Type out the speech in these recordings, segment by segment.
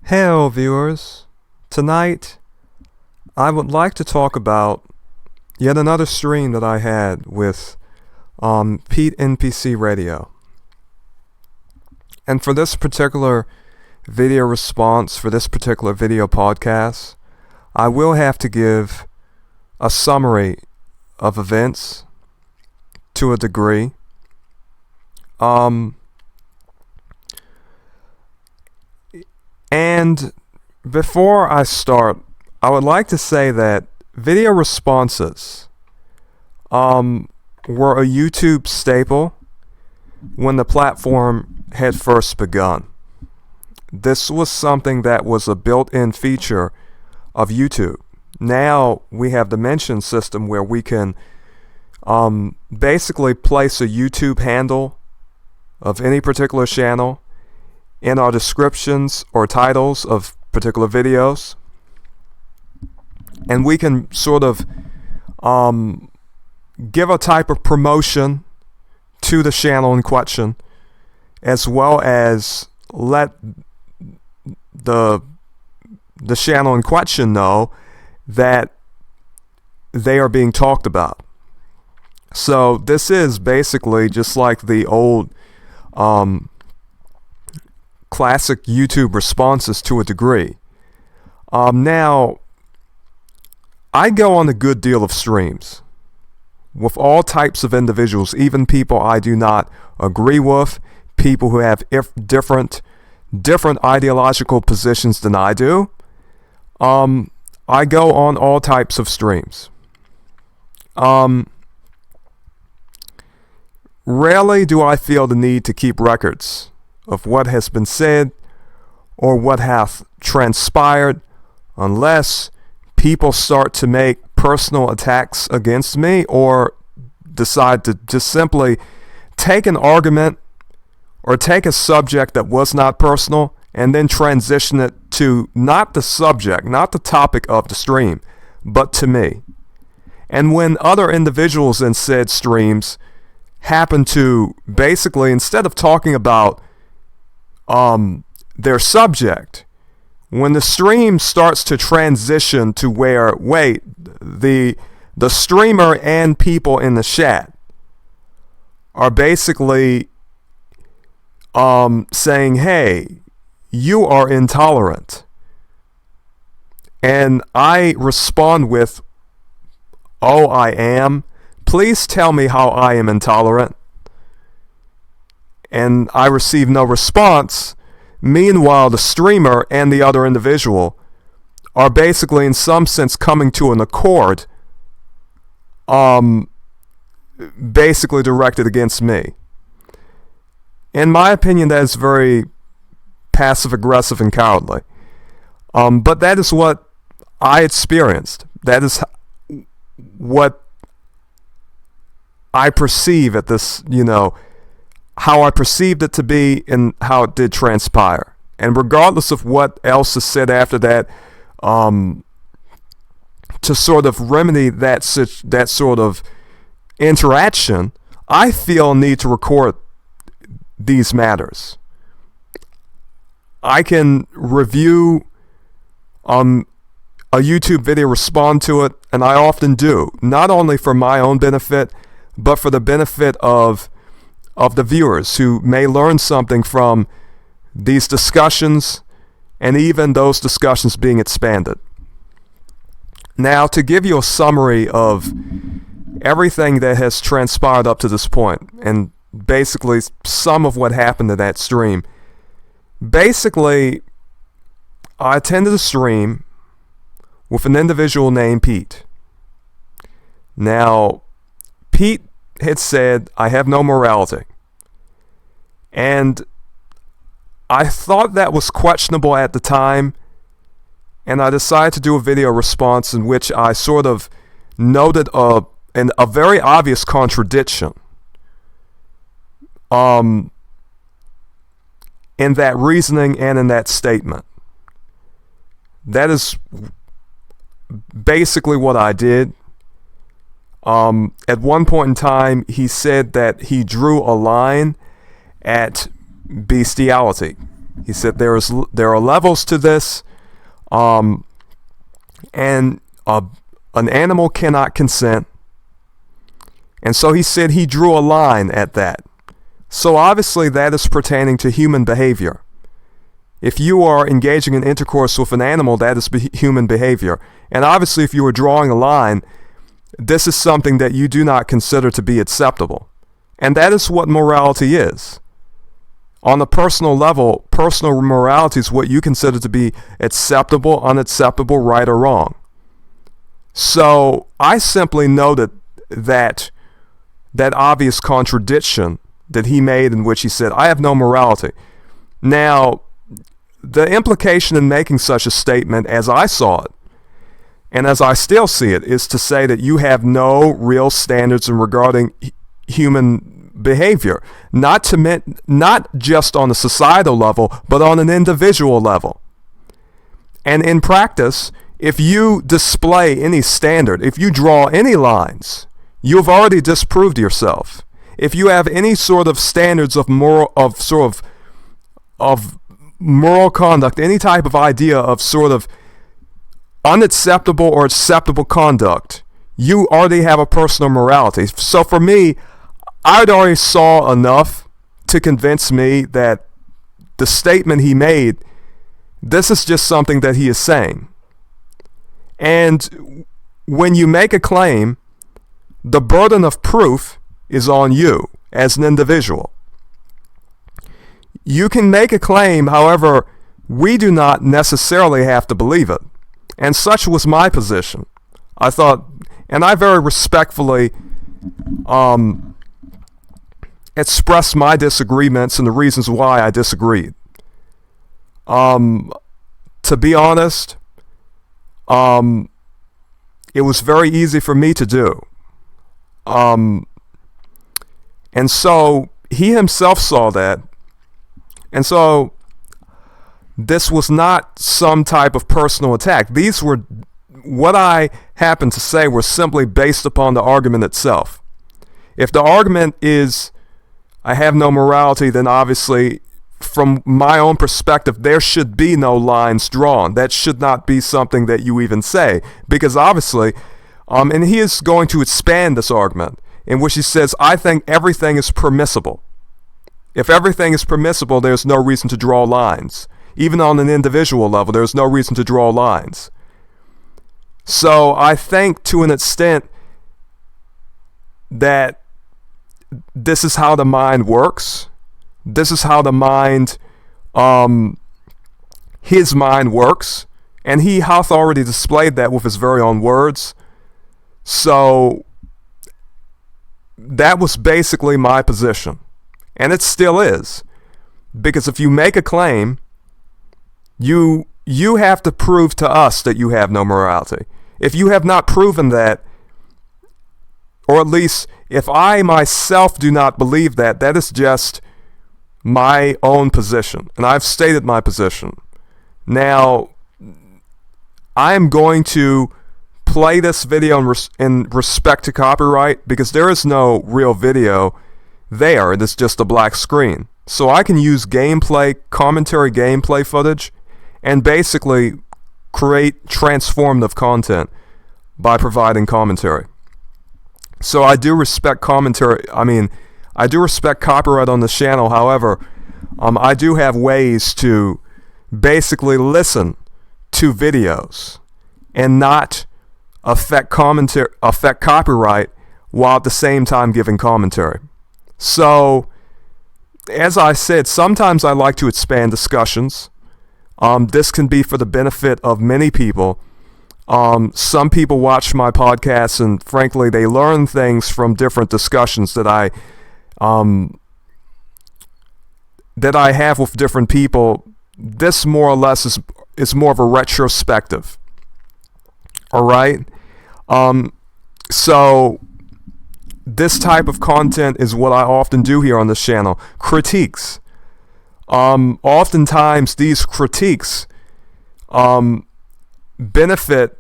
Hello viewers, tonight I would like to talk about yet another stream that I had with Pete NPC Radio. And for this particular video response, for this particular video podcast, I will have to give a summary of events to a degree. And before I start, I would like to say that video responses were a YouTube staple when the platform had first begun. This was something that was a built-in feature of YouTube. Now we have the mention system where we can basically place a YouTube handle of any particular channel in our descriptions or titles of particular videos, and we can sort of give a type of promotion to the channel in question, as well as let the channel in question know that they are being talked about. So this is basically just like the old classic YouTube responses to a degree. Now, I go on a good deal of streams with all types of individuals, even people I do not agree with, people who have different ideological positions than I do. I go on all types of streams. Rarely do I feel the need to keep records of what has been said or what hath transpired, unless people start to make personal attacks against me or decide to just simply take an argument or take a subject that was not personal and then transition it to not the subject, not the topic of the stream, but to me. And when other individuals in said streams happen to basically, instead of talking about their subject, when the stream starts to transition to where, wait, the streamer and people in the chat are basically saying, hey, you are intolerant. And I respond with, oh, I am. Please tell me how I am intolerant. And I receive no response. Meanwhile, the streamer and the other individual are basically, in some sense, coming to an accord, basically directed against me. In my opinion, that is very passive-aggressive and cowardly. But that is what I experienced. That is what I perceive at this, how I perceived it to be and how it did transpire. And regardless of what else is said after that, to sort of remedy that sort of interaction, I feel a need to record these matters. I can review a YouTube video, respond to it, and I often do, not only for my own benefit, but for the benefit of the viewers who may learn something from these discussions and even those discussions being expanded. Now, to give you a summary of everything that has transpired up to this point, and basically some of what happened to that stream. Basically, I attended a stream with an individual named Pete. Now, Pete had said, I have no morality. And I thought that was questionable at the time, and I decided to do a video response in which I sort of noted a very obvious contradiction in that reasoning and in that statement. That is basically what I did. At one point in time, he said that he drew a line at bestiality. He said there are levels to this, and an animal cannot consent. And so he said he drew a line at that. So obviously that is pertaining to human behavior. If you are engaging in intercourse with an animal, that is human behavior. And obviously if you are drawing a line, this is something that you do not consider to be acceptable. And that is what morality is. On a personal level, personal morality is what you consider to be acceptable, unacceptable, right or wrong. So I simply noted that obvious contradiction that he made, in which he said, I have no morality. Now, the implication in making such a statement, as I saw it, and as I still see it, is to say that you have no real standards in regarding human behavior, not just on a societal level, but on an individual level. And in practice, if you display any standard, if you draw any lines, you've already disproved yourself. If you have any sort of standards of moral conduct, any type of idea of sort of unacceptable or acceptable conduct, you already have a personal morality. So for me, I'd already saw enough to convince me that the statement he made, this is just something that he is saying. And when you make a claim, the burden of proof is on you as an individual. You can make a claim, however, we do not necessarily have to believe it. And such was my position. I thought, and I very respectfully expressed my disagreements and the reasons why I disagreed. To be honest, it was very easy for me to do. And so he himself saw that. And so this was not some type of personal attack. These were, what I happened to say were simply based upon the argument itself. If the argument is, I have no morality, then obviously, from my own perspective, there should be no lines drawn. That should not be something that you even say. Because obviously, and he is going to expand this argument, in which he says, I think everything is permissible. If everything is permissible, there's no reason to draw lines. Even on an individual level, there's no reason to draw lines. So I think to an extent that this is how the mind works. This is how the mind, his mind works. And he hath already displayed that with his very own words. So that was basically my position. And it still is. Because if you make a claim, you have to prove to us that you have no morality. If you have not proven that, or at least if I myself do not believe that, that is just my own position. And I've stated my position. Now, I am going to play this video in respect to copyright, because there is no real video there. It is just a black screen. So I can use commentary gameplay footage, and basically create transformative content by providing commentary. So I do respect commentary. I do respect copyright on the channel. However, I do have ways to basically listen to videos and not affect copyright while at the same time giving commentary. So, as I said, sometimes I like to expand discussions. This can be for the benefit of many people. Some people watch my podcasts, and frankly, they learn things from different discussions that I have with different people. This more or less is more of a retrospective. All right. So this type of content is what I often do here on this channel. Critiques. Oftentimes these critiques benefit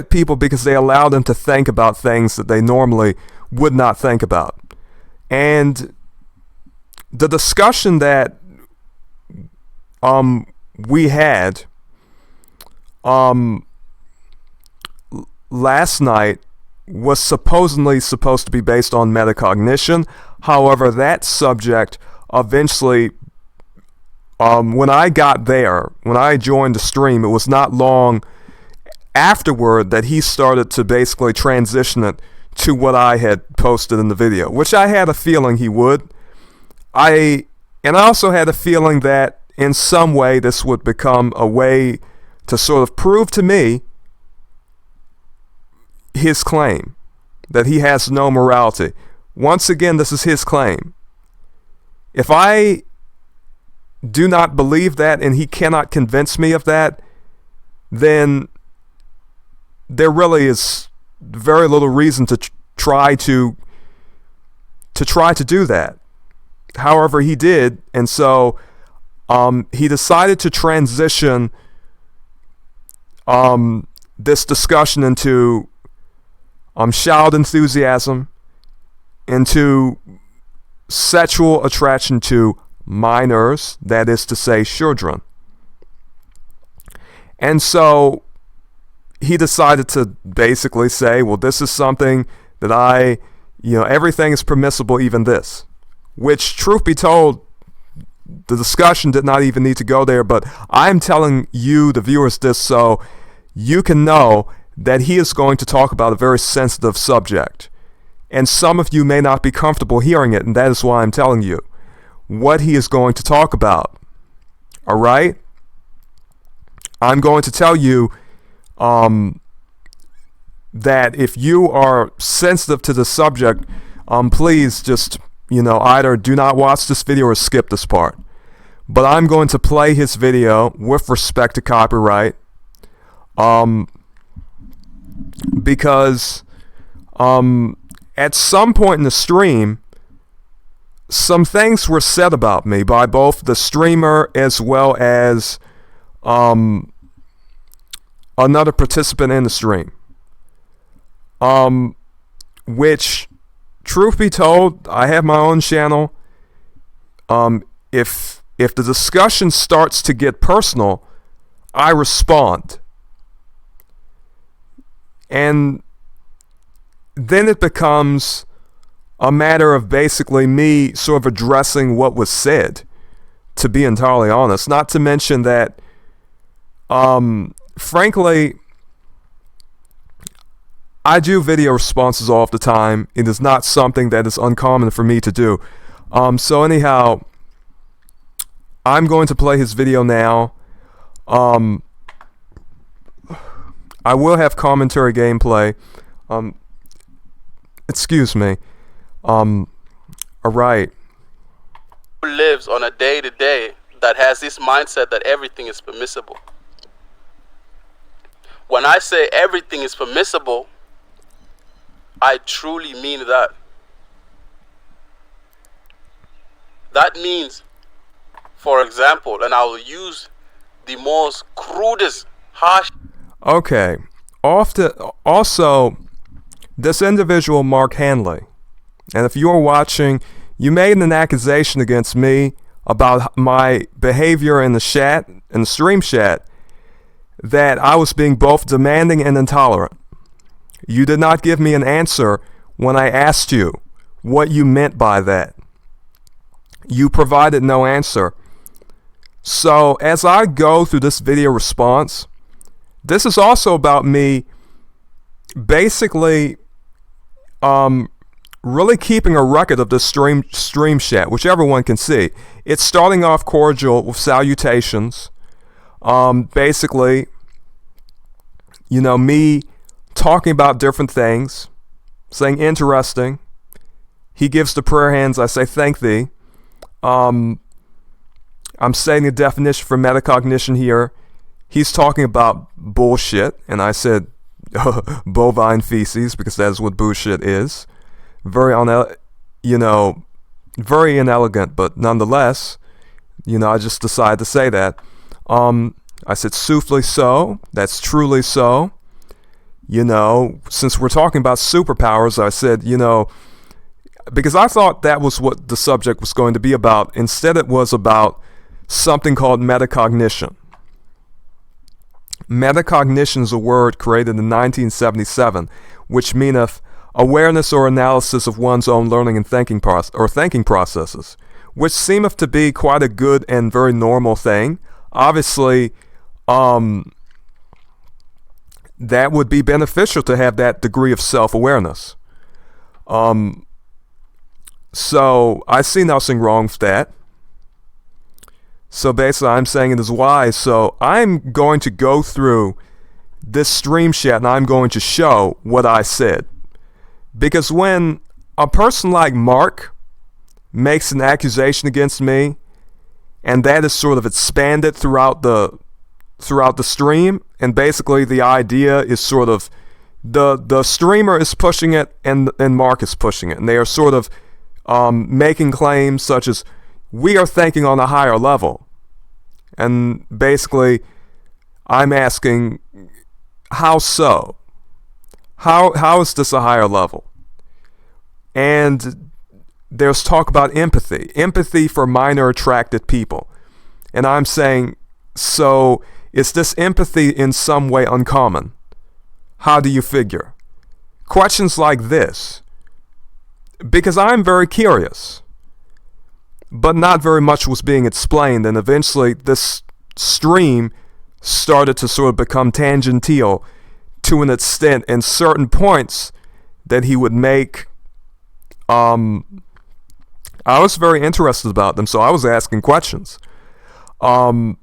people because they allow them to think about things that they normally would not think about. And the discussion that we had last night was supposed to be based on metacognition. However, that subject eventually, when I joined the stream, it was not long afterward that he started to basically transition it to what I had posted in the video, which I had a feeling he would. I also had a feeling that in some way this would become a way to sort of prove to me his claim that he has no morality. Once again, this is his claim. If I do not believe that and he cannot convince me of that, then there really is very little reason to try to do that. However, he did, and so he decided to transition this discussion into child enthusiasm, into sexual attraction to minors, that is to say, children. And so he decided to basically say, well, this is something that everything is permissible, even this. Which, truth be told, the discussion did not even need to go there, but I'm telling you, the viewers, this so you can know that he is going to talk about a very sensitive subject. And some of you may not be comfortable hearing it, and that is why I'm telling you what he is going to talk about. All right? I'm going to tell you that if you are sensitive to the subject, please just, either do not watch this video or skip this part. But I'm going to play his video with respect to copyright, because at some point in the stream, some things were said about me by both the streamer as well as another participant in the stream, which, truth be told, I have my own channel. If the discussion starts to get personal, I respond. And then it becomes a matter of basically me sort of addressing what was said, to be entirely honest. Not to mention that, frankly, I do video responses all the time. It is not something that is uncommon for me to do. So anyhow, I'm going to play his video now. I will have commentary gameplay. Excuse me. Alright. Who lives on a day-to-day that has this mindset that everything is permissible. When I say everything is permissible, I truly mean that. That means, for example, and I will use the most crudest, harsh... Okay. Also, this individual, Mark Hanley, and if you are watching, you made an accusation against me about my behavior in the chat, in the stream chat, that I was being both demanding and intolerant. You did not give me an answer when I asked you what you meant by that. You provided no answer. So as I go through this video response, this is also about me basically really keeping a record of this stream chat, which everyone can see. It's starting off cordial with salutations. Basically, me talking about different things, saying interesting. He gives the prayer hands, I say thank thee. I'm stating a definition for metacognition here. He's talking about bullshit, and I said bovine feces, because that is what bullshit is. Very very inelegant, but nonetheless, I just decided to say that. I said soothly so, that's truly so. Since we're talking about superpowers, I said, because I thought that was what the subject was going to be about. Instead, it was about something called metacognition. Metacognition is a word created in 1977, which meaneth awareness or analysis of one's own learning and thinking processes, which seemeth to be quite a good and very normal thing. Obviously, that would be beneficial to have that degree of self-awareness. So I see nothing wrong with that. So basically I'm saying it is wise. So I'm going to go through this stream chat and I'm going to show what I said. Because when a person like Mark makes an accusation against me, and that is sort of expanded throughout the stream, and basically the idea is sort of the streamer is pushing it and Mark is pushing it, and they are sort of making claims such as, we are thinking on a higher level. And basically I'm asking, how so? How is this a higher level? And there's talk about empathy for minor attracted people. And I'm saying, so is this empathy in some way uncommon? How do you figure? Questions like this. Because I'm very curious. But not very much was being explained, and eventually this stream started to sort of become tangential to an extent, and certain points that he would make, I was very interested about them, so I was asking questions. But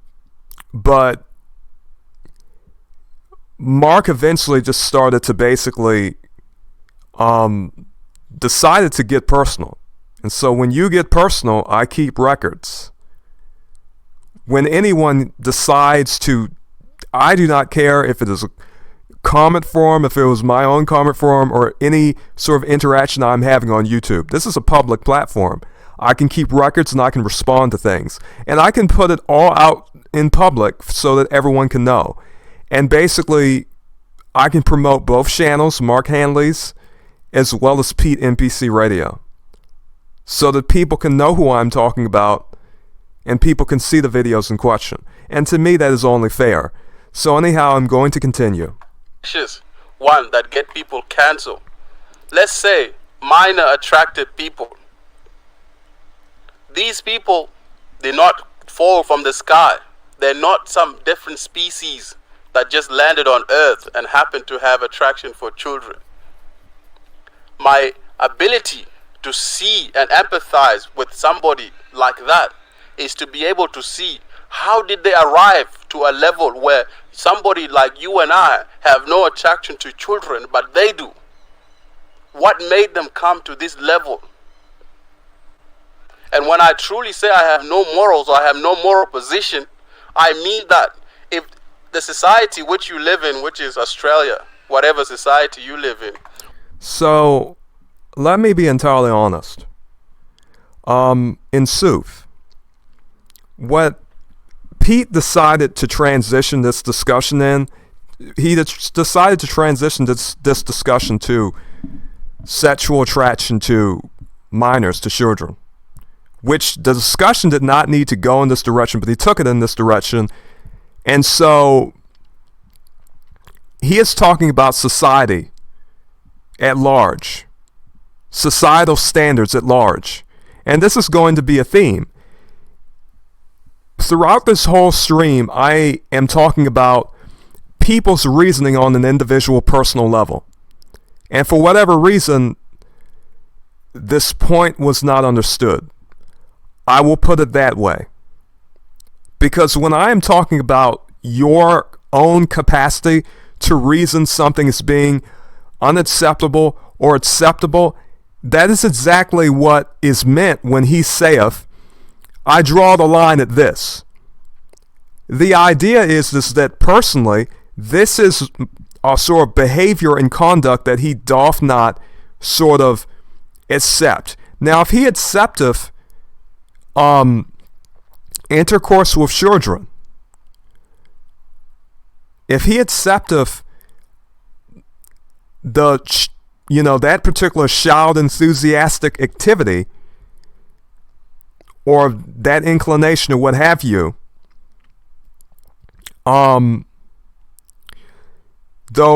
Mark eventually just started to basically decided to get personal. And so when you get personal, I keep records. When anyone decides to, I do not care if it is a comment forum, if it was my own comment forum, or any sort of interaction I'm having on YouTube. This is a public platform. I can keep records and I can respond to things. And I can put it all out in public so that everyone can know. And basically, I can promote both channels, Mark Hanley's, as well as Pete NPC Radio, so that people can know who I'm talking about and people can see the videos in question. And to me, that is only fair. So anyhow, I'm going to continue. One that get people canceled. Let's say minor attracted people. These people, they not fall from the sky. They're not some different species that just landed on Earth and happen to have attraction for children. My ability to see and empathize with somebody like that is to be able to see, how did they arrive to a level where somebody like you and I have no attraction to children, but they do? What made them come to this level? And when I truly say I have no morals or I have no moral position, I mean that if the society which you live in, which is Australia, whatever society you live in. So, let me be entirely honest. In Sooth, what Pete decided to transition this discussion in, he decided to transition this discussion to sexual attraction to minors, to children. Which the discussion did not need to go in this direction, but he took it in this direction. And so, he is talking about society at large. Societal standards at large. And this is going to be a theme. Throughout this whole stream, I am talking about people's reasoning on an individual personal level. And for whatever reason, this point was not understood. I will put it that way. Because when I am talking about your own capacity to reason something as being unacceptable or acceptable, that is exactly what is meant when he saith, I draw the line at this. The idea is that personally, this is a sort of behavior and conduct that he doth not sort of accept. Now, if he accepteth intercourse with children, if he accepteth the that particular child enthusiastic activity or that inclination or what have you, though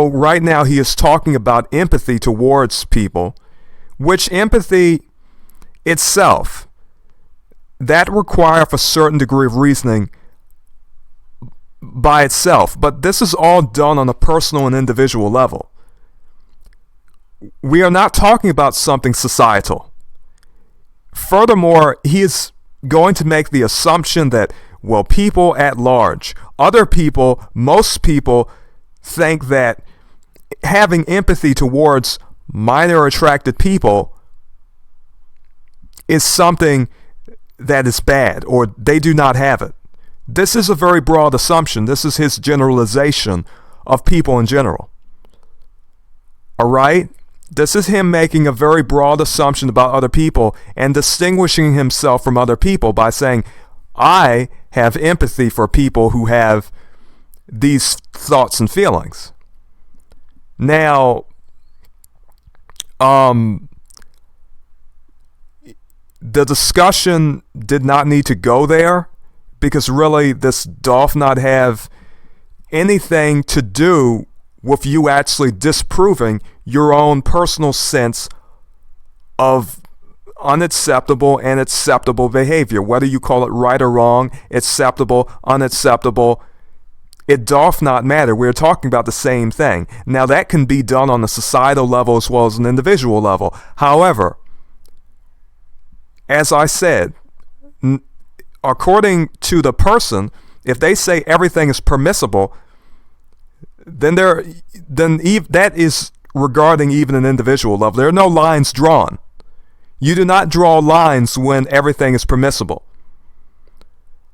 right now he is talking about empathy towards people, which empathy itself, that requires a certain degree of reasoning by itself, but this is all done on a personal and individual level. We are not talking about something societal. Furthermore, he is going to make the assumption that, well, people at large, other people, most people think that having empathy towards minor attracted people is something that is bad, or they do not have it. This is a very broad assumption. This is his generalization of people in general. All right? This is him making a very broad assumption about other people and distinguishing himself from other people by saying, I have empathy for people who have these thoughts and feelings. Now, the discussion did not need to go there, because really this doth not have anything to do with you actually disproving your own personal sense of unacceptable and acceptable behavior. Whether you call it right or wrong, acceptable, unacceptable, it doth not matter. We're talking about the same thing. Now that can be done on a societal level as well as an individual level. However, as I said, according to the person, if they say everything is permissible, then that is regarding even an individual level. There are no lines drawn. You do not draw lines when everything is permissible.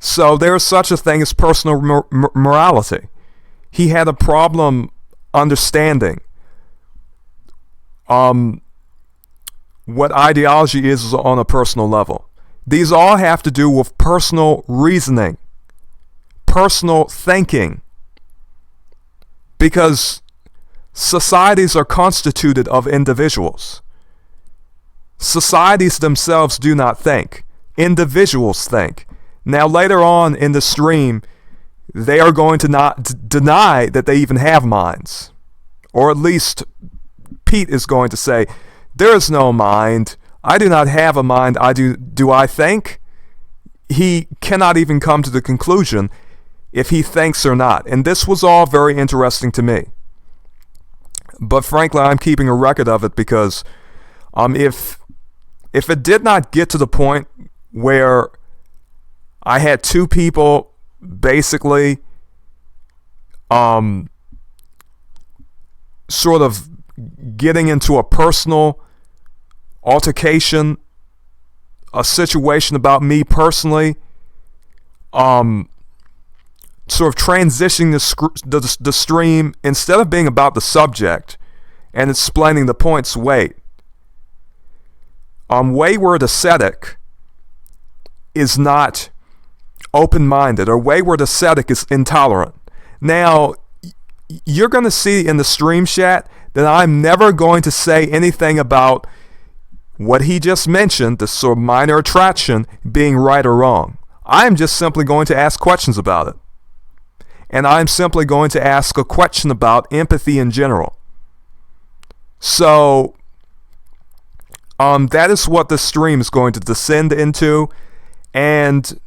So there is such a thing as personal morality. He had a problem understanding what ideology is on a personal level. These all have to do with personal reasoning, personal thinking, because societies are constituted of individuals. Societies themselves do not think. Individuals think. Now later on in the stream, they are going to not deny that they even have minds. Or at least Pete is going to say, there is no mind. I do not have a mind. Do I think? He cannot even come to the conclusion if he thinks or not. And this was all very interesting to me. But frankly, I'm keeping a record of it because if it did not get to the point where I had two people basically sort of getting into a personal altercation, a situation about me personally, sort of transitioning the stream, instead of being about the subject and explaining the points, wayward ascetic is not open-minded, or wayward ascetic is intolerant. Now, you're going to see in the stream chat that I'm never going to say anything about what he just mentioned, the sort of minor attraction, being right or wrong. I'm just simply going to ask questions about it. And I'm simply going to ask a question about empathy in general. So, that is what the stream is going to descend into. And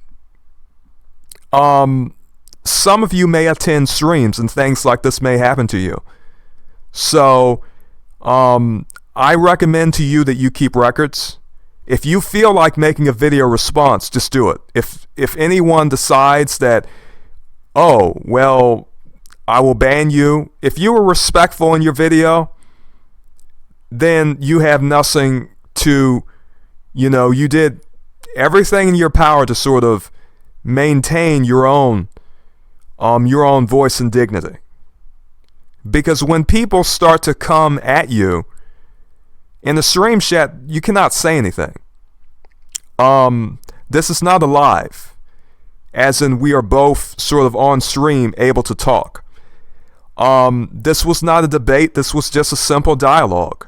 some of you may attend streams and things like this may happen to you. So, I recommend to you that you keep records. If you feel like making a video response, just do it. If anyone decides that, oh, well, I will ban you. If you were respectful in your video, then you have nothing to, you did everything in your power to sort of maintain your own voice and dignity. Because when people start to come at you in the stream chat, you cannot say anything. This is not a live, as in we are both sort of on stream able to talk. This was not a debate. This was just a simple dialogue.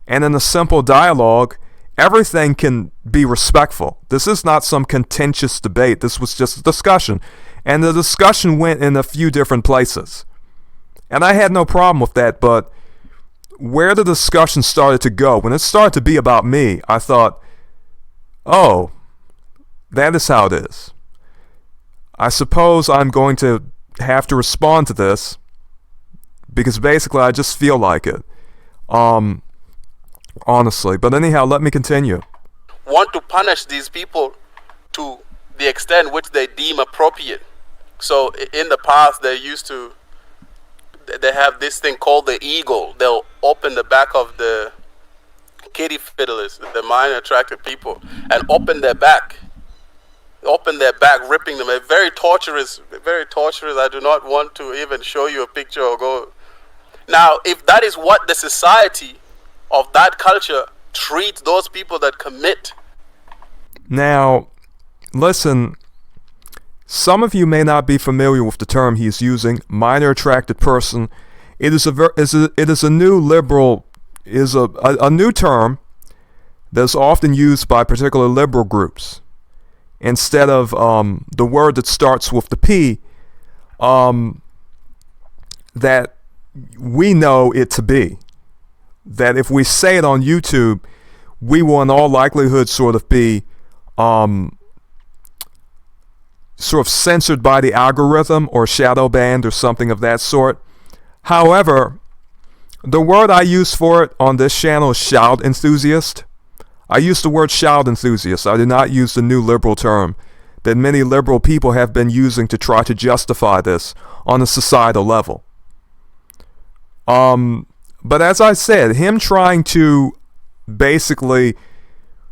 And in a simple dialogue, everything can be respectful. This is not some contentious debate. This was just a discussion. And the discussion went in a few different places. And I had no problem with that, but where the discussion started to go, when it started to be about me, I thought, oh, that is how it is. I suppose I'm going to have to respond to this because basically I just feel like it. Honestly. But anyhow, let me continue. Want to punish these people to the extent which they deem appropriate. So in the past, they have this thing called the eagle. They'll open the back of the kitty fiddlers, the minor attracted people, and open their back, ripping them. Very torturous, very torturous. I do not want to even show you a picture or go. Now, if that is what the society of that culture treats those people that commit. Now, listen, some of you may not be familiar with the term he's using, minor attracted person. It is a new liberal, a new term that's often used by particular liberal groups. Instead of the word that starts with the P, that we know it to be. That if we say it on YouTube, we will in all likelihood sort of be sort of censored by the algorithm or shadow banned or something of that sort. However, the word I use for it on this channel is child enthusiast. I use the word child enthusiast. I do not use the new liberal term that many liberal people have been using to try to justify this on a societal level. But as I said, him trying to basically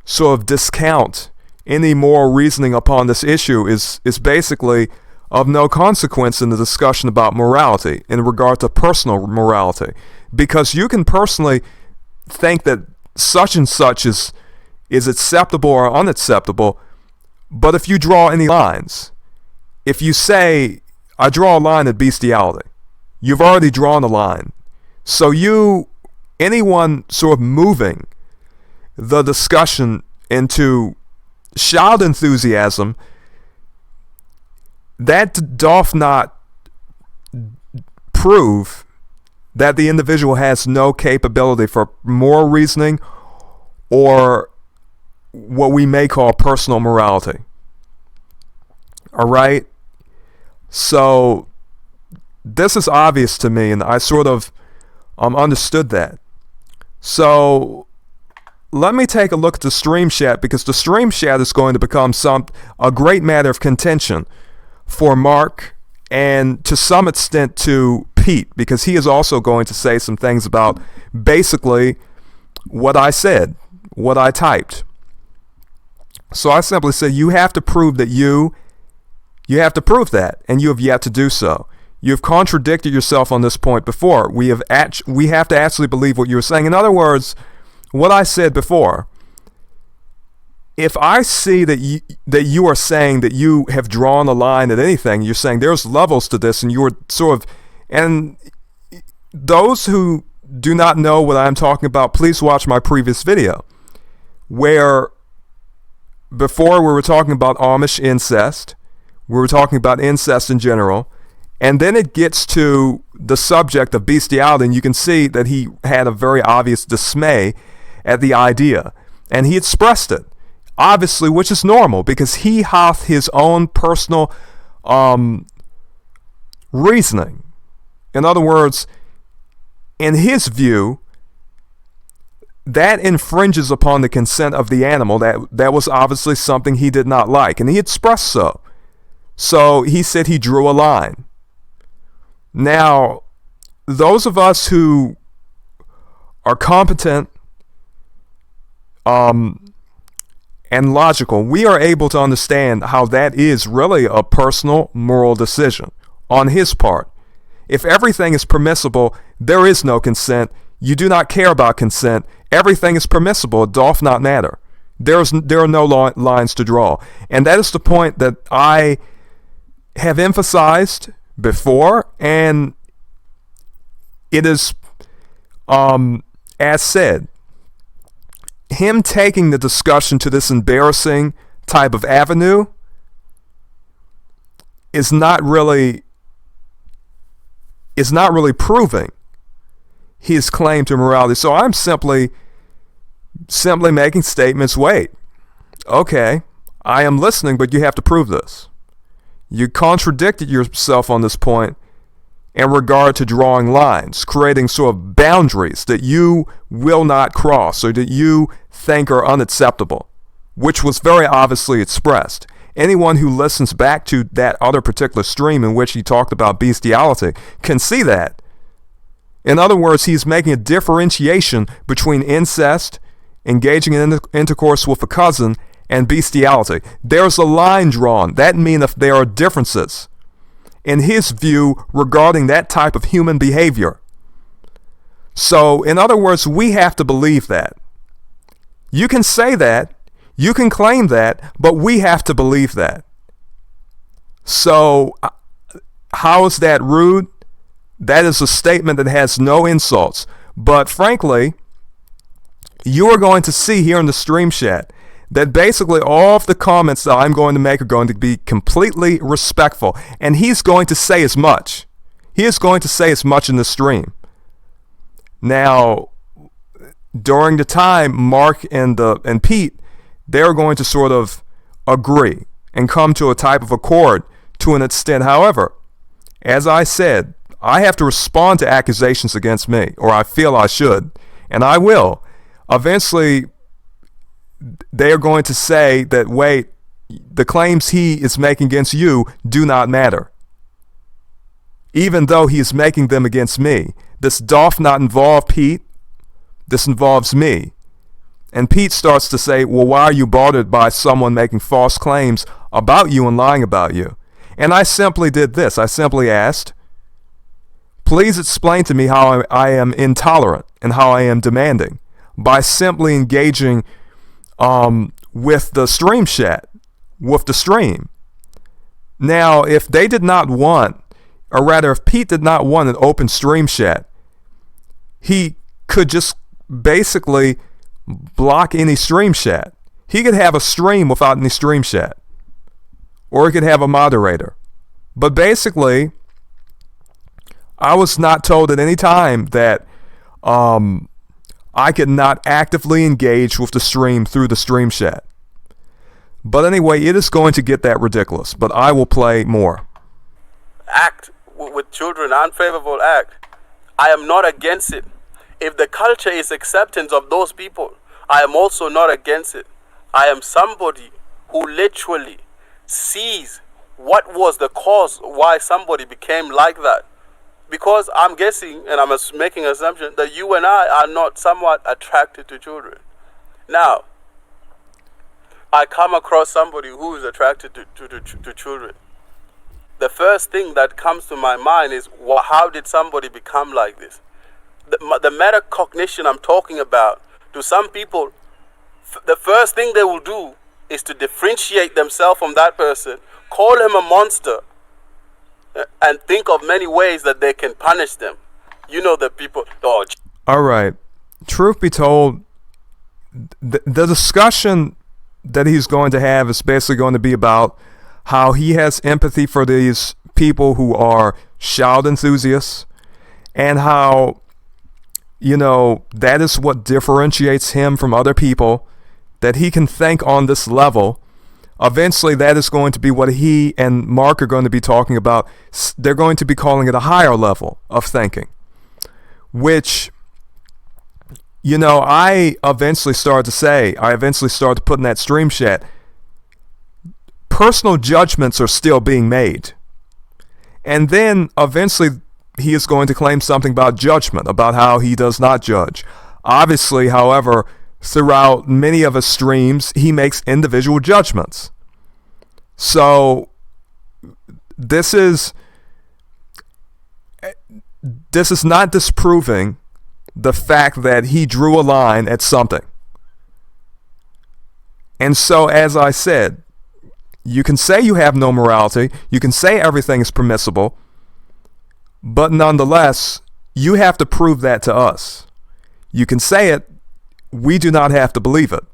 sort of discount any moral reasoning upon this issue is basically of no consequence in the discussion about morality in regard to personal morality. Because you can personally think that such and such is acceptable or unacceptable, but if you draw any lines, if you say, I draw a line at bestiality, you've already drawn a line. So anyone sort of moving the discussion into child enthusiasm, that doth not prove that the individual has no capability for moral reasoning or what we may call personal morality. All right? So this is obvious to me, and I sort of understood that. So let me take a look at the stream chat, because the stream chat is going to become a great matter of contention for Mark and to some extent to Pete, because he is also going to say some things about basically what I said, what I typed. So I simply said, you have to prove that you have to prove that, and you have yet to do so. You've contradicted yourself on this point before. We have to actually believe what you were saying. In other words, what I said before, if I see that you are saying that you have drawn a line at anything, you're saying there's levels to this, and you were sort of, and those who do not know what I'm talking about, please watch my previous video, where before we were talking about Amish incest, we were talking about incest in general, and then it gets to the subject of bestiality, and you can see that he had a very obvious dismay at the idea, and he expressed it, obviously, which is normal, because he hath his own personal reasoning. In other words, in his view, that infringes upon the consent of the animal. That was obviously something he did not like, and he expressed so. So he said he drew a line. Now, those of us who are competent and logical, we are able to understand how that is really a personal moral decision on his part. If everything is permissible, there is no consent. You do not care about consent. Everything is permissible. It doth not matter. There are no lines to draw. And that is the point that I have emphasized before, and it is, as said, him taking the discussion to this embarrassing type of avenue is not really proving his claim to morality. So I'm simply making statements. Wait, okay, I am listening, but you have to prove this. You contradicted yourself on this point in regard to drawing lines, creating sort of boundaries that you will not cross or that you think are unacceptable, which was very obviously expressed. Anyone who listens back to that other particular stream in which he talked about bestiality can see that. In other words, he's making a differentiation between incest, engaging in intercourse with a cousin, and bestiality. There's a line drawn. That means if there are differences in his view regarding that type of human behavior. So, in other words, we have to believe that. You can say that, you can claim that, but we have to believe that. So, how is that rude? That is a statement that has no insults. But frankly, you are going to see here in the stream chat that basically all of the comments that I'm going to make are going to be completely respectful. And he's going to say as much. He is going to say as much in the stream. Now, during the time, Mark and Pete, they're going to sort of agree and come to a type of accord to an extent. However, as I said, I have to respond to accusations against me, or I feel I should, and I will. Eventually, they are going to say that, wait, the claims he is making against you do not matter, even though he is making them against me. This doth not involve Pete. This involves me. And Pete starts to say, well, why are you bothered by someone making false claims about you and lying about you? And I simply did this. I simply asked, please explain to me how I am intolerant and how I am demanding by simply engaging with the stream chat, with the stream. Now, if they did not want, or rather, if Pete did not want an open stream chat, he could just basically block any stream chat. He could have a stream without any stream chat, or he could have a moderator. But basically, I was not told at any time that I could not actively engage with the stream through the stream chat. But anyway, it is going to get that ridiculous, but I will play more. Act with children, unfavorable act. I am not against it. If the culture is acceptance of those people, I am also not against it. I am somebody who literally sees what was the cause why somebody became like that. Because I'm guessing, and I'm making an assumption, that you and I are not somewhat attracted to children. Now, I come across somebody who is attracted to children. The first thing that comes to my mind is, how did somebody become like this? The metacognition I'm talking about, to some people, the first thing they will do is to differentiate themselves from that person, call him a monster, and think of many ways that they can punish them. You know, the people. Oh. All right. Truth be told, the discussion that he's going to have is basically going to be about how he has empathy for these people who are child enthusiasts, and how, you know, that is what differentiates him from other people, that he can think on this level. Eventually, that is going to be what he and Mark are going to be talking about. They're going to be calling it a higher level of thinking, which, you know, I eventually started to put in that stream chat, personal judgments are still being made. And then eventually he is going to claim something about judgment, about how he does not judge. Obviously, however, throughout many of his streams, he makes individual judgments. So this is not disproving the fact that he drew a line at something. And so, as I said, you can say you have no morality, you can say everything is permissible, but nonetheless, you have to prove that to us. You can say it we do not have to believe it.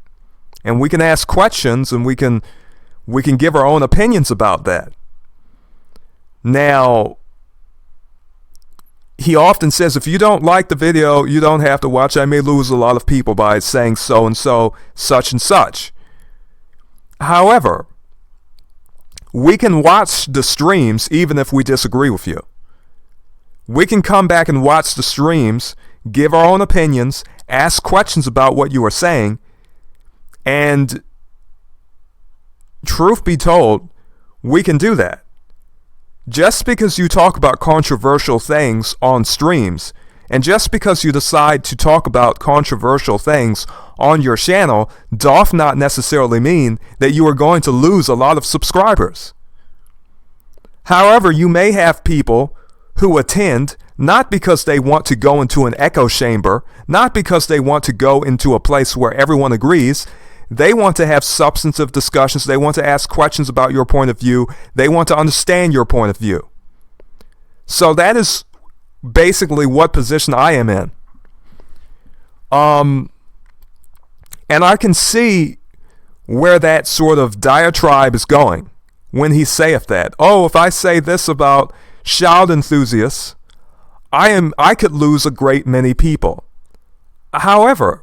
And we can ask questions, and we can give our own opinions about that. Now, he often says, if you don't like the video, you don't have to watch. I may lose a lot of people by saying so and so, such and such. However, we can watch the streams even if we disagree with you. We can come back and watch the streams, give our own opinions, ask questions about what you are saying, and truth be told, we can do that. Just because you talk about controversial things on streams, and just because you decide to talk about controversial things on your channel, doth not necessarily mean that you are going to lose a lot of subscribers. However, you may have people who attend not because they want to go into an echo chamber, not because they want to go into a place where everyone agrees. They want to have substantive discussions. They want to ask questions about your point of view. They want to understand your point of view. So that is basically what position I am in. And I can see where that sort of diatribe is going when he saith that. Oh, if I say this about child enthusiasts, I could lose a great many people. However,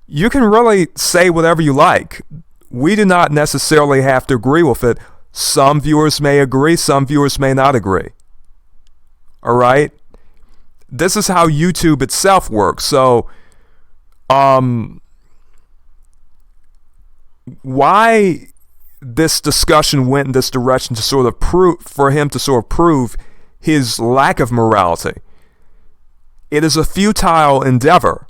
you can really say whatever you like. We do not necessarily have to agree with it. Some viewers may agree, some viewers may not agree. All right? This is how YouTube itself works. So, why this discussion went in this direction to sort of prove, for him to sort of prove his lack of morality. It is a futile endeavor.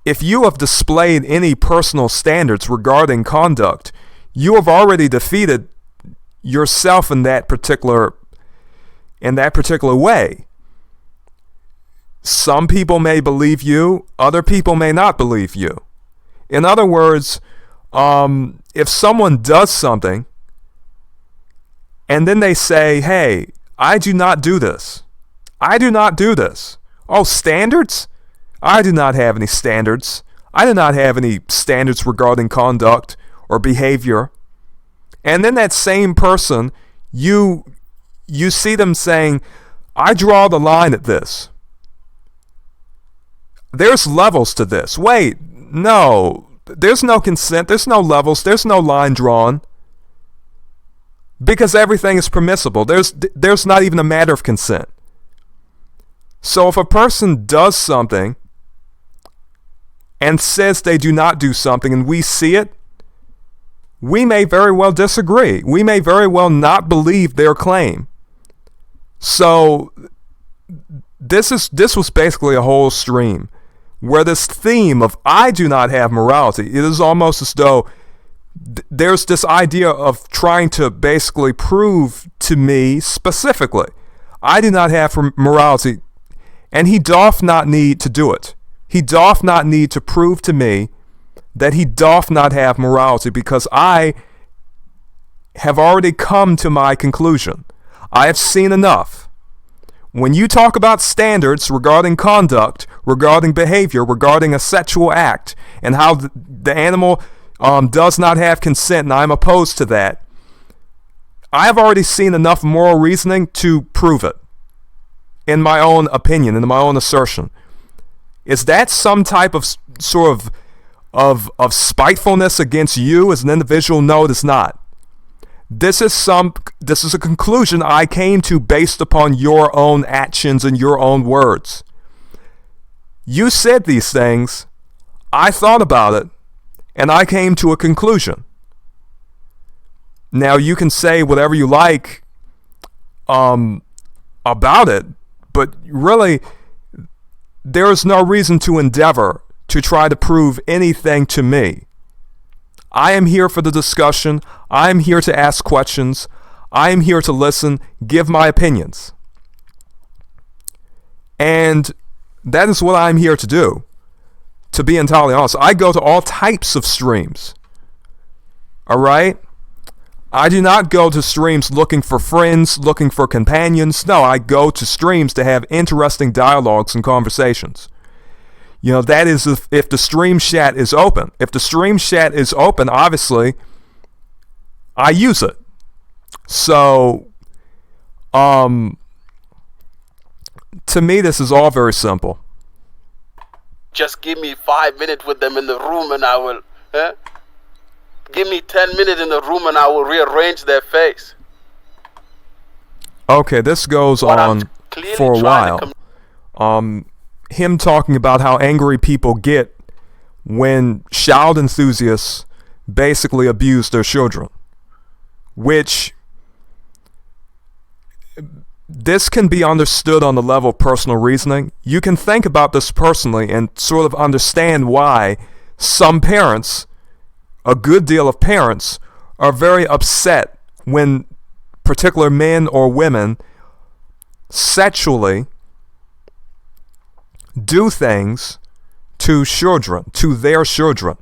If you have displayed any personal standards regarding conduct, you have already defeated yourself in that particular way. Some people may believe you, other people may not believe you. In other words, if someone does something and then they say, hey, I do not do this. I do not do this. Oh, standards? I do not have any standards. I do not have any standards regarding conduct or behavior. And then that same person, you see them saying, I draw the line at this. There's levels to this. Wait, no. There's no consent. There's no levels. There's no line drawn. Because everything is permissible. There's not even a matter of consent. So if a person does something and says they do not do something and we see it, we may very well disagree. We may very well not believe their claim. So this was basically a whole stream where this theme of I do not have morality, it is almost as though there's this idea of trying to basically prove to me specifically, I do not have morality, and he doth not need to do it. He doth not need to prove to me that he doth not have morality, because I have already come to my conclusion. I have seen enough. When you talk about standards regarding conduct, regarding behavior, regarding a sexual act, and how the animal does not have consent, and I'm opposed to that, I have already seen enough moral reasoning to prove it, in my own opinion, in my own assertion. Is that some type of sort of spitefulness against you as an individual? No, it is not. This is a conclusion I came to based upon your own actions and your own words. You said these things, I thought about it, and I came to a conclusion. Now you can say whatever you like about it, but really there is no reason to endeavor to try to prove anything to me. I am here for the discussion. I am here to ask questions. I am here to listen, give my opinions. And that is what I'm here to do. To be entirely honest, I go to all types of streams. All right? I do not go to streams looking for friends, looking for companions. No, I go to streams to have interesting dialogues and conversations. That is if the stream chat is open. If the stream chat is open, obviously, I use it. So, to me, this is all very simple. Just give me 5 minutes with them in the room and I will, give me 10 minutes in the room and I will rearrange their face. Okay, this goes on for a while. Him talking about how angry people get when child enthusiasts basically abuse their children, which this can be understood on the level of personal reasoning. You can think about this personally and sort of understand why some parents, a good deal of parents, are very upset when particular men or women sexually do things to children, to their children.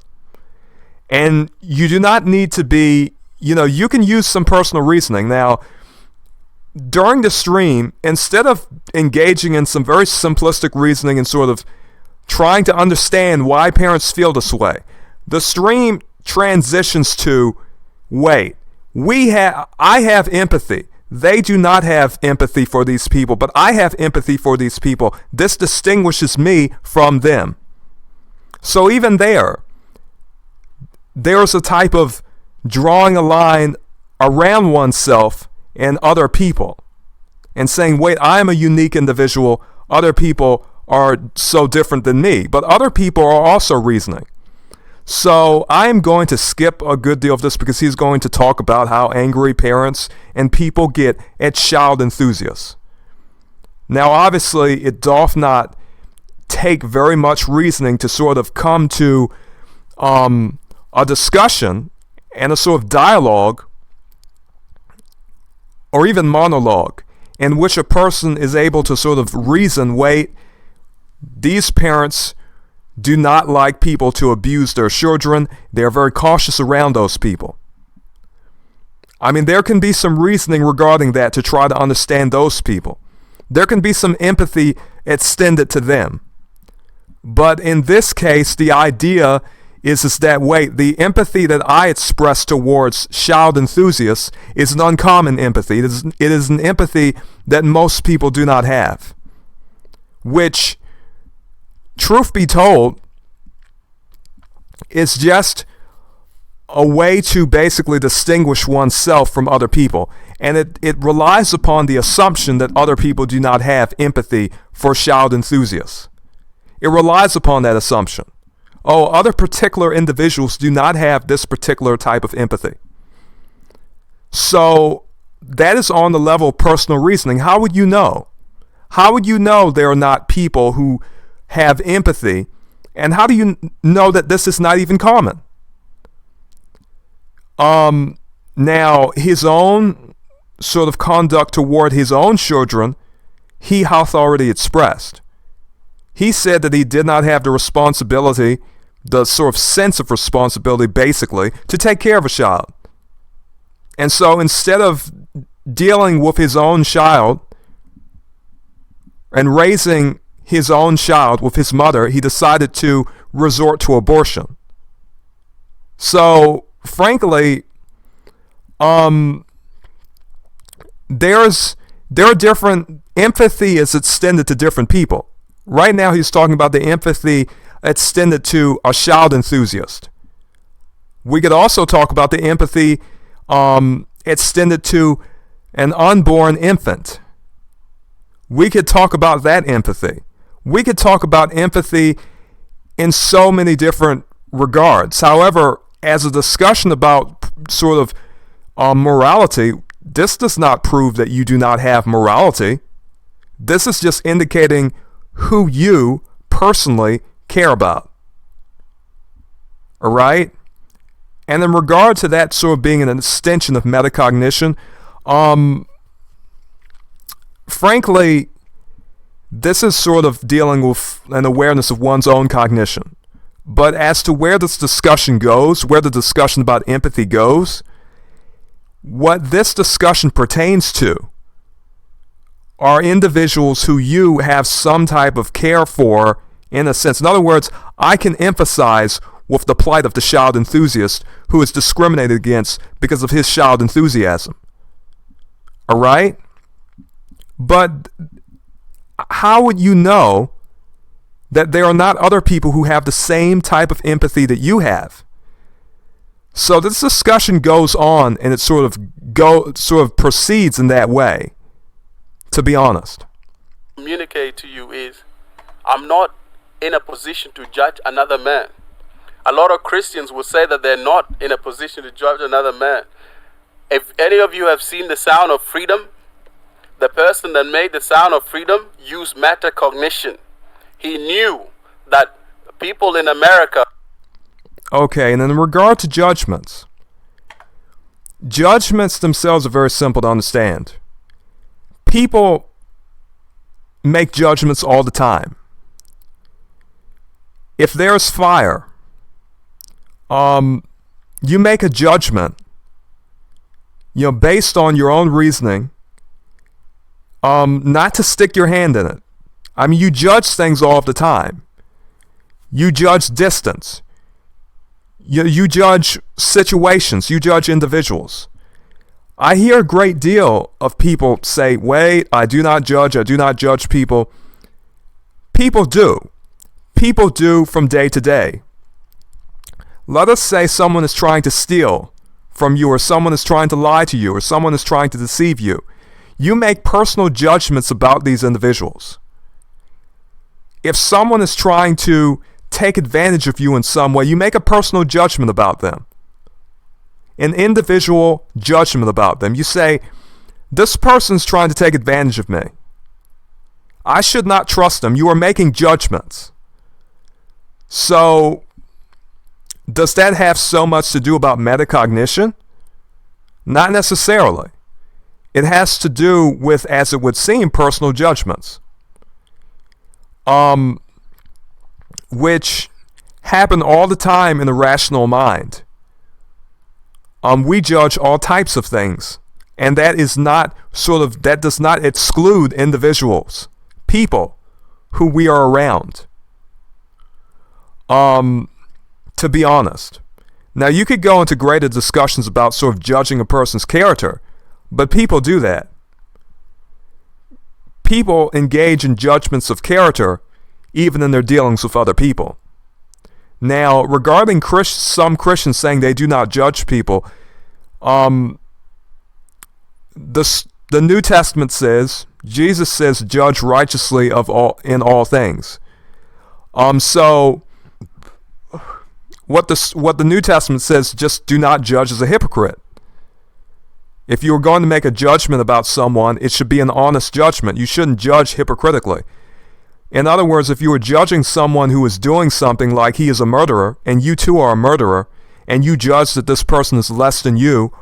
And you do not need to be, you can use some personal reasoning. Now, during the stream, instead of engaging in some very simplistic reasoning and sort of trying to understand why parents feel this way, the stream transitions to, wait, I have empathy. They do not have empathy for these people, but I have empathy for these people. This distinguishes me from them. So even there's a type of drawing a line around oneself and other people and saying, wait, I am a unique individual. Other people are so different than me, but other people are also reasoning. So I'm going to skip a good deal of this because he's going to talk about how angry parents and people get at child enthusiasts. Now, obviously, it doth not take very much reasoning to sort of come to a discussion and a sort of dialogue or even monologue in which a person is able to sort of reason, wait, these parents do not like people to abuse their children. They are very cautious around those people. I mean, there can be some reasoning regarding that to try to understand those people. There can be some empathy extended to them. But in this case, the idea is that, wait, the empathy that I express towards child enthusiasts is an uncommon empathy. It is an empathy that most people do not have, which, truth be told, is just a way to basically distinguish oneself from other people. And it relies upon the assumption that other people do not have empathy for child enthusiasts. It relies upon that assumption. Oh, other particular individuals do not have this particular type of empathy. So that is on the level of personal reasoning. How would you know? How would you know there are not people who have empathy? And how do you know that this is not even common? Now, his own sort of conduct toward his own children, he hath already expressed. He said that he did not have the responsibility, the sort of sense of responsibility, basically, to take care of a child. And so instead of dealing with his own child and raising his own child with his mother, he decided to resort to abortion. So, frankly, there are different, empathy is extended to different people. Right now he's talking about the empathy extended to a child enthusiast. We could also talk about the empathy extended to an unborn infant. We could talk about that empathy. We could talk about empathy in so many different regards. However, as a discussion about sort of morality, this does not prove that you do not have morality. This is just indicating who you personally care about. All right? And in regard to that sort of being an extension of metacognition, frankly, this is sort of dealing with an awareness of one's own cognition. But as to where this discussion goes, where the discussion about empathy goes, what this discussion pertains to are individuals who you have some type of care for in a sense. In other words, I can empathize with the plight of the child enthusiast who is discriminated against because of his child enthusiasm. All right? But how would you know that there are not other people who have the same type of empathy that you have? So this discussion goes on, and it sort of proceeds in that way, to be honest. Communicate to you is, I'm not in a position to judge another man. A lot of Christians will say that they're not in a position to judge another man. If any of you have seen The Sound of Freedom, the person that made The Sound of Freedom used metacognition. He knew that people in America... Okay, and in regard to judgments themselves are very simple to understand. People make judgments all the time. If there's fire, you make a judgment, based on your own reasoning, not to stick your hand in it. I mean, you judge things all the time. You judge distance. You judge situations. You judge individuals. I hear a great deal of people say, wait, I do not judge people. People do. People do from day to day. Let us say someone is trying to steal from you, or someone is trying to lie to you, or someone is trying to deceive you. You make personal judgments about these individuals. If someone is trying to take advantage of you in some way, you make a personal judgment about them. An individual judgment about them. You say, this person's trying to take advantage of me. I should not trust them. You are making judgments. So, does that have so much to do about metacognition? Not necessarily. It has to do with, as it would seem, personal judgments. Which happen all the time in the rational mind. We judge all types of things, and that does not exclude individuals, people who we are around. To be honest. Now, you could go into greater discussions about sort of judging a person's character, but people do that. People engage in judgments of character even in their dealings with other people. Now, regarding some Christians saying they do not judge people, the New Testament says, Jesus says, judge righteously in all things. So what the New Testament says, just do not judge as a hypocrite. If you are going to make a judgment about someone, it should be an honest judgment. You shouldn't judge hypocritically. In other words, if you are judging someone who is doing something like he is a murderer, and you too are a murderer, and you judge that this person is less than you,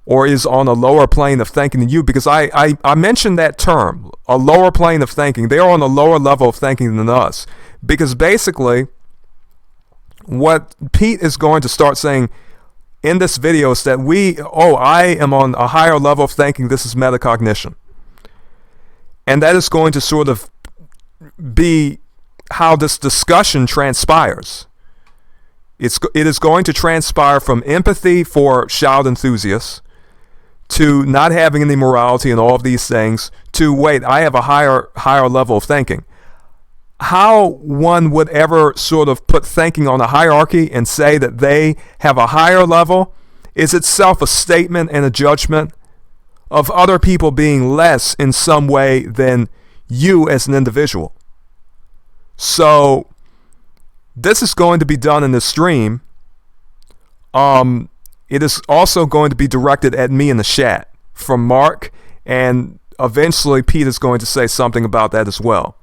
or is on a lower plane of thinking than you, because I mentioned that term, a lower plane of thinking. They are on a lower level of thinking than us. Because basically, what Pete is going to start saying in this video is that I am on a higher level of thinking. This is metacognition. And that is going to sort of be how this discussion transpires. It is going to transpire from empathy for child enthusiasts to not having any morality and all of these things to, wait, I have a higher level of thinking. How one would ever sort of put thinking on a hierarchy and say that they have a higher level is itself a statement and a judgment of other people being less in some way than you as an individual. So this is going to be done in the stream. It is also going to be directed at me in the chat from Mark, and eventually Pete is going to say something about that as well.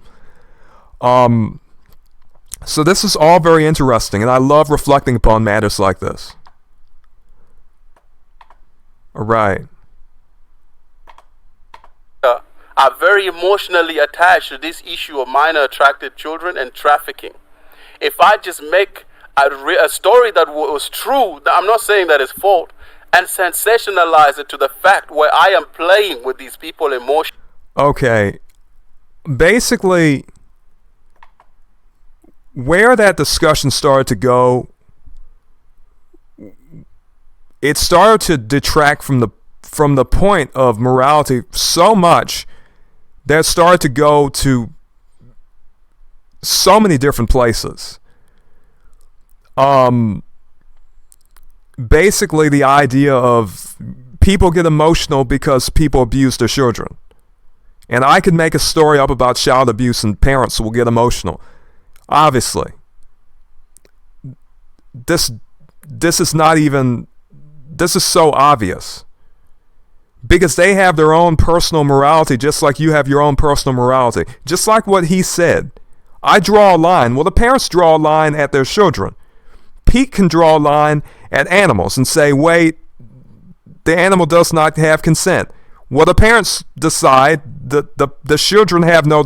So this is all very interesting, and I love reflecting upon matters like this. All right. Are very emotionally attached to this issue of minor attracted children and trafficking. If I just make a story that was true, I'm not saying that it's fault, and sensationalize it to the fact where I am playing with these people emotionally. Okay. Basically, where that discussion started to go, it started to detract from the point of morality so much that it started to go to so many different places. Basically the idea of people get emotional because people abuse their children. And I could make a story up about child abuse and parents will get emotional. Obviously. This is not even, this is so obvious. Because they have their own personal morality just like you have your own personal morality. Just like what he said. I draw a line. Well, the parents draw a line at their children. Pete can draw a line at animals and say, wait, the animal does not have consent. Well, the parents decide that the children have no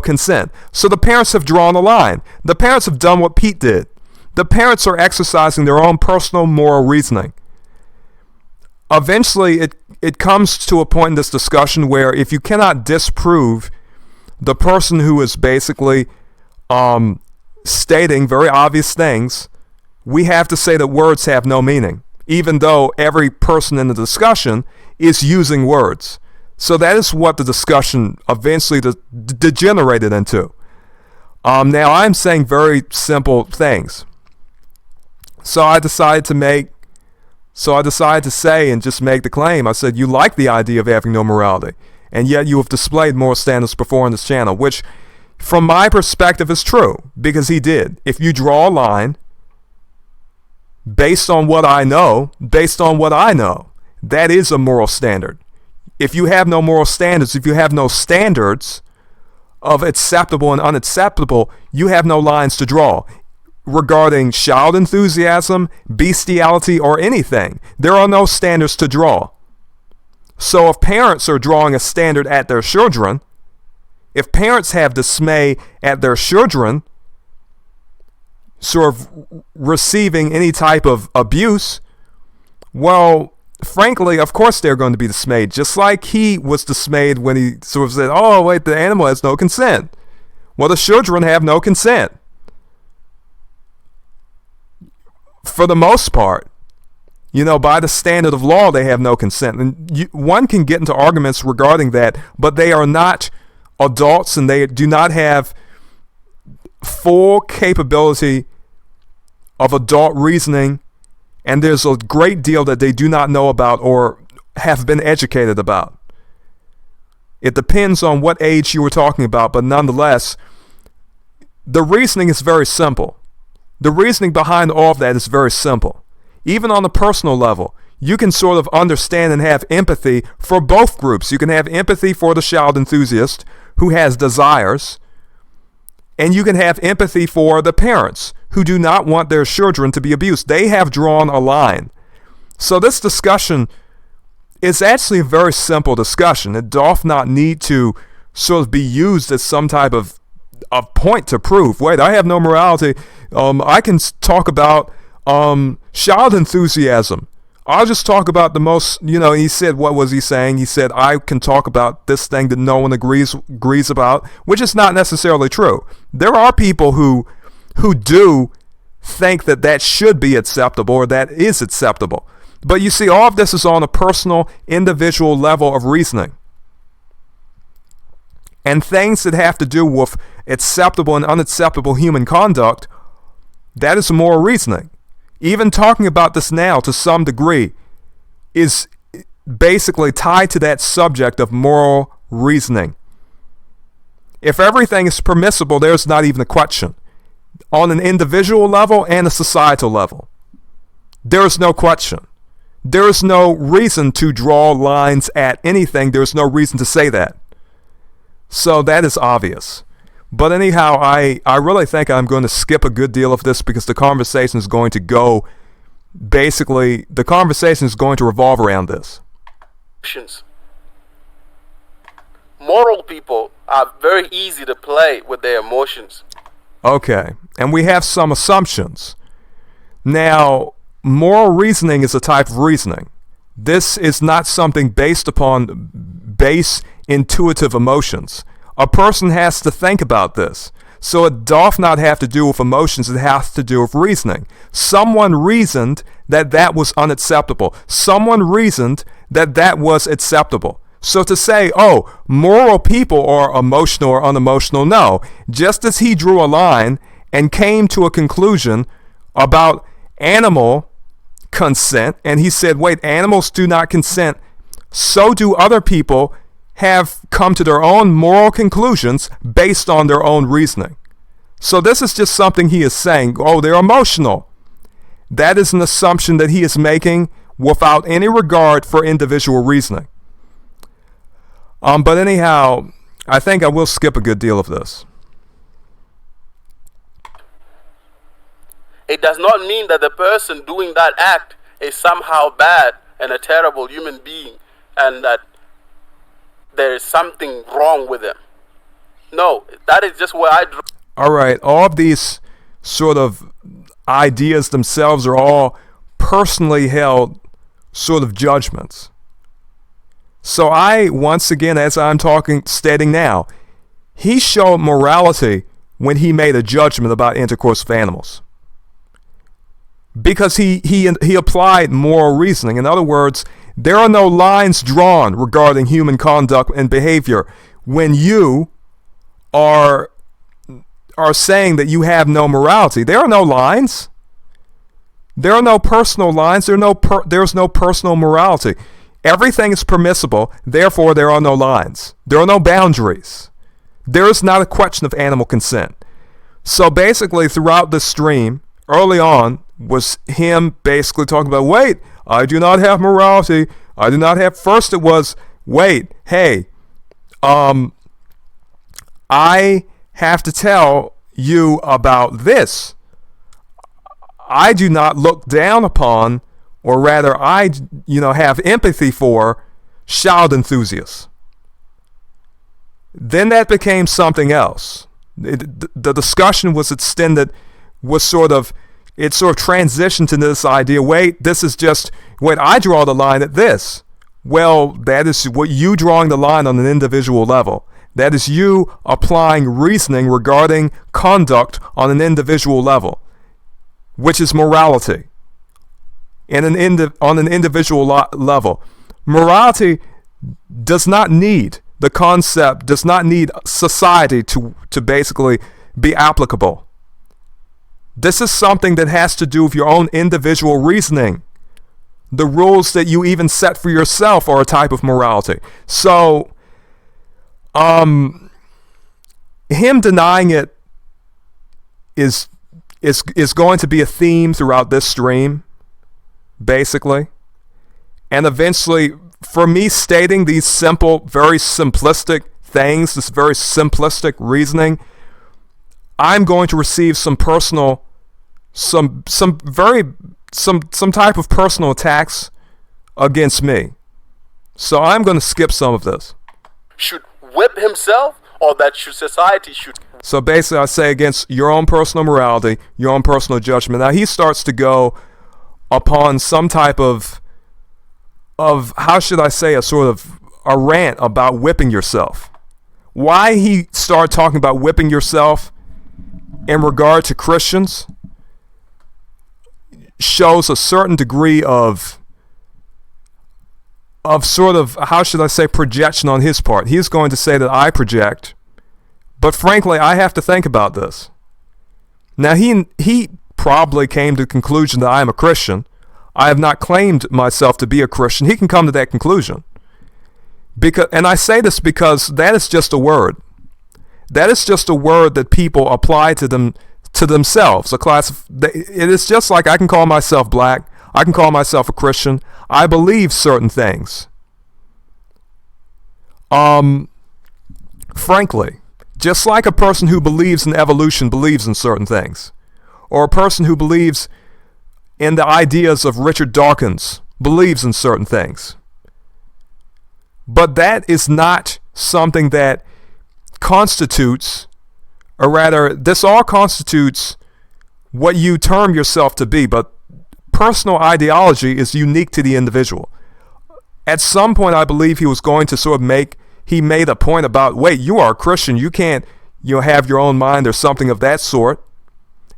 consent. So the parents have drawn a line. The parents have done what Pete did. The parents are exercising their own personal moral reasoning. Eventually, it comes to a point in this discussion where if you cannot disprove the person who is basically stating very obvious things, we have to say that words have no meaning, even though every person in the discussion is using words. So that is what the discussion eventually degenerated into. Now I'm saying very simple things. So I decided to say and just make the claim. I said, you like the idea of having no morality, and yet you have displayed moral standards before on this channel, which from my perspective is true, because he did. If you draw a line based on what I know, that is a moral standard. If you have no moral standards, if you have no standards of acceptable and unacceptable, you have no lines to draw. Regarding child enthusiasm, bestiality, or anything, there are no standards to draw. So if parents are drawing a standard at their children, if parents have dismay at their children sort of receiving any type of abuse, well, frankly, of course they're going to be dismayed, just like he was dismayed when he sort of said, oh, wait, the animal has no consent. Well, the children have no consent. For the most part, by the standard of law, they have no consent. And one can get into arguments regarding that, but they are not adults and they do not have full capability of adult reasoning, and there's a great deal that they do not know about or have been educated about. It depends on what age you were talking about, but nonetheless, the reasoning is very simple. The reasoning behind all of that is very simple. Even on the personal level, you can sort of understand and have empathy for both groups. You can have empathy for the child enthusiast who has desires, and you can have empathy for the parents who do not want their children to be abused. They have drawn a line. So this discussion is actually a very simple discussion. It doth not need to sort of be used as some type of a point to prove, wait, I have no morality. I can talk about child enthusiasm. I'll just talk about the most, he said, what was he saying? He said, I can talk about this thing that no one agrees about, which is not necessarily true. There are people who do think that should be acceptable or that is acceptable. But you see, all of this is on a personal, individual level of reasoning. And things that have to do with acceptable and unacceptable human conduct, that is moral reasoning. Even talking about this now to some degree is basically tied to that subject of moral reasoning. If everything is permissible, there's not even a question. On an individual level and a societal level, there is no question. There is no reason to draw lines at anything. There is no reason to say that. So that is obvious. But anyhow, I really think I'm going to skip a good deal of this because the conversation is going to go, basically, the conversation is going to revolve around this. Moral people are very easy to play with their emotions. Okay, and we have some assumptions. Now, moral reasoning is a type of reasoning. This is not something based upon base intuitive emotions. A person has to think about this. So it doth not have to do with emotions, it has to do with reasoning. Someone reasoned that that was unacceptable. Someone reasoned that that was acceptable. So to say, oh, moral people are emotional or unemotional, no. Just as he drew a line and came to a conclusion about animal consent, and he said, wait, animals do not consent, so do other people have come to their own moral conclusions based on their own reasoning. So this is just something he is saying, oh, they're emotional. That is an assumption that he is making without any regard for individual reasoning. But anyhow, I think I will skip a good deal of this. It does not mean that the person doing that act is somehow bad and a terrible human being and that there is something wrong with them. No, that is just where I draw. All right, all of these sort of ideas themselves are all personally held sort of judgments. So I, once again, as I'm stating now, he showed morality when he made a judgment about intercourse with animals. Because he applied moral reasoning. In other words, there are no lines drawn regarding human conduct and behavior when you are saying that you have no morality. There are no lines. There are no personal lines. There's no personal morality. Everything is permissible. Therefore, there are no lines. There are no boundaries. There is not a question of animal consent. So basically, throughout the stream, early on, was him basically talking about, wait, I do not have morality. I do not have. First, it was, wait, hey, I have to tell you about this. I do not look down upon, or rather, I, have empathy for child enthusiasts. Then that became something else. The discussion was extended, it sort of transitioned into this idea, wait, I draw the line at this. Well, that is what you drawing the line on an individual level. That is you applying reasoning regarding conduct on an individual level, which is morality. On an individual level. Morality does not need society to basically be applicable. This is something that has to do with your own individual reasoning. The rules that you even set for yourself are a type of morality. So, him denying it is going to be a theme throughout this stream, basically. And eventually, for me stating these simple, very simplistic things, this very simplistic reasoning, I'm going to receive some type of personal attacks against me. So I'm going to skip some of this. Should whip himself, or that society should. So basically, I say against your own personal morality, your own personal judgment. Now he starts to go upon some type of how should I say, a sort of a rant about whipping yourself. Why he started talking about whipping yourself in regard to Christians shows a certain degree of sort of, how should I say, projection on his part. He's going to say that I project, but frankly, I have to think about this. Now, he probably came to the conclusion that I am a Christian. I have not claimed myself to be a Christian. He can come to that conclusion. And I say this because that is just a word. That is just a word that people apply to themselves. It is just like I can call myself black. I can call myself a Christian. I believe certain things. Frankly, just like a person who believes in evolution believes in certain things, or a person who believes in the ideas of Richard Dawkins believes in certain things. But that is not something that constitutes, or rather, this all constitutes what you term yourself to be, but personal ideology is unique to the individual. At some point, I believe he was going to sort of he made a point about, wait, you are a Christian, you can't you have your own mind or something of that sort.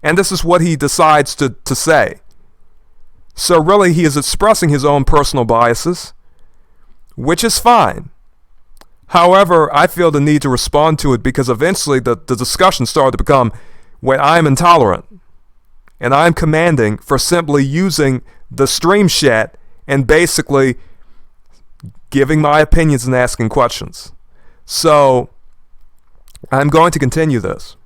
And this is what he decides to say. So really, he is expressing his own personal biases, which is fine. However, I feel the need to respond to it because eventually the discussion started to become, wait, I'm intolerant. And I'm commanding for simply using the stream chat and basically giving my opinions and asking questions. So I'm going to continue this.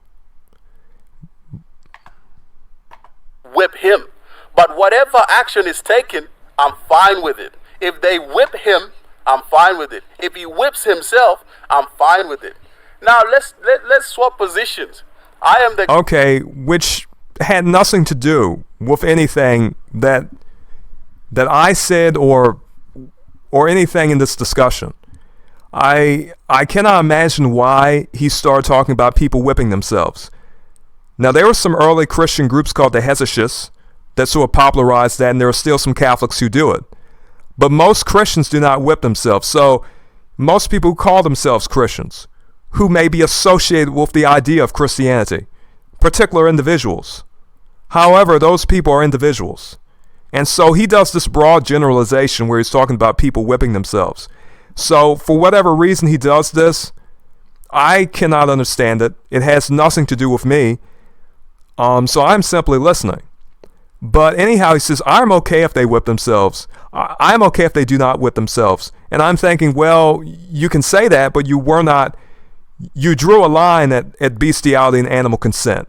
Whip him. But whatever action is taken, I'm fine with it. If they whip him, I'm fine with it. If he whips himself, I'm fine with it. Now let's swap positions. I am the okay, which had nothing to do with anything that I said or anything in this discussion. I cannot imagine why he started talking about people whipping themselves. Now, there were some early Christian groups called the Hesychists that sort of popularized that, and there are still some Catholics who do it. But most Christians do not whip themselves. So most people who call themselves Christians, who may be associated with the idea of Christianity, particular individuals. However, those people are individuals. And so he does this broad generalization where he's talking about people whipping themselves. So for whatever reason he does this, I cannot understand it. It has nothing to do with me. So I'm simply listening. But anyhow, he says, I'm okay if they whip themselves. I'm okay if they do not whip themselves. And I'm thinking, well, you can say that, but you drew a line at bestiality and animal consent.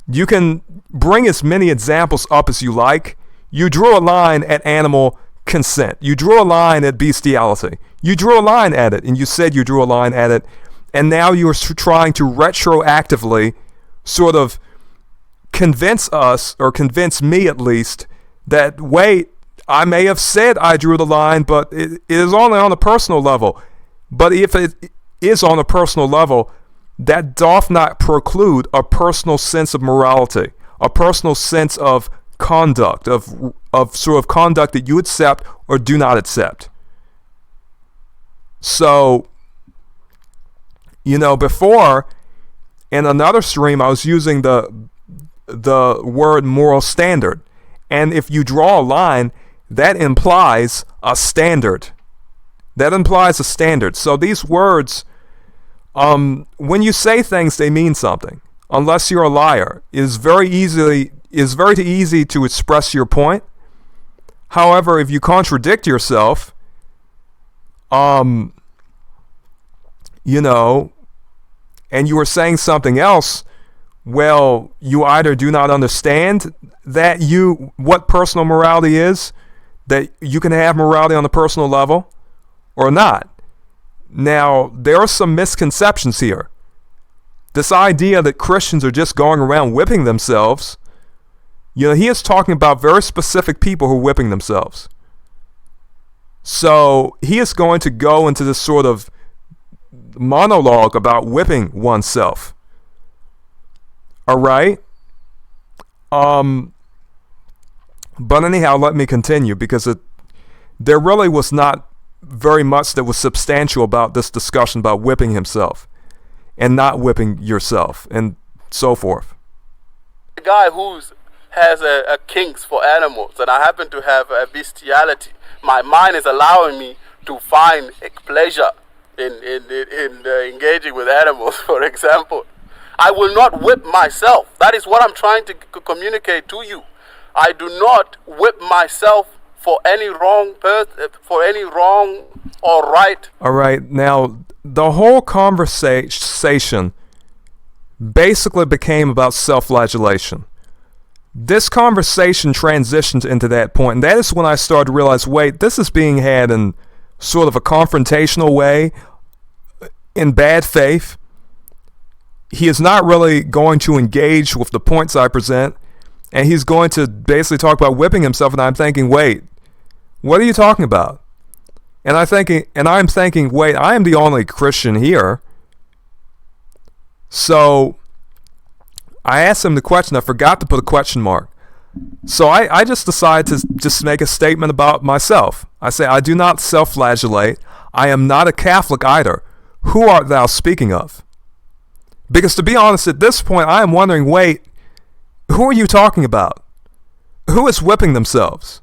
You can bring as many examples up as you like. You drew a line at animal consent. You drew a line at bestiality. You drew a line at it, and you said you drew a line at it. And now you are trying to retroactively sort of convince us, or convince me at least, that, wait, I may have said I drew the line, but it is only on a personal level. But if it is on a personal level, that doth not preclude a personal sense of morality, a personal sense of conduct, of sort of conduct that you accept or do not accept. So, before, in another stream, I was using the word moral standard. And if you draw a line, that implies a standard. That implies a standard. So these words, when you say things, they mean something. Unless you're a liar, it is very easy to express your point. However, if you contradict yourself, and you are saying something else, well, you either do not understand what personal morality is, that you can have morality on the personal level, or not. Now, there are some misconceptions here. This idea that Christians are just going around whipping themselves, he is talking about very specific people who are whipping themselves. So he is going to go into this sort of monologue about whipping oneself. All right? But anyhow, let me continue, because there really was not very much that was substantial about this discussion about whipping himself and not whipping yourself and so forth. A guy who has a kinks for animals, and I happen to have a bestiality. My mind is allowing me to find pleasure in engaging with animals, for example. I will not whip myself. That is what I'm trying to communicate to you. I do not whip myself for any wrong or right. All right. Now, the whole conversation basically became about self-flagellation. This conversation transitioned into that point, and that is when I started to realize, wait, this is being had in sort of a confrontational way, in bad faith. He is not really going to engage with the points I present, and he's going to basically talk about whipping himself, and I'm thinking, wait, what are you talking about? And I'm thinking, wait, I am the only Christian here. So I asked him the question. I forgot to put a question mark. So I just decided to just make a statement about myself. I say, I do not self-flagellate. I am not a Catholic either. Who art thou speaking of? Because to be honest, at this point, I am wondering, wait, who are you talking about? Who is whipping themselves?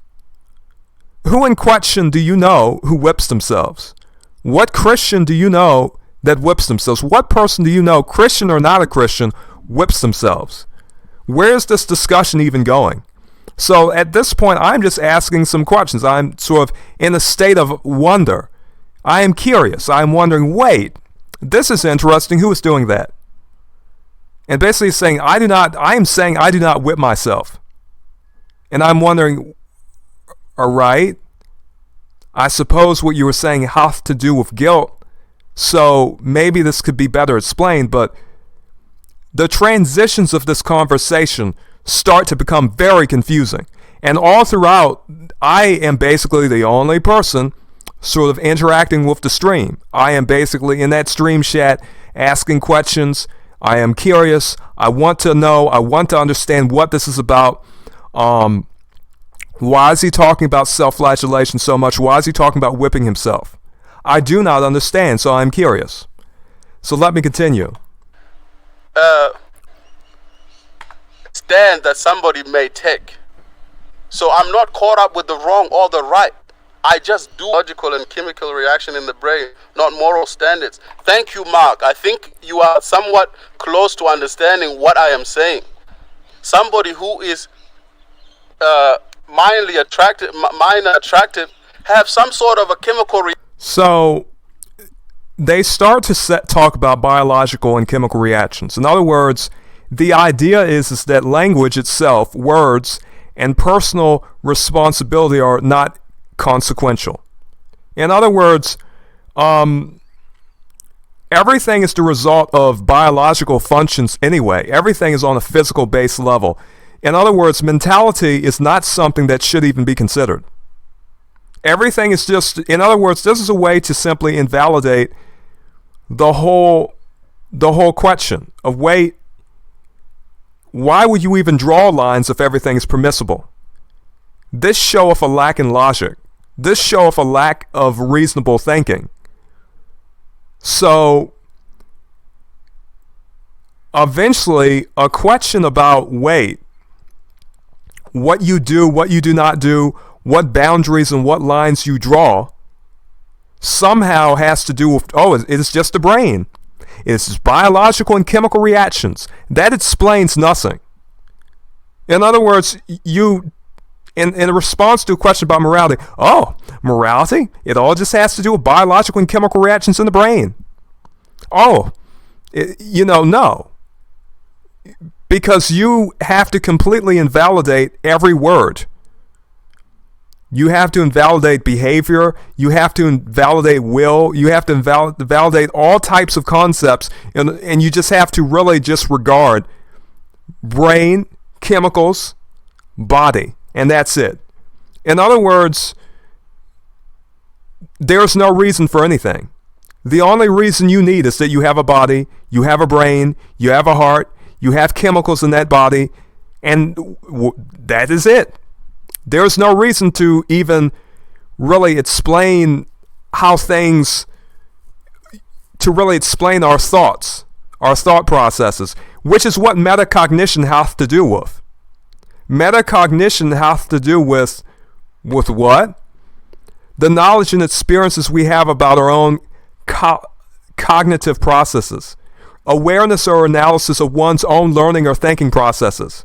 Who in question do you know who whips themselves? What Christian do you know that whips themselves? What person do you know, Christian or not a Christian, whips themselves? Where is this discussion even going? So at this point, I'm just asking some questions. I'm sort of in a state of wonder. I am curious. I'm wondering, wait, this is interesting. Who is doing that? And basically saying, I am saying I do not whip myself. And I'm wondering, all right, I suppose what you were saying has to do with guilt. So maybe this could be better explained, but the transitions of this conversation start to become very confusing. And all throughout, I am basically the only person sort of interacting with the stream. I am basically in that stream chat asking questions. I am curious. I want to know. I want to understand what this is about. Why is he talking about self-flagellation so much? Why is he talking about whipping himself? I do not understand, so I'm curious. So let me continue. Stand that somebody may take. So I'm not caught up with the wrong or the right. I just do logical and chemical reaction in the brain, not moral standards. Thank you, Mark. I think you are somewhat close to understanding what I am saying. Somebody who is minor attractive, have some sort of a chemical reaction. So they start to talk about biological and chemical reactions. In other words, the idea is that language itself, words, and personal responsibility are not consequential. In other words, everything is the result of biological functions anyway. Everything is on a physical base level. In other words, mentality is not something that should even be considered. Everything is just, in other words, this is a way to simply invalidate the whole question of, wait, why would you even draw lines if everything is permissible? This showeth a lack in logic. This showeth a lack of reasonable thinking. So, eventually, a question about, wait, what you do, what you do not do, what boundaries and what lines you draw, somehow has to do with, it is just the brain. It's biological and chemical reactions. That explains nothing. In other words, you, in response to a question about morality, morality? It all just has to do with biological and chemical reactions in the brain. No. Because you have to completely invalidate every word. You have to invalidate behavior. You have to invalidate will. You have to invalidate all types of concepts. And you just have to really just regard brain, chemicals, body. And that's it. In other words, there's no reason for anything. The only reason you need is that you have a body, you have a brain, you have a heart, you have chemicals in that body, and that is it. There's no reason to even really explain how things, to really explain our thoughts, our thought processes, which is what metacognition has to do with. Metacognition has to do with what? The knowledge and experiences we have about our own cognitive processes. Awareness or analysis of one's own learning or thinking processes.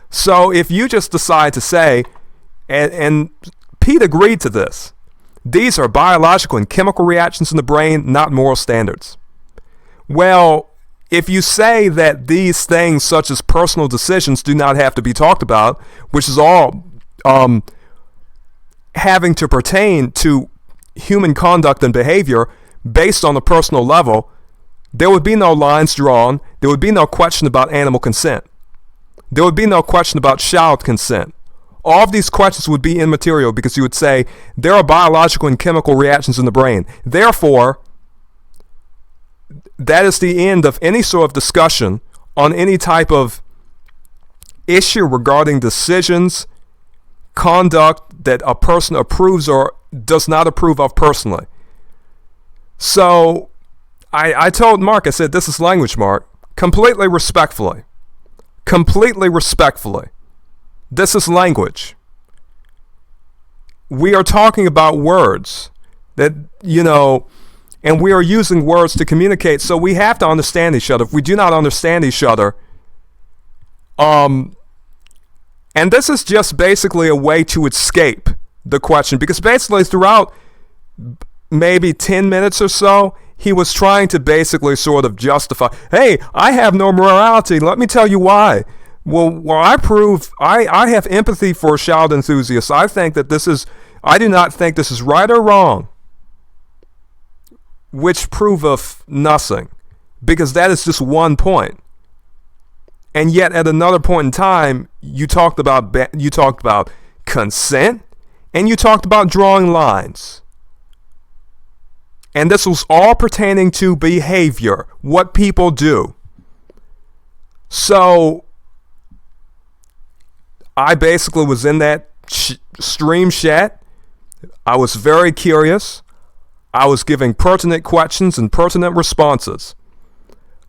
So if you just decide to say, and Pete agreed to this, these are biological and chemical reactions in the brain, not moral standards. Well, if you say that these things, such as personal decisions, do not have to be talked about, which is all having to pertain to human conduct and behavior based on a personal level, there would be no lines drawn. There would be no question about animal consent. There would be no question about child consent. All of these questions would be immaterial because you would say there are biological and chemical reactions in the brain. Therefore, that is the end of any sort of discussion on any type of issue regarding decisions, conduct that a person approves or does not approve of personally. So I told Mark, I said, this is language, Mark. completely respectfully, this is language. We are talking about words that, and we are using words to communicate, so we have to understand each other. If we do not understand each other, and this is just basically a way to escape the question, because basically throughout maybe 10 minutes or so, he was trying to basically sort of justify, hey, I have no morality. Let me tell you why. Well, I have empathy for child enthusiasts. I do not think this is right or wrong, which proveth nothing, because that is just one point. And yet at another point in time, you talked about consent, and you talked about drawing lines. And this was all pertaining to behavior, what people do. So I basically was in that stream chat. I was very curious. I was giving pertinent questions and pertinent responses.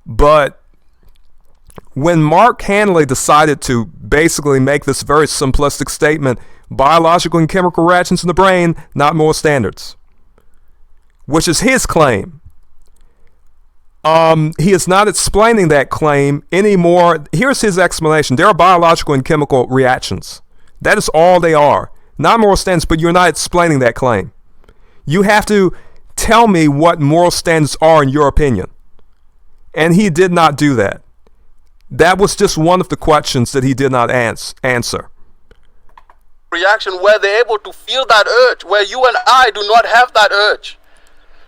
But when Mark Hanley decided to basically make this very simplistic statement, biological and chemical reactions in the brain, not moral standards, which is his claim. He is not explaining that claim anymore. Here's his explanation. There are biological and chemical reactions. That is all they are. Not moral standards, but you're not explaining that claim. You have to tell me what moral standards are in your opinion. And he did not do that. That was just one of the questions that he did not answer. Reaction where they're able to feel that urge, where you and I do not have that urge.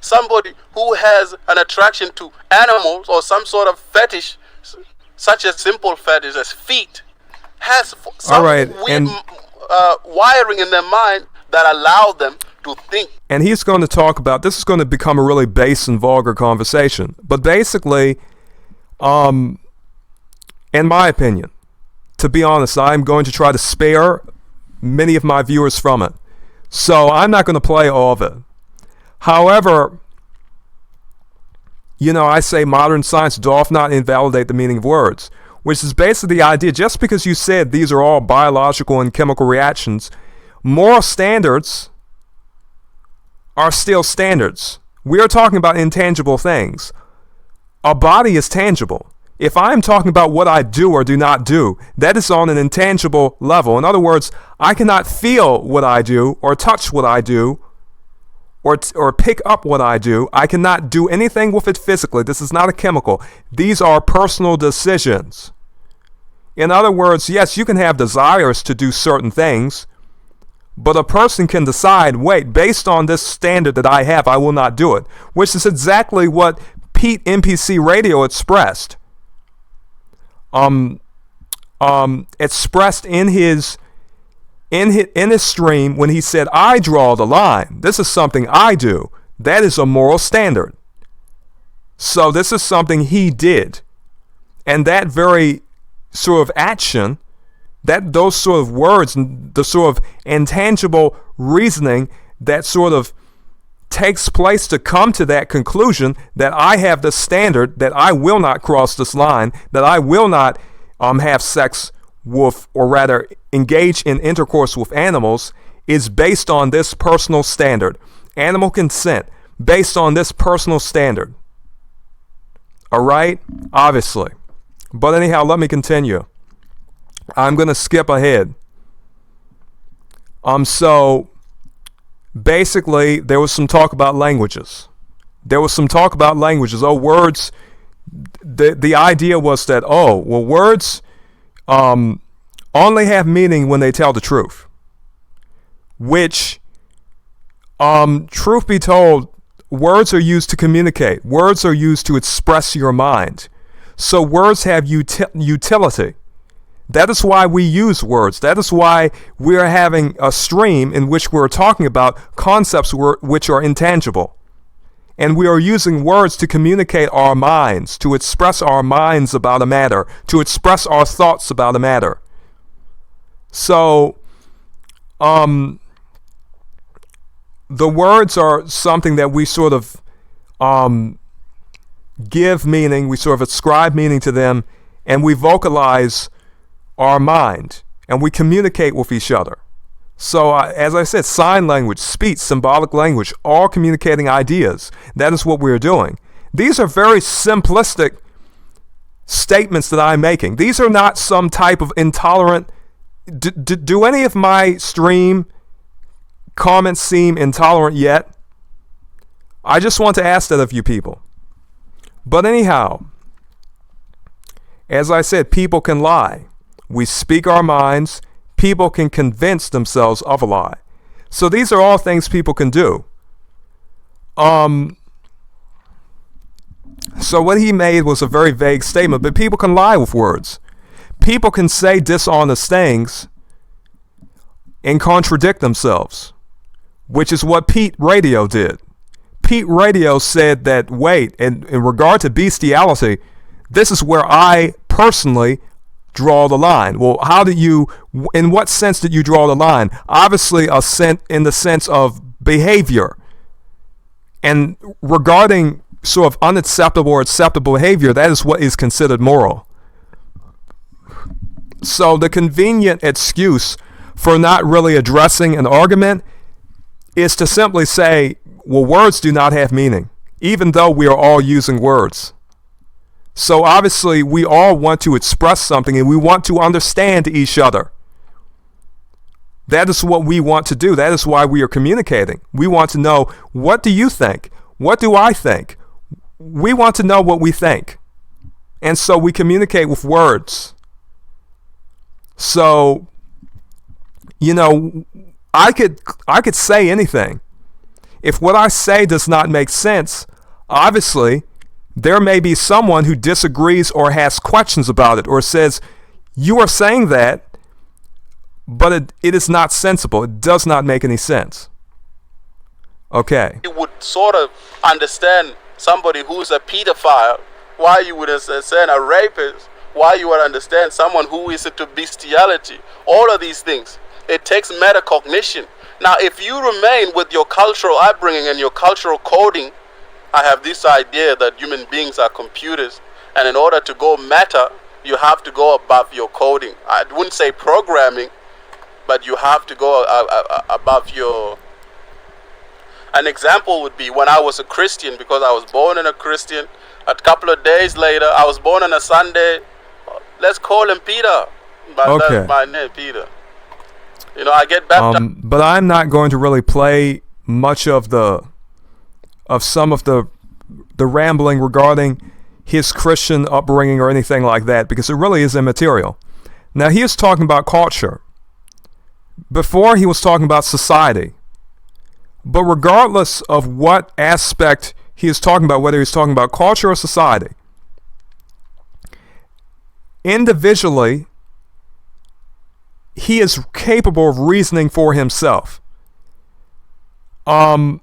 Somebody who has an attraction to animals or some sort of fetish, such a simple fetish as feet, has some weird wiring in their mind that allow them to think. And he's going to talk about, this is going to become a really base and vulgar conversation. But basically, in my opinion, to be honest, I'm going to try to spare many of my viewers from it. So I'm not going to play all of it. However, I say modern science doth not invalidate the meaning of words, which is basically the idea, just because you said these are all biological and chemical reactions, moral standards are still standards. We are talking about intangible things. A body is tangible. If I'm talking about what I do or do not do, that is on an intangible level. In other words, I cannot feel what I do or touch what I do or pick up what I do. I cannot do anything with it physically. This is not a chemical. These are personal decisions. In other words, yes, you can have desires to do certain things, but a person can decide, wait, based on this standard that I have, I will not do it, which is exactly what Pete NPC Radio expressed. Expressed in his stream when he said, I draw the line. This is something I do. That is a moral standard. So this is something he did. And that very sort of action, those sort of words, the sort of intangible reasoning that sort of takes place to come to that conclusion that I have the standard, that I will not cross this line, that I will not have sex with, or rather engage in intercourse with animals, is based on this personal standard. Animal consent, based on this personal standard. All right? Obviously. But anyhow, let me continue. I'm going to skip ahead. So basically, there was some talk about languages. Oh, words. The idea was that, words only have meaning when they tell the truth. Which, truth be told, words are used to communicate. Words are used to express your mind. So words have utility. That is why we use words. That is why we are having a stream in which we're talking about concepts which are intangible. And we are using words to communicate our minds, to express our minds about a matter, to express our thoughts about a matter. So, the words are something that we sort of give meaning, we sort of ascribe meaning to them, and we vocalize our mind, and we communicate with each other. So, as I said, sign language, speech, symbolic language, all communicating ideas. That is what we're doing. These are very simplistic statements that I'm making. These are not some type of intolerant. Do any of my stream comments seem intolerant yet? I just want to ask that of you people. But anyhow, as I said, people can lie. We speak our minds. People can convince themselves of a lie. So these are all things people can do. So what he made was a very vague statement, but people can lie with words. People can say dishonest things and contradict themselves, which is what Pete Radio did. Pete Radio said that, wait, in regard to bestiality, this is where I personally draw the line. Well, in what sense did you draw the line? Obviously, in the sense of behavior. And regarding sort of unacceptable or acceptable behavior, that is what is considered moral. So the convenient excuse for not really addressing an argument is to simply say, well, words do not have meaning, even though we are all using words. So obviously we all want to express something and we want to understand each other. That is what we want to do. That is why we are communicating. We want to know, what do you think? What do I think? We want to know what we think. And so we communicate with words. So, I could say anything. If what I say does not make sense, obviously there may be someone who disagrees or has questions about it or says, you are saying that, but it is not sensible. It does not make any sense. Okay. You would sort of understand somebody who's a pedophile, why you would understand a rapist, why you would understand someone who is into bestiality. All of these things. It takes metacognition. Now, if you remain with your cultural upbringing and your cultural coding, I have this idea that human beings are computers, and in order to go meta, you have to go above your coding. I wouldn't say programming, but you have to go above your... An example would be when I was a Christian, because I was born in a Christian. A couple of days later, I was born on a Sunday. Let's call him Peter. That's my name, Peter. I get baptized. But I'm not going to really play much of some of the rambling regarding his Christian upbringing or anything like that, because it really is immaterial. Now, he is talking about culture. Before, he was talking about society. But regardless of what aspect he is talking about, whether he's talking about culture or society, individually, he is capable of reasoning for himself. On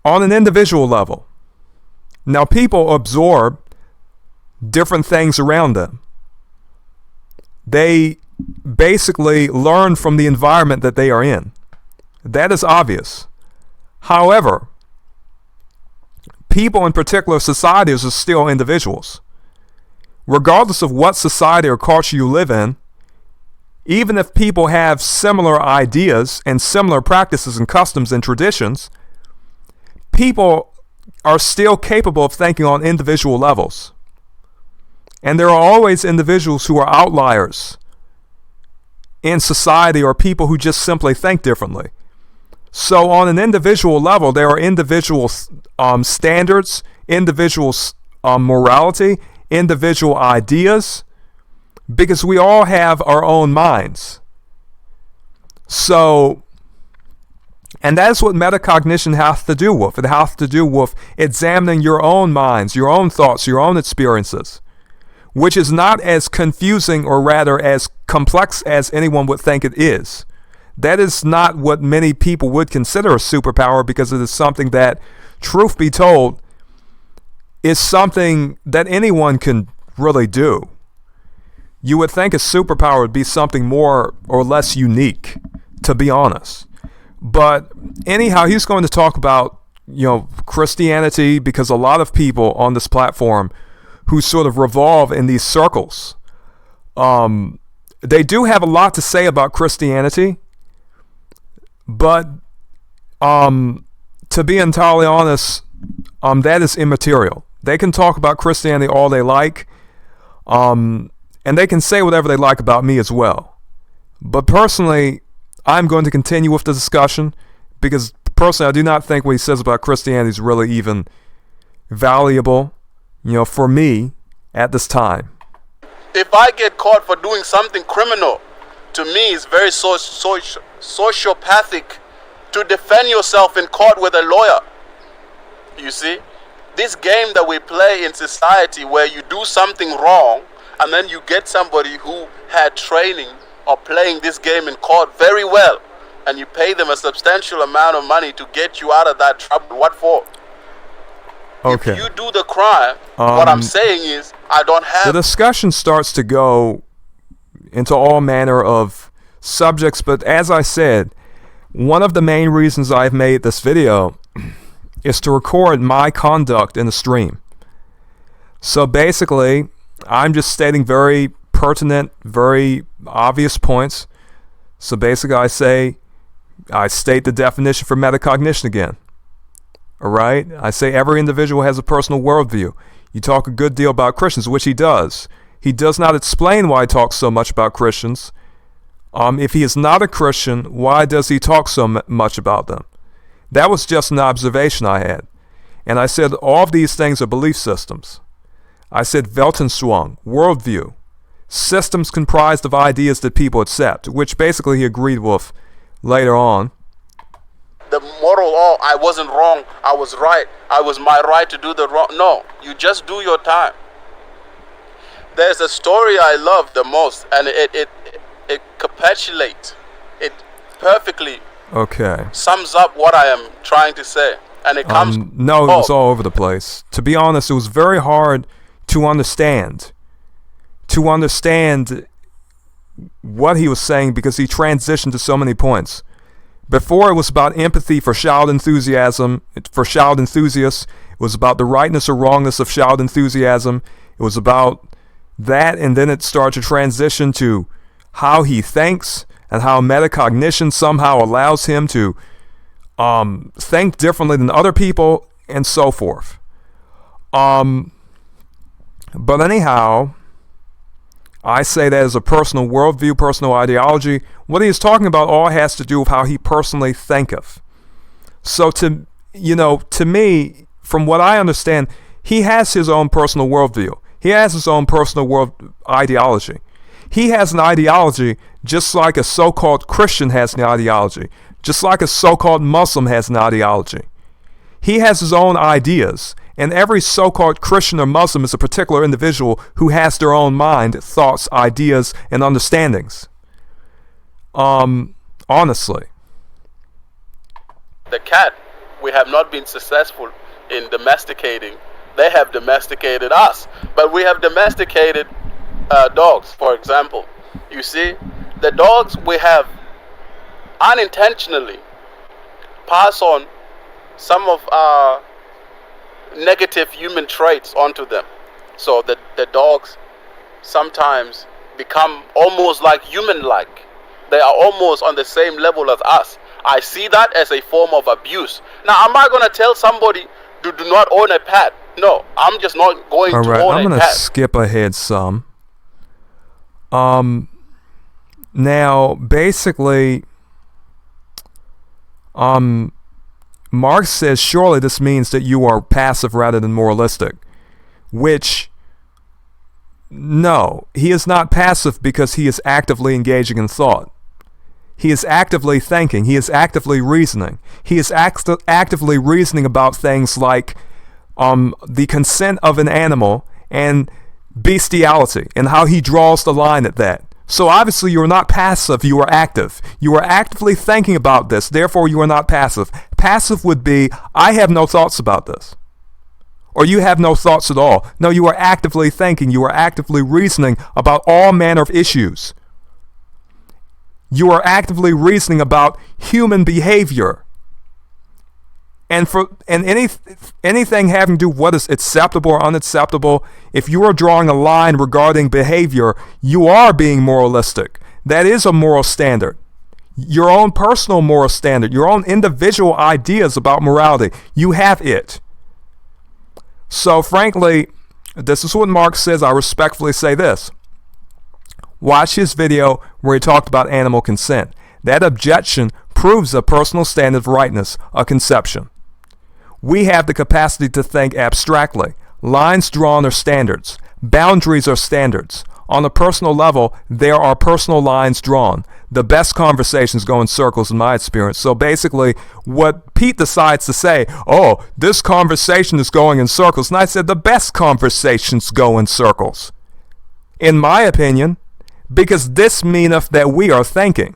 an individual level. Now, people absorb different things around them. They basically learn from the environment that they are in. That is obvious. However, people in particular societies are still individuals. Regardless of what society or culture you live in, even if people have similar ideas and similar practices and customs and traditions, people are still capable of thinking on individual levels. And there are always individuals who are outliers in society, or people who just simply think differently. So on an individual level, there are individual standards, individual morality, individual ideas, because we all have our own minds. So, and that's what metacognition has to do with. It has to do with examining your own minds, your own thoughts, your own experiences, which is not as confusing, or rather as complex as anyone would think it is. That is not what many people would consider a superpower, because it is something that, truth be told, is something that anyone can really do. You would think a superpower would be something more or less unique, to be honest. But anyhow, he's going to talk about Christianity, because a lot of people on this platform who sort of revolve in these circles, they do have a lot to say about Christianity, but to be entirely honest, that is immaterial. They can talk about Christianity all they like, and they can say whatever they like about me as well. But personally, I'm going to continue with the discussion, because personally I do not think what he says about Christianity is really even valuable, for me at this time. If I get caught for doing something criminal, to me it's very sociopathic to defend yourself in court with a lawyer. You see, this game that we play in society, where you do something wrong and then you get somebody who had training or playing this game in court very well, and you pay them a substantial amount of money to get you out of that trouble. What for? Okay. If you do the crime, what I'm saying is, I don't have... The discussion starts to go into all manner of subjects, but as I said, one of the main reasons I've made this video is to record my conduct in the stream. So basically, I'm just stating very pertinent, very obvious points. So basically I state the definition for metacognition again. Alright? I say every individual has a personal worldview. You talk a good deal about Christians, which he does. He does not explain why he talks so much about Christians. If he is not a Christian, why does he talk so much about them? That was just an observation I had. And I said all of these things are belief systems. I said Weltanschauung, worldview, systems comprised of ideas that people accept, which basically he agreed with later on. The moral, I wasn't wrong, I was right, I was my right to do the wrong. No, you just do your time. There's a story I love the most, and it capitulates, it perfectly sums up what I am trying to say. And it comes... No, it was all over the place. To be honest, it was very hard to understand what he was saying, because he transitioned to so many points. Before, it was about empathy for child enthusiasm, for child enthusiasts. It was about the rightness or wrongness of child enthusiasm. It was about that, and then it started to transition to how he thinks and how metacognition somehow allows him to think differently than other people, and so forth. But anyhow, I say that as a personal worldview, personal ideology. What he is talking about all has to do with how he personally thinketh. So to me, from what I understand, he has his own personal worldview. He has his own personal world ideology. He has an ideology just like a so-called Christian has an ideology, just like a so-called Muslim has an ideology. He has his own ideas, and every so-called Christian or Muslim is a particular individual who has their own mind, thoughts, ideas, and understandings. Honestly. The cat, we have not been successful in domesticating. They have domesticated us, but we have domesticated dogs, for example. You see, the dogs we have unintentionally pass on some of our negative human traits onto them. So the dogs sometimes become almost like human-like. They are almost on the same level as us. I see that as a form of abuse. Now, am I going to tell somebody to do not own a pet? No, I'm just not going to own a pet. I'm going to skip ahead some. Now, basically, Marx says, surely this means that you are passive rather than moralistic. Which, no, he is not passive because he is actively engaging in thought. He is actively thinking. He is actively reasoning. He is actively reasoning about things like the consent of an animal and bestiality, and how he draws the line at that. So obviously you are not passive, you are active. You are actively thinking about this, therefore you are not passive. Passive would be, I have no thoughts about this. Or you have no thoughts at all. No, you are actively thinking, you are actively reasoning about all manner of issues. You are actively reasoning about human behavior. And anything having to do with what is acceptable or unacceptable, if you are drawing a line regarding behavior, you are being moralistic. That is a moral standard. Your own personal moral standard, your own individual ideas about morality, you have it. So frankly, this is what Mark says. I respectfully say this. Watch his video where he talked about animal consent. That objection proves a personal standard of rightness, a conception. We have the capacity to think abstractly. Lines drawn are standards. Boundaries are standards. On a personal level, there are personal lines drawn. The best conversations go in circles in my experience. So basically, what Pete decides to say, oh, this conversation is going in circles. And I said, the best conversations go in circles. In my opinion, because this meaneth that we are thinking.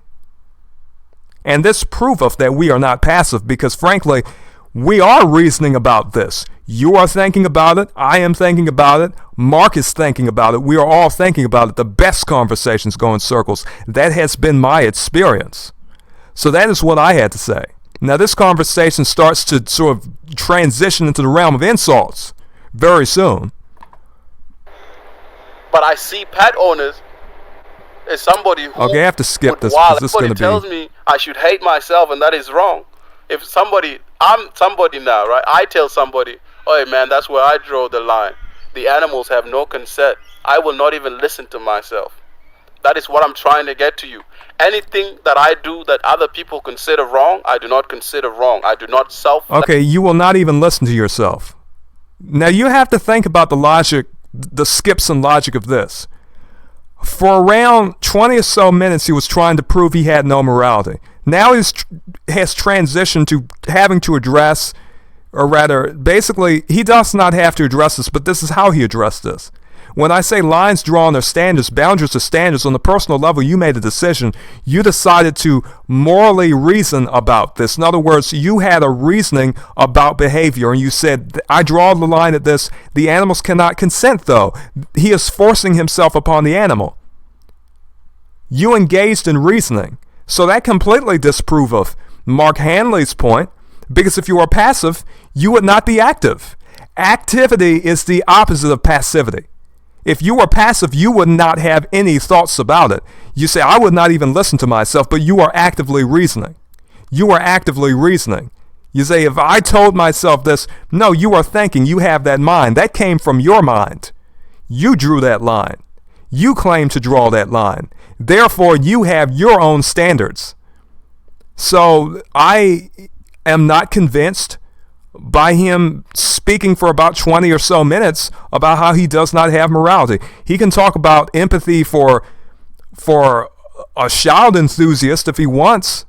And this proveth that we are not passive, because frankly, we are reasoning about this. You are thinking about it. I am thinking about it. Mark is thinking about it. We are all thinking about it. The best conversations go in circles. That has been my experience. So that is what I had to say. Now this conversation starts to sort of transition into the realm of insults very soon. But I see pet owners as somebody who okay, I have to skip this because this is going to be... tells me I should hate myself and that is wrong. If I'm somebody now, right? I tell somebody, oh man, that's where I draw the line. The animals have no consent. I will not even listen to myself. That is what I'm trying to get to you. Anything that I do that other people consider wrong, I do not consider wrong. I do not Okay, you will not even listen to yourself. Now you have to think about the logic, the skips and logic of this. For around 20 or so minutes, he was trying to prove he had no morality. Now he has transitioned to having to address, or rather, basically, he does not have to address this, but this is how he addressed this. When I say lines drawn are standards, boundaries are standards, on the personal level, you made a decision. You decided to morally reason about this. In other words, you had a reasoning about behavior, and you said, I draw the line at this. The animals cannot consent, though. He is forcing himself upon the animal. You engaged in reasoning. So that completely disproveth Mark Hanley's point, because if you are passive, you would not be active. Activity is the opposite of passivity. If you were passive, you would not have any thoughts about it. You say, I would not even listen to myself, but you are actively reasoning. You are actively reasoning. You say, if I told myself this, no, you are thinking, you have that mind. That came from your mind. You drew that line. You claim to draw that line. Therefore, you have your own standards. So I am not convinced by him speaking for about 20 or so minutes about how he does not have morality. He can talk about empathy for a child enthusiast if he wants,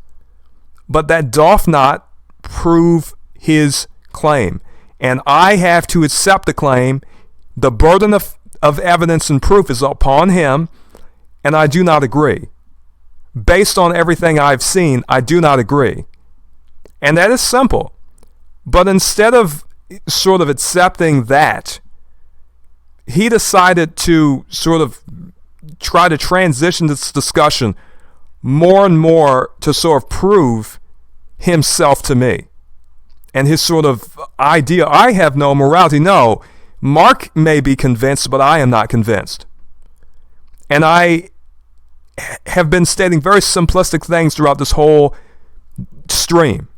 but that doth not prove his claim. And I have to accept the claim. The burden of evidence and proof is upon him, and I do not agree. Based on everything I've seen, I do not agree. And that is simple. But instead of sort of accepting that, he decided to sort of try to transition this discussion more and more to sort of prove himself to me. And his sort of idea, I have no morality. No, Mark may be convinced, but I am not convinced. And I have been stating very simplistic things throughout this whole stream.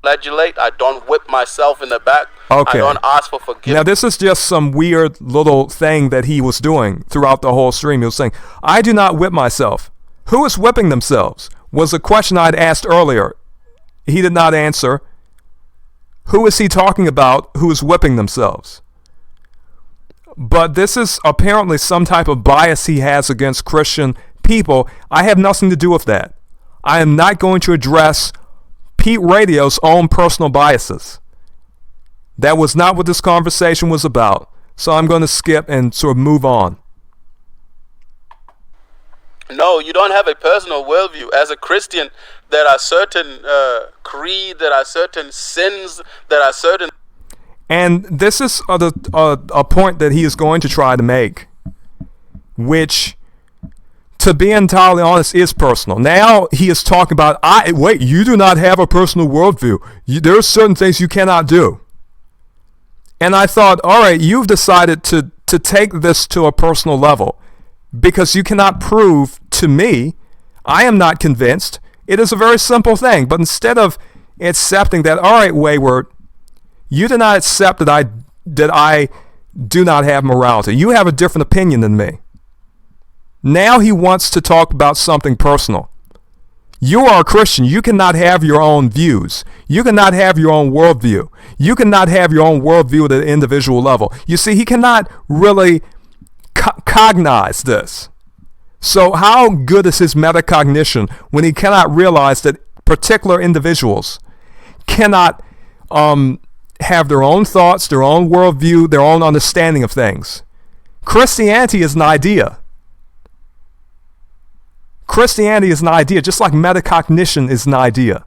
Flagellate. I don't whip myself in the back. Okay. I don't ask for forgiveness. Now this is just some weird little thing that he was doing throughout the whole stream. He was saying, I do not whip myself. Who is whipping themselves? Was a question I'd asked earlier. He did not answer. Who is he talking about who is whipping themselves? But this is apparently some type of bias he has against Christian people. I have nothing to do with that. I am not going to address Pete Radio's own personal biases. That was not what this conversation was about. So I'm going to skip and sort of move on. No, you don't have a personal worldview. As a Christian, there are certain creed, there are certain sins, there are certain... And this is a point that he is going to try to make, which to be entirely honest, is personal. Now he is talking about, wait, you do not have a personal worldview. There are certain things you cannot do. And I thought, all right, you've decided to take this to a personal level because you cannot prove to me, I am not convinced. It is a very simple thing. But instead of accepting that, all right, Wayward, you do not accept that I do not have morality. You have a different opinion than me. Now he wants to talk about something personal. You are a Christian. You cannot have your own views. You cannot have your own worldview. You cannot have your own worldview at an individual level. You see, he cannot really cognize this. So how good is his metacognition when he cannot realize that particular individuals cannot have their own thoughts, their own worldview, their own understanding of things? Christianity is an idea. Christianity is an idea, just like metacognition is an idea.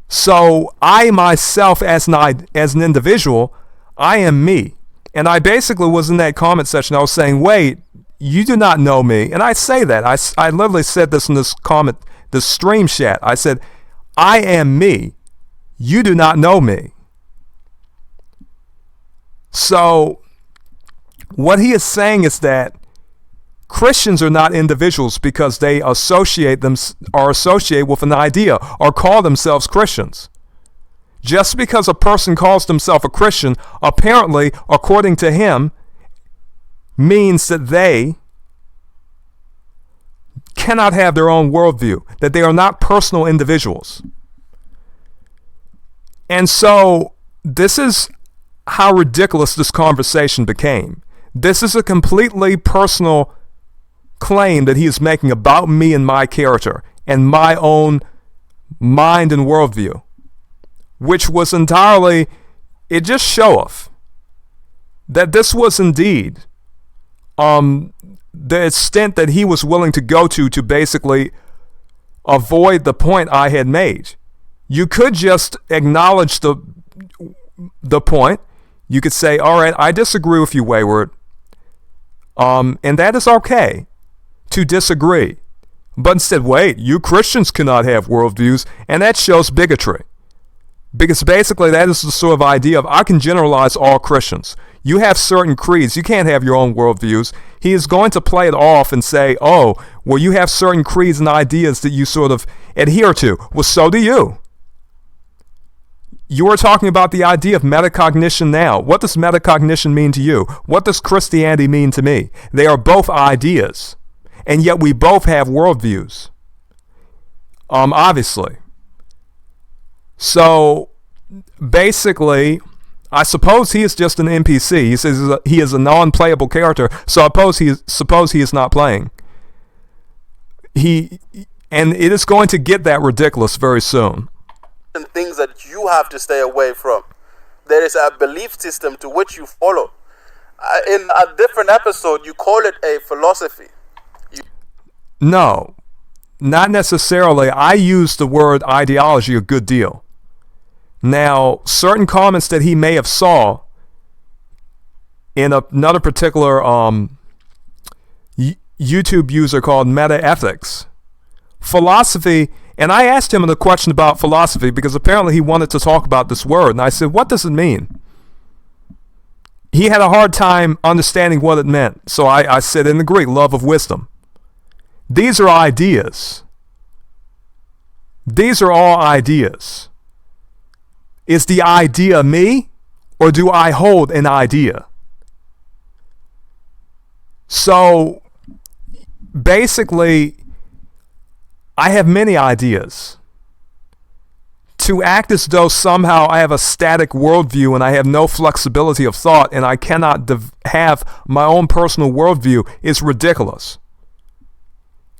So I myself, as an individual, I am me. And I basically was in that comment section. I was saying, wait, you do not know me. And I say that. I literally said this in this comment, this stream chat. I said, I am me. You do not know me. So what he is saying is that Christians are not individuals because they associate with an idea or call themselves Christians. Just because a person calls themselves a Christian, apparently, according to him, means that they cannot have their own worldview, that they are not personal individuals. And so this is how ridiculous this conversation became. This is a completely personal claim that he is making about me and my character and my own mind and worldview, which was entirely, it just showeth that this was indeed the extent that he was willing to go to basically avoid the point I had made. You could just acknowledge the point. You could say, all right, I disagree with you, Wayward, and that is okay to disagree. But instead, wait, you Christians cannot have worldviews, and that shows bigotry. Because basically that is the sort of idea of, I can generalize all Christians. You have certain creeds, you can't have your own worldviews. He is going to play it off and say, oh, well, you have certain creeds and ideas that you sort of adhere to. Well, so do you. You are talking about the idea of metacognition now. What does metacognition mean to you? What does Christianity mean to me? They are both ideas. And yet we both have worldviews. Obviously. So basically, I suppose he is just an NPC. He says he is a non-playable character. So suppose he is not playing. And it is going to get that ridiculous very soon. And things that you have to stay away from. There is a belief system to which you follow. In a different episode, you call it a philosophy. No, not necessarily. I use the word ideology a good deal. Now, certain comments that he may have saw in another particular YouTube user called Meta Ethics, philosophy, and I asked him a question about philosophy because apparently he wanted to talk about this word, and I said, what does it mean? He had a hard time understanding what it meant, so I said in the Greek, love of wisdom. These are ideas. These are all ideas. Is the idea me, or do I hold an idea? So basically, I have many ideas. To act as though somehow I have a static worldview and I have no flexibility of thought and I cannot have my own personal worldview is ridiculous.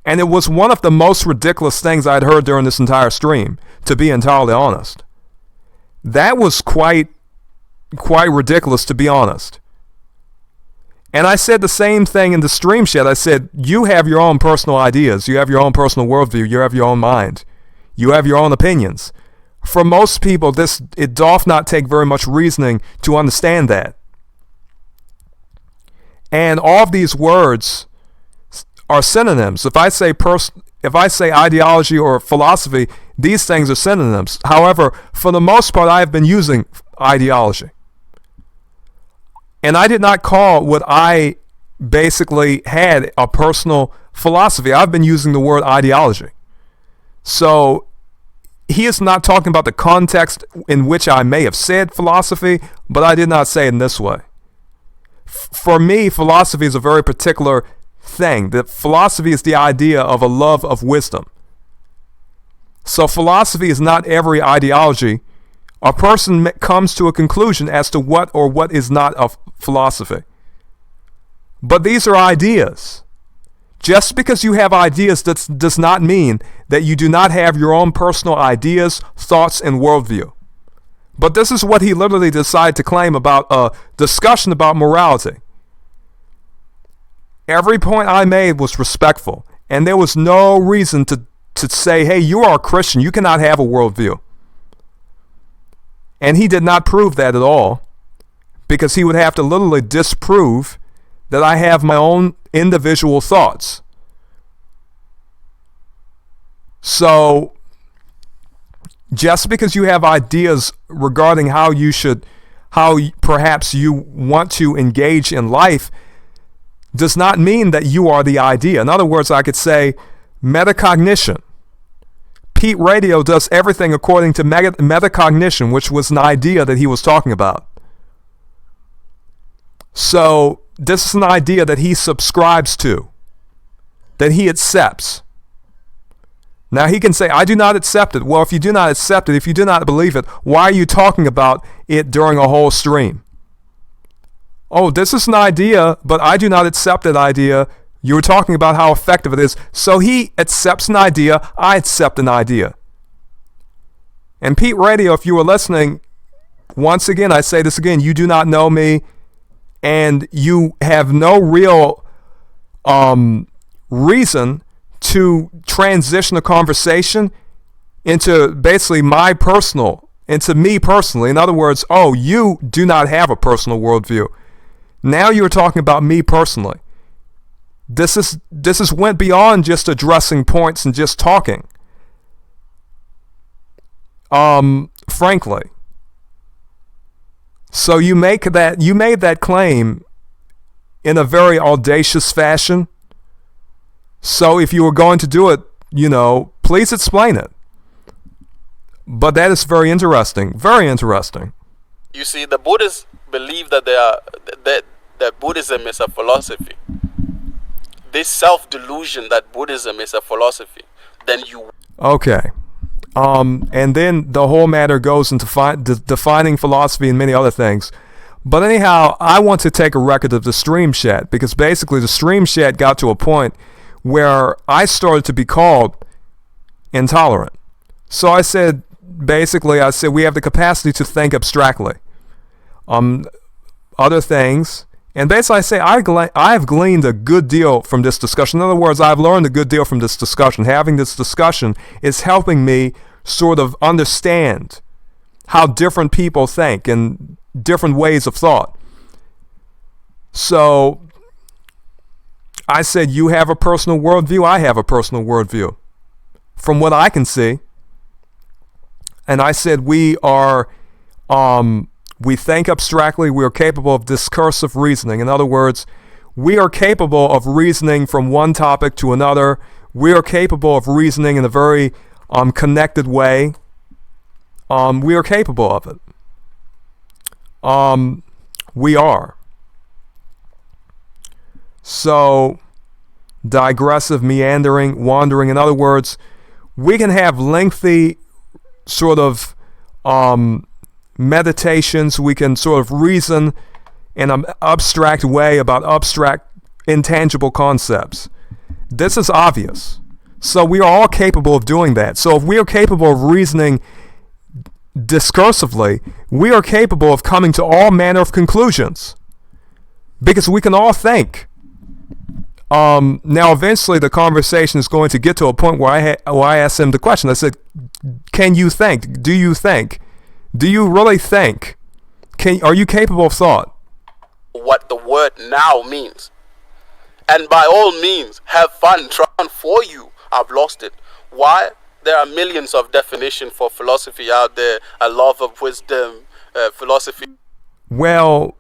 And it was one of the most ridiculous things I'd heard during this entire stream, to be entirely honest. That was quite ridiculous, to be honest. And I said the same thing in the stream chat. I said, you have your own personal ideas. You have your own personal worldview. You have your own mind. You have your own opinions. For most people, it doth not take very much reasoning to understand that. And all of these words are synonyms. If I say ideology or philosophy, these things are synonyms. However, for the most part, I have been using ideology. And I did not call what I basically had a personal philosophy. I've been using the word ideology. So he is not talking about the context in which I may have said philosophy, but I did not say it in this way. For me, philosophy is a very particular thing. That philosophy is the idea of a love of wisdom. So philosophy is not every ideology. A person comes to a conclusion as to what or what is not a philosophy. But these are ideas. Just because you have ideas does not mean that you do not have your own personal ideas, thoughts, and worldview. But this is what he literally decided to claim about a discussion about morality. Every point I made was respectful, and there was no reason to say, hey, you are a Christian, you cannot have a worldview. And he did not prove that at all, because he would have to literally disprove that I have my own individual thoughts. So, just because you have ideas regarding how perhaps you want to engage in life, does not mean that you are the idea. In other words, I could say metacognition. Pete Radio does everything according to metacognition, which was an idea that he was talking about. So this is an idea that he subscribes to, that he accepts. Now he can say, I do not accept it. Well, if you do not accept it, if you do not believe it, why are you talking about it during a whole stream? Oh, this is an idea, but I do not accept that idea. You were talking about how effective it is. So he accepts an idea, I accept an idea. And Pete Radio, if you were listening, once again, I say this again, you do not know me, and you have no real reason to transition the conversation into basically into me personally. In other words, oh, you do not have a personal worldview. Now you're talking about me personally. This is went beyond just addressing points and just talking. Frankly. So you made that claim in a very audacious fashion. So if you were going to do it, please explain it. But that is very interesting. Very interesting. You see, the Buddhists believe that that Buddhism is a philosophy. This self-delusion that Buddhism is a philosophy, then you... Okay. And then the whole matter goes into defining philosophy and many other things. But anyhow, I want to take a record of the stream chat, because basically the stream chat got to a point where I started to be called intolerant. So I said, we have the capacity to think abstractly. Other things. And basically I say, I've gleaned a good deal from this discussion. In other words, I've learned a good deal from this discussion. Having this discussion is helping me sort of understand how different people think and different ways of thought. So I said, you have a personal worldview, I have a personal worldview. From what I can see. And I said, we think abstractly, we are capable of discursive reasoning. In other words, we are capable of reasoning from one topic to another. We are capable of reasoning in a very connected way. We are capable of it. We are. So, digressive, meandering, wandering. In other words, we can have lengthy sort of meditations. We can sort of reason in an abstract way about abstract, intangible concepts. This is obvious. So we are all capable of doing that. So if we are capable of reasoning discursively, we are capable of coming to all manner of conclusions, because we can all think. Now eventually the conversation is going to get to a point where I asked him the question. I said, can you think? Do you think? Do you really think? Are you capable of thought? What the word now means. And by all means, have fun trying for you. I've lost it. Why? There are millions of definitions for philosophy out there. A love of wisdom, philosophy. Well,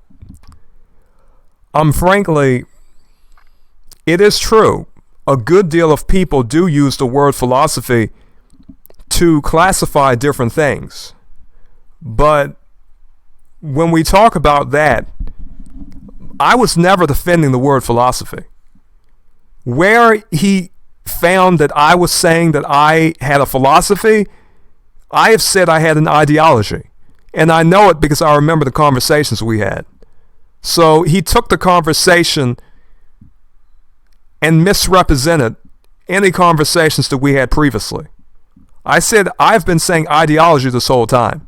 frankly, it is true. A good deal of people do use the word philosophy to classify different things. But when we talk about that, I was never defending the word philosophy. Where he found that I was saying that I had a philosophy, I have said I had an ideology. And I know it because I remember the conversations we had. So he took the conversation and misrepresented any conversations that we had previously. I said I've been saying ideology this whole time.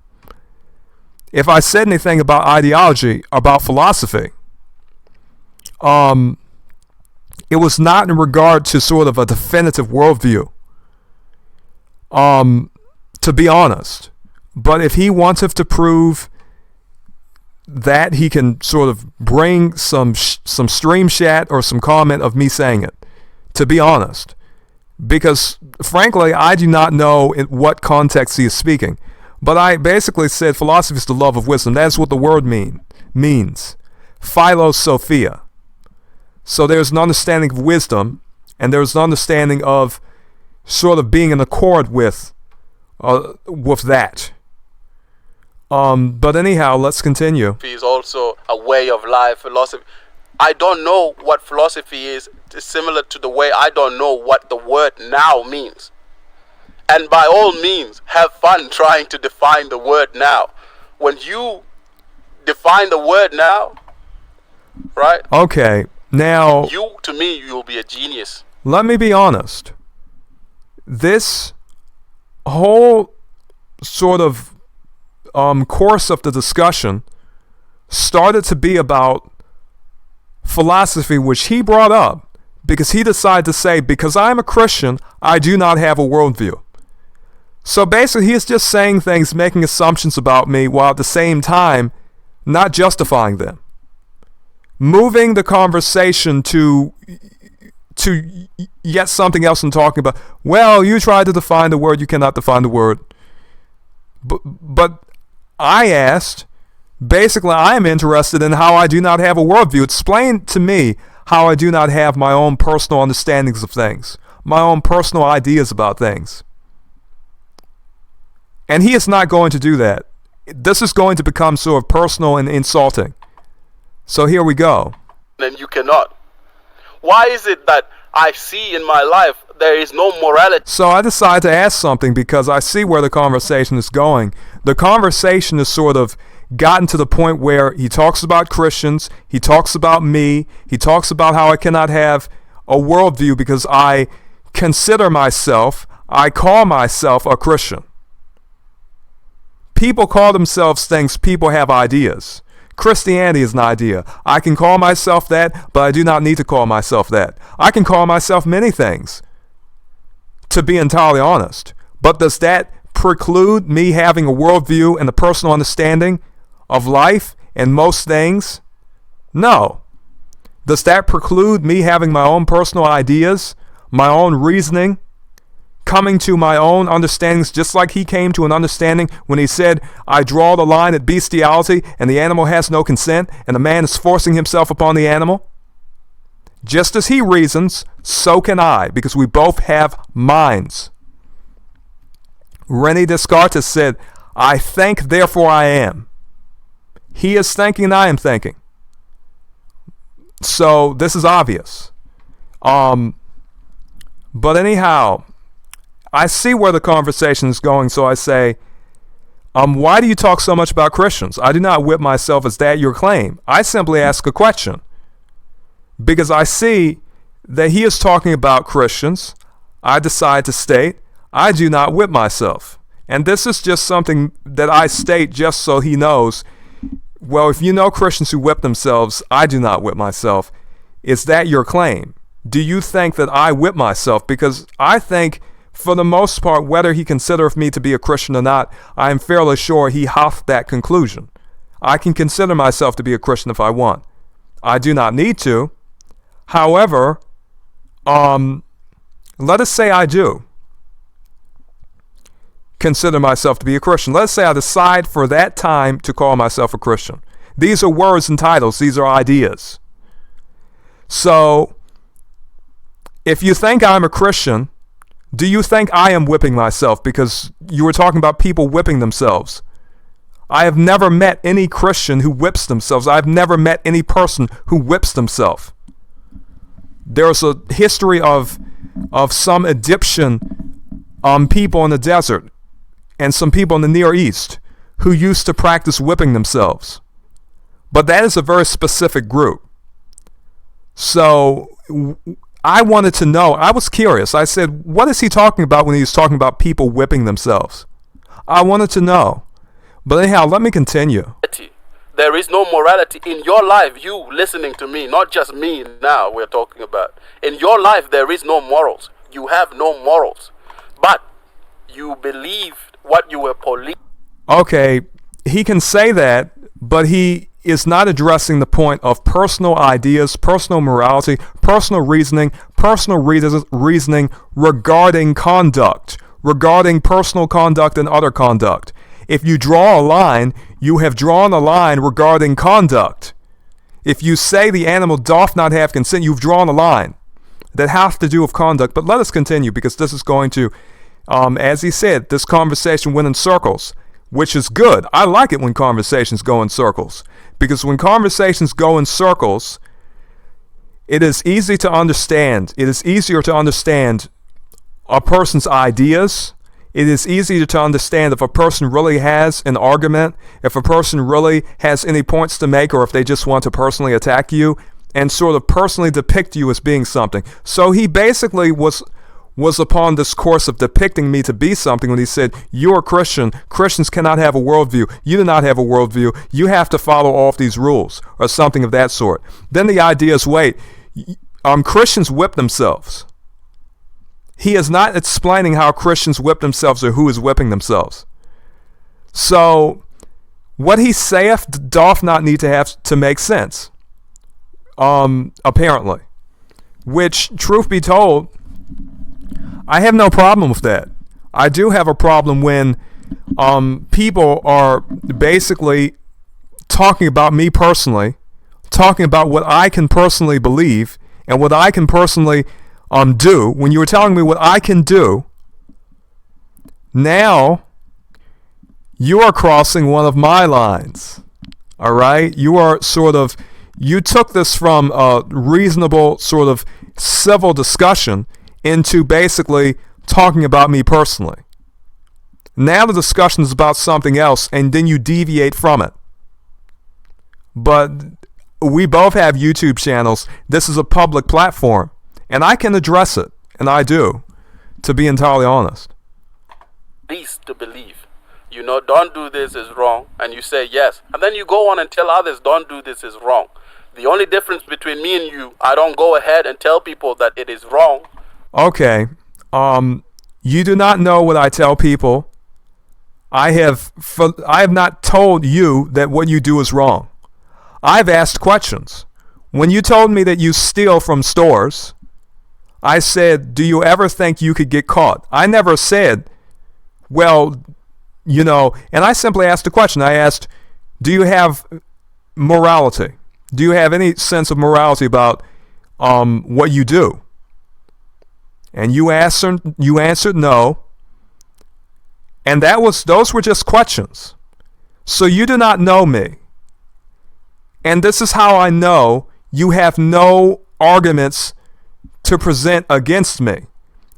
If I said anything about ideology, about philosophy, it was not in regard to sort of a definitive worldview, to be honest. But if he wanted to prove that, he can sort of bring some stream chat or some comment of me saying it, to be honest. Because, frankly, I do not know in what context he is speaking. But I basically said philosophy is the love of wisdom. That's what the word means. Philosophia. So there's an understanding of wisdom, and there's an understanding of sort of being in accord with that. But anyhow, let's continue. Is also a way of life. Philosophy. I don't know what philosophy is. It's similar to the way I don't know what the word now means. And by all means, have fun trying to define the word now. When you define the word now, right? Okay, now... To me, you'll be a genius. Let me be honest. This whole sort of course of the discussion started to be about philosophy, which he brought up because he decided to say, because I'm a Christian, I do not have a worldview. So basically, he is just saying things, making assumptions about me, while at the same time not justifying them. Moving the conversation to yet something else and talking about, well, you tried to define the word, you cannot define the word. But I asked, basically, I am interested in how I do not have a worldview. Explain to me how I do not have my own personal understandings of things, my own personal ideas about things. And he is not going to do that. This is going to become sort of personal and insulting. So here we go. Then you cannot. Why is it that I see in my life there is no morality? So I decided to ask something because I see where the conversation is going. The conversation is sort of gotten to the point where he talks about Christians, he talks about me, he talks about how I cannot have a worldview because I call myself a Christian. People call themselves things, people have ideas. Christianity is an idea. I can call myself that, but I do not need to call myself that. I can call myself many things, to be entirely honest. But does that preclude me having a worldview and a personal understanding of life and most things? No. Does that preclude me having my own personal ideas, my own reasoning, coming to my own understandings, just like he came to an understanding when he said, I draw the line at bestiality and the animal has no consent and the man is forcing himself upon the animal? Just as he reasons, so can I, because we both have minds. René Descartes said, I think, therefore I am. He is thinking and I am thinking. So this is obvious. But anyhow, I see where the conversation is going, so I say, why do you talk so much about Christians? I do not whip myself. Is that your claim? I simply ask a question. Because I see that he is talking about Christians. I decide to state, I do not whip myself. And this is just something that I state just so he knows, well, if you know Christians who whip themselves, I do not whip myself. Is that your claim? Do you think that I whip myself? Because I think, for the most part, whether he considereth me to be a Christian or not, I am fairly sure he hath that conclusion. I can consider myself to be a Christian if I want. I do not need to. However, let us say I do consider myself to be a Christian. Let's say I decide for that time to call myself a Christian. These are words and titles. These are ideas. So, if you think I'm a Christian, do you think I am whipping myself? Because you were talking about people whipping themselves. I have never met any Christian who whips themselves. I've never met any person who whips themselves. There's a history of some Egyptian people in the desert and some people in the Near East who used to practice whipping themselves. But that is a very specific group. So I wanted to know, I was curious. I said, what is he talking about when he's talking about people whipping themselves? I wanted to know. But anyhow, let me continue. There is no morality in your life, you listening to me, not just me now we're talking about. In your life, there is no morals. You have no morals. But you believed what you were policing. Okay, he can say that, but he is not addressing the point of personal ideas, personal morality, personal reasoning regarding conduct, regarding personal conduct and other conduct. If you draw a line, you have drawn a line regarding conduct. If you say the animal doth not have consent, you've drawn a line that has to do with conduct. But let us continue, because this is going to, as he said, this conversation went in circles, which is good. I like it when conversations go in circles, because when conversations go in circles, it is easy to understand. It is easier to understand a person's ideas. It is easier to understand if a person really has an argument, if a person really has any points to make, or if they just want to personally attack you and sort of personally depict you as being something. So he basically was upon this course of depicting me to be something when he said, you're a Christian. Christians cannot have a worldview. You do not have a worldview. You have to follow all of these rules, or something of that sort. Then the idea is, wait, Christians whip themselves. He is not explaining how Christians whip themselves or who is whipping themselves. So, what he saith doth not need to have to make sense. Apparently. Which, truth be told, I have no problem with that. I do have a problem when people are basically talking about me personally, talking about what I can personally believe and what I can personally do. When you were telling me what I can do, now you are crossing one of my lines. All right? You took this from a reasonable sort of civil discussion into basically talking about me personally. Now the discussion is about something else, and then you deviate from it. But we both have YouTube channels. This is a public platform, and I can address it, and I do, to be entirely honest. Least to believe. Don't do this is wrong, and you say yes. And then you go on and tell others, don't do this is wrong. The only difference between me and you, I don't go ahead and tell people that it is wrong. Okay. You do not know what I tell people. I have not told you that what you do is wrong. I've asked questions. When you told me that you steal from stores, I said, do you ever think you could get caught? I never said, well, and I simply asked a question. I asked, do you have morality? Do you have any sense of morality about what you do? And you answered no. And those were just questions. So you do not know me. And this is how I know you have no arguments to present against me.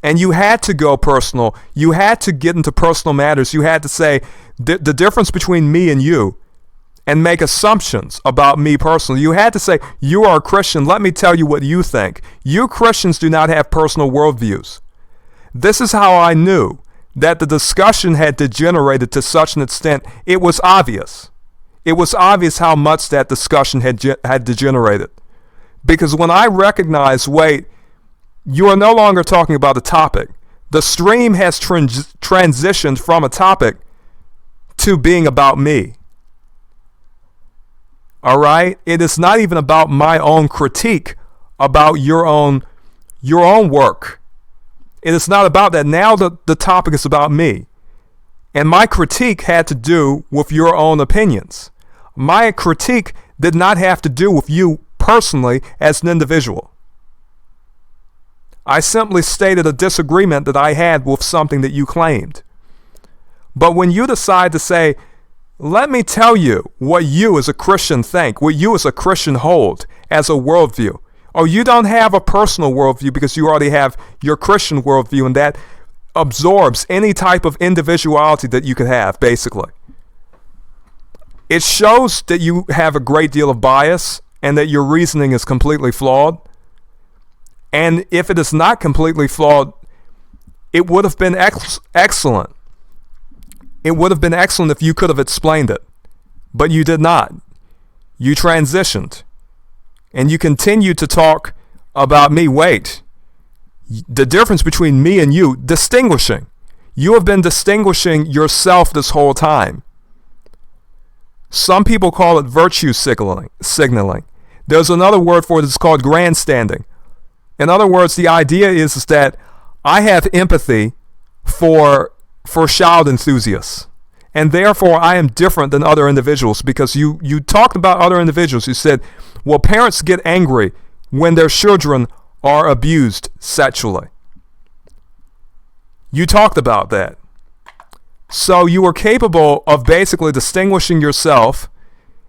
And you had to go personal. You had to get into personal matters. You had to say the difference between me and you and make assumptions about me personally. You had to say, you are a Christian. Let me tell you what you think. You Christians do not have personal worldviews. This is how I knew that the discussion had degenerated to such an extent. It was obvious. It was obvious how much that discussion had degenerated. Because when I recognized, wait, you are no longer talking about a topic. The stream has transitioned from a topic to being about me. All right? It is not even about my own critique about your own work. It is not about that. Now the topic is about me. And my critique had to do with your own opinions. My critique did not have to do with you personally as an individual. I simply stated a disagreement that I had with something that you claimed. But when you decide to say, let me tell you what you as a Christian think, what you as a Christian hold as a worldview, or you don't have a personal worldview because you already have your Christian worldview, and that absorbs any type of individuality that you could have, basically. It shows that you have a great deal of bias and that your reasoning is completely flawed. And if it is not completely flawed, it would have been excellent. It would have been excellent if you could have explained it. But you did not. You transitioned. And you continued to talk about me. Wait. The difference between me and you, distinguishing. You have been distinguishing yourself this whole time. Some people call it virtue signaling. There's another word for it. It's called grandstanding. In other words, the idea is that I have empathy for child enthusiasts. And therefore, I am different than other individuals, because you talked about other individuals. You said, well, parents get angry when their children are abused sexually. You talked about that. So you were capable of basically distinguishing yourself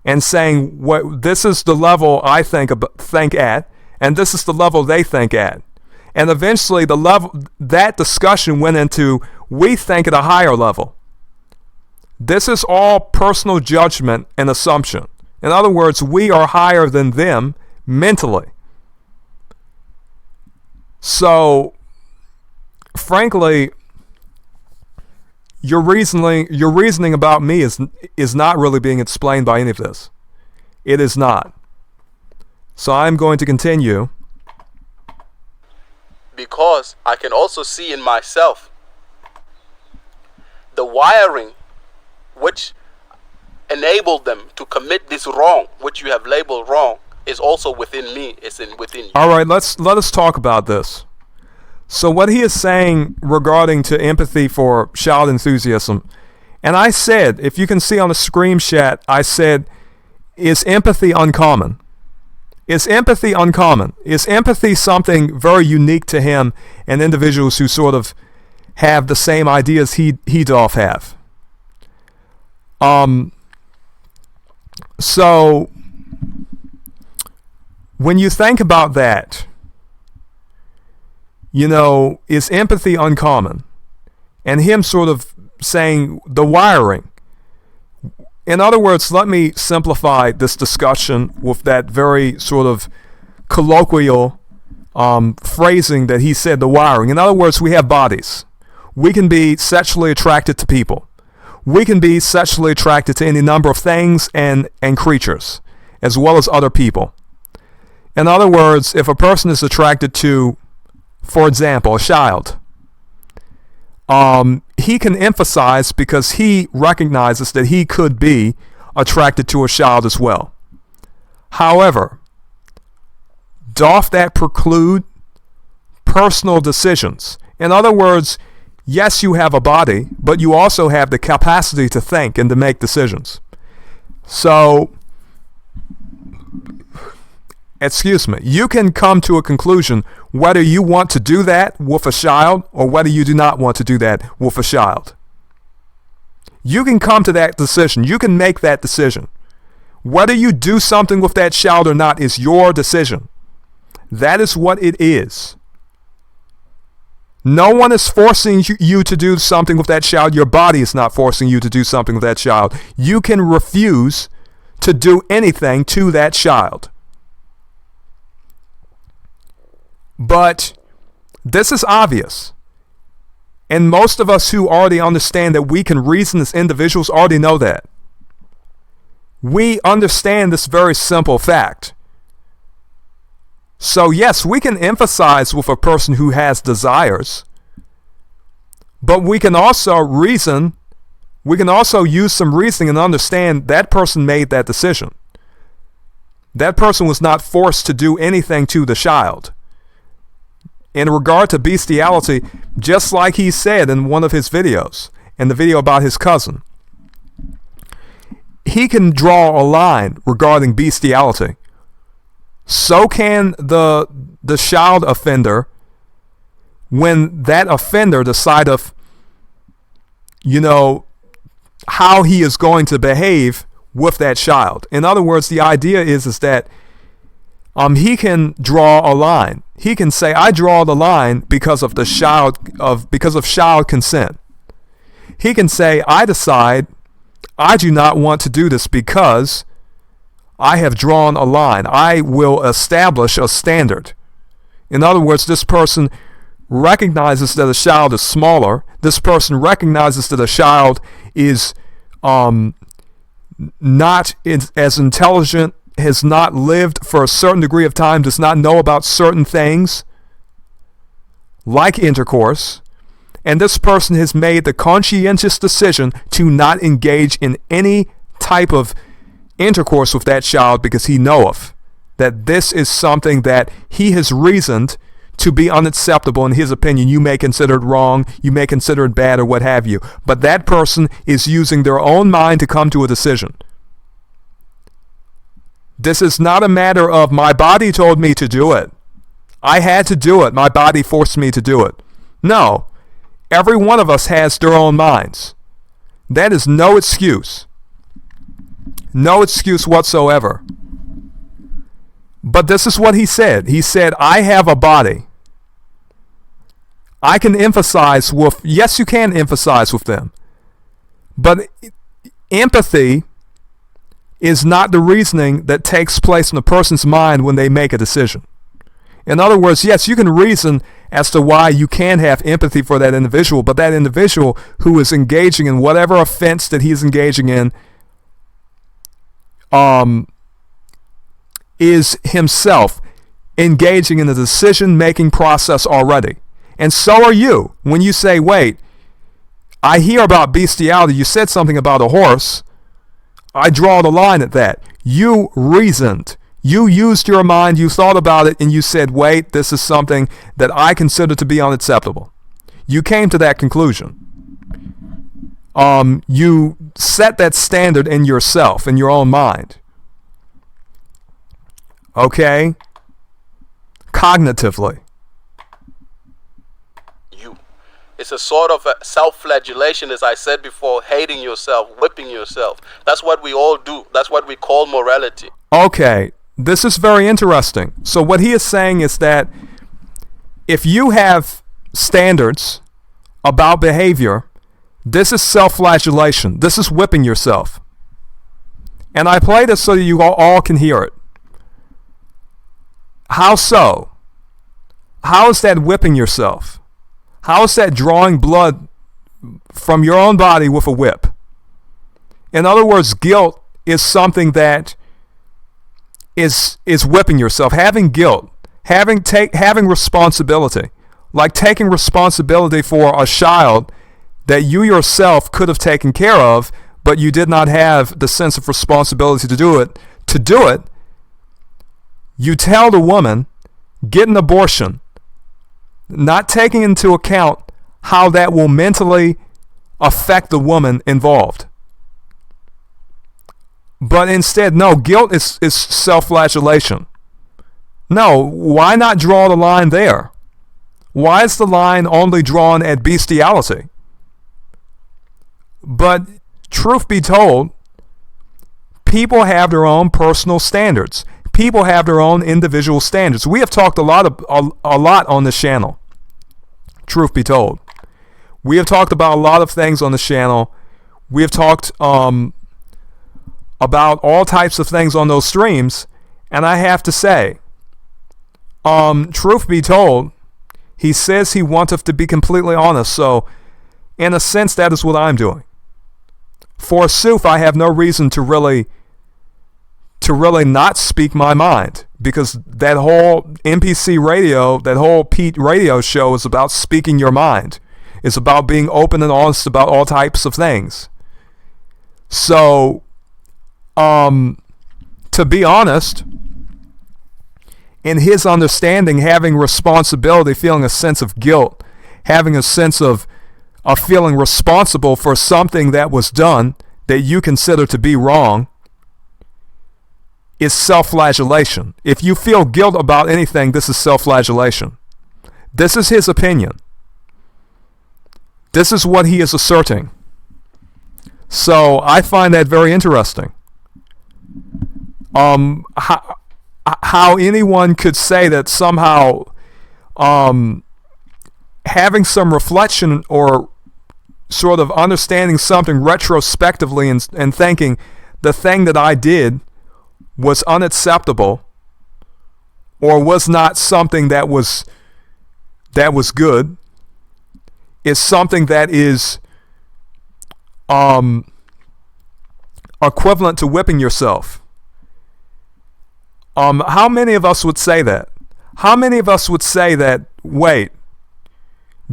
and saying, what this is the level I think at, and this is the level they think at. And eventually that discussion went into, we think at a higher level. This is all personal judgment and assumption. In other words, we are higher than them mentally. So, frankly, your reasoning about me is not really being explained by any of this. It is not. So I'm going to continue. Because I can also see in myself the wiring which enabled them to commit this wrong, which you have labeled wrong, is also within me. It's within you. All right, let us talk about this. So what he is saying regarding to empathy for child enthusiasm, and I said, if you can see on the screen chat, I said, is empathy uncommon? Is empathy uncommon? Is empathy something very unique to him and individuals who sort of have the same ideas he doth have? So when you think about that, is empathy uncommon? And him sort of saying the wiring. In other words, let me simplify this discussion with that very sort of colloquial phrasing that he said, the wiring. In other words, we have bodies. We can be sexually attracted to people. We can be sexually attracted to any number of things and creatures, as well as other people. In other words, if a person is attracted to, for example, a child, he can emphasize because he recognizes that he could be attracted to a child as well. However, doth that preclude personal decisions? In other words, yes, you have a body, but you also have the capacity to think and to make decisions. So, you can come to a conclusion whether you want to do that with a child or whether you do not want to do that with a child. You can come to that decision. You can make that decision. Whether you do something with that child or not is your decision. That is what it is. No one is forcing you to do something with that child. Your body is not forcing you to do something with that child. You can refuse to do anything to that child. But this is obvious. And most of us who already understand that we can reason as individuals already know that. We understand this very simple fact. So yes, we can emphasize with a person who has desires, but we can also reason, we can also use some reasoning and understand that person made that decision. That person was not forced to do anything to the child. In regard to bestiality, just like he said in one of his videos, in the video about his cousin, he can draw a line regarding bestiality. So can the child offender, when that offender decideth, how he is going to behave with that child. In other words, the idea is that he can draw a line. He can say, I draw the line because of child consent. He can say, I decide I do not want to do this because I have drawn a line. I will establish a standard. In other words, this person recognizes that a child is smaller. This person recognizes that a child is not as intelligent, has not lived for a certain degree of time, does not know about certain things like intercourse, and this person has made the conscientious decision to not engage in any type of intercourse with that child because he knoweth that this is something that he has reasoned to be unacceptable in his opinion. You may consider it wrong, you may consider it bad, or what have you, but that person is using their own mind to come to a decision. This is not a matter of my body told me to do it. I had to do it. My body forced me to do it. No. Every one of us has their own minds. That is no excuse. No excuse whatsoever. But this is what he said. He said, I have a body. I can emphasize with, yes, you can emphasize with them. But empathy is not the reasoning that takes place in a person's mind when they make a decision. In other words, yes, you can reason as to why you can have empathy for that individual, but that individual who is engaging in whatever offense that he's engaging in is himself engaging in the decision-making process already. And so are you. When you say, wait, I hear about bestiality, you said something about a horse, I draw the line at that. You reasoned. You used your mind, you thought about it, and you said, wait, this is something that I consider to be unacceptable. You came to that conclusion. You set that standard in yourself, in your own mind. Okay? Cognitively. It's a sort of a self-flagellation, as I said before, hating yourself, whipping yourself. That's what we all do. That's what we call morality. Okay, this is very interesting. So what he is saying is that if you have standards about behavior, this is self-flagellation. This is whipping yourself. And I play this so that you all can hear it. How so? How is that whipping yourself? How is that drawing blood from your own body with a whip? In other words, guilt is something that is whipping yourself. Having guilt, having responsibility, like taking responsibility for a child that you yourself could have taken care of, but you did not have the sense of responsibility to do it. To do it, you tell the woman, get an abortion, not taking into account how that will mentally affect the woman involved. But instead, no, guilt is self-flagellation. No, why not draw the line there? Why is the line only drawn at bestiality? But truth be told, people have their own personal standards. People have their own individual standards. We have talked a lot on this channel. Truth be told, we have talked about a lot of things on this channel. We have talked about all types of things on those streams, and I have to say, truth be told, he says he wanteth to be completely honest. So, in a sense, that is what I'm doing. Forsooth, I have no reason to really not speak my mind, because that whole NPC radio, that whole Pete radio show is about speaking your mind. It's about being open and honest about all types of things. So, to be honest, in his understanding, having responsibility, feeling a sense of guilt, having a sense of feeling responsible for something that was done that you consider to be wrong, is self-flagellation. If you feel guilt about anything, this is self-flagellation. This is his opinion. This is what he is asserting. So I find that very interesting. How anyone could say that somehow having some reflection or sort of understanding something retrospectively and thinking the thing that I did was unacceptable or was not something that was good is something that is equivalent to whipping yourself. How many of us would say that? How many of us would say that, wait,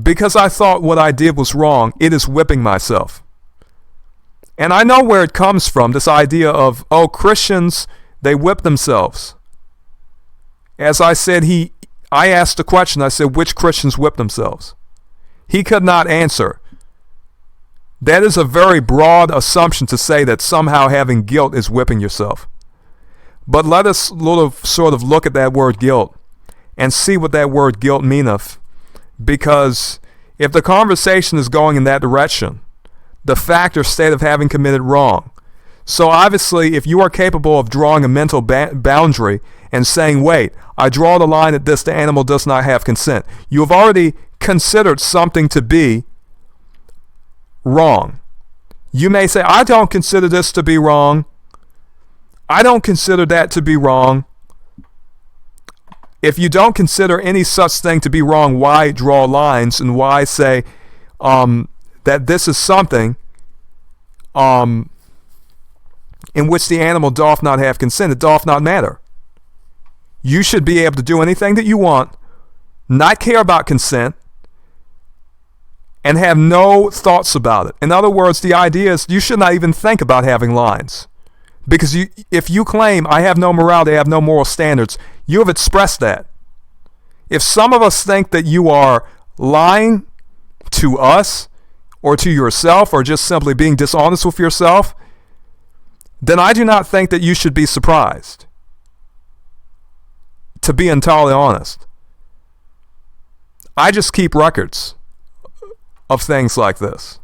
because I thought what I did was wrong, it is whipping myself? And I know where it comes from, this idea of, oh, Christians, they whip themselves. As I said, I asked a question, I said, which Christians whip themselves? He could not answer. That is a very broad assumption to say that somehow having guilt is whipping yourself. But let us sort of look at that word guilt and see what that word guilt meaneth. Because if the conversation is going in that direction, the fact or state of having committed wrong. So obviously, if you are capable of drawing a mental boundary and saying, wait, I draw the line at this, the animal does not have consent. You have already considered something to be wrong. You may say, I don't consider this to be wrong. I don't consider that to be wrong. If you don't consider any such thing to be wrong, why draw lines and why say that this is something in which the animal doth not have consent? It doth not matter. You should be able to do anything that you want, not care about consent, and have no thoughts about it. In other words, the idea is you should not even think about having lines. Because if you claim, I have no morality, I have no moral standards, you have expressed that. If some of us think that you are lying to us or to yourself or just simply being dishonest with yourself, then I do not think that you should be surprised. To be entirely honest. I just keep records of things like this.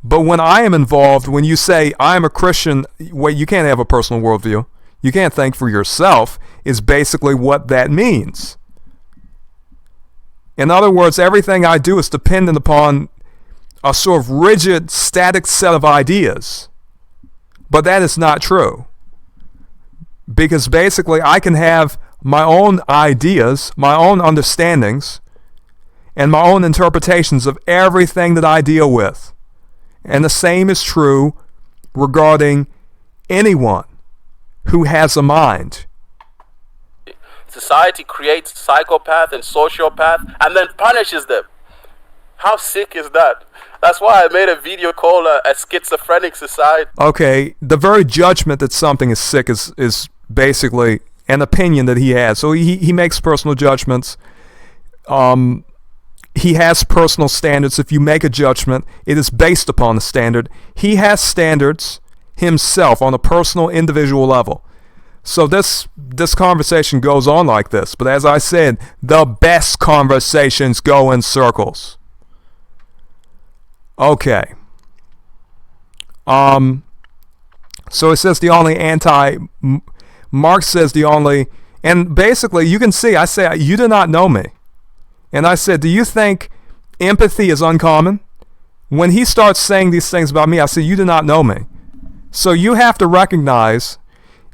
But when I am involved, when you say I am a Christian, wait, you can't have a personal worldview. You can't think for yourself is basically what that means. In other words, everything I do is dependent upon a sort of rigid, static set of ideas. But that is not true. Because basically I can have my own ideas, my own understandings, and my own interpretations of everything that I deal with. And the same is true regarding anyone who has a mind. Society creates psychopath and sociopath and then punishes them. How sick is that? That's why I made a video called a schizophrenic society. Okay, the very judgment that something is sick is basically an opinion that he has. So he makes personal judgments. He has personal standards. If you make a judgment, it is based upon the standard. He has standards himself on a personal, individual level. So this conversation goes on like this. But as I said, the best conversations go in circles. Okay. So it says the only Marx says the only, and basically you can see, I say, you do not know me. And I said, do you think empathy is uncommon? When he starts saying these things about me, I say, you do not know me. So you have to recognize,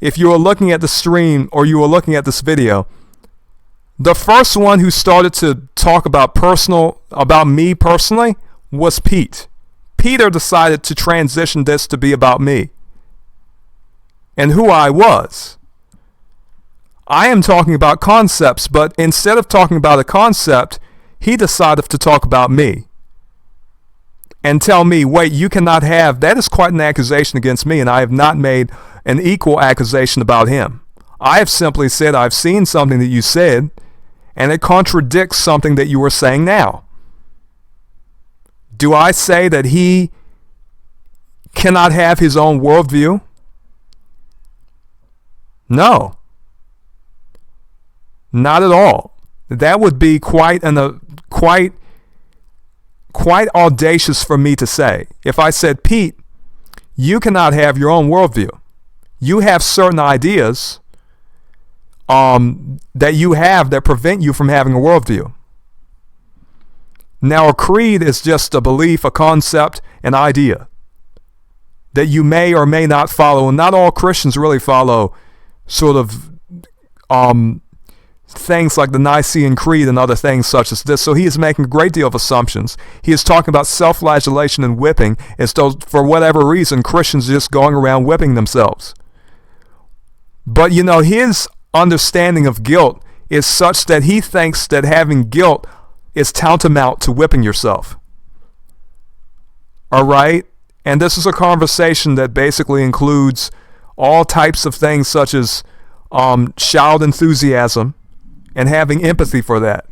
if you are looking at the stream or you are looking at this video, the first one who started to talk about me personally was Pete. Peter decided to transition this to be about me and who I was. I am talking about concepts, but instead of talking about a concept, he decided to talk about me and tell me, wait, you cannot have, that is quite an accusation against me, and I have not made an equal accusation about him. I have simply said I've seen something that you said, and it contradicts something that you were saying now. Do I say that he cannot have his own worldview? No. Not at all. That would be quite audacious for me to say. If I said, Pete, you cannot have your own worldview. You have certain ideas that you have that prevent you from having a worldview. Now, a creed is just a belief, a concept, an idea that you may or may not follow. And not all Christians really follow sort of things like the Nicene Creed and other things such as this. So he is making a great deal of assumptions. He is talking about self-flagellation and whipping as though for whatever reason Christians are just going around whipping themselves. But you know, his understanding of guilt is such that he thinks that having guilt is tantamount to whipping yourself. All right? And this is a conversation that basically includes all types of things such as child enthusiasm and having empathy for that.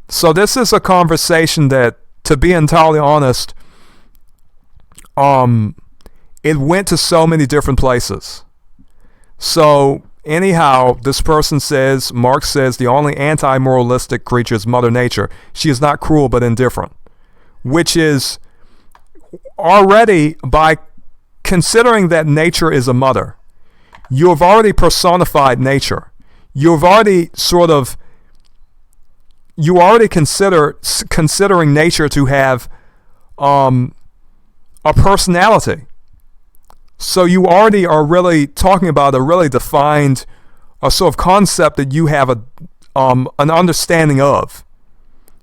So this is a conversation that, to be entirely honest, it went to so many different places. So anyhow, this person says, Marx says, the only anti-moralistic creature is Mother Nature. She is not cruel but indifferent, which is already, by considering that nature is a mother, you have already personified nature. You've already considering nature to have a personality. So you already are really talking about a really defined a sort of concept that you have an understanding of.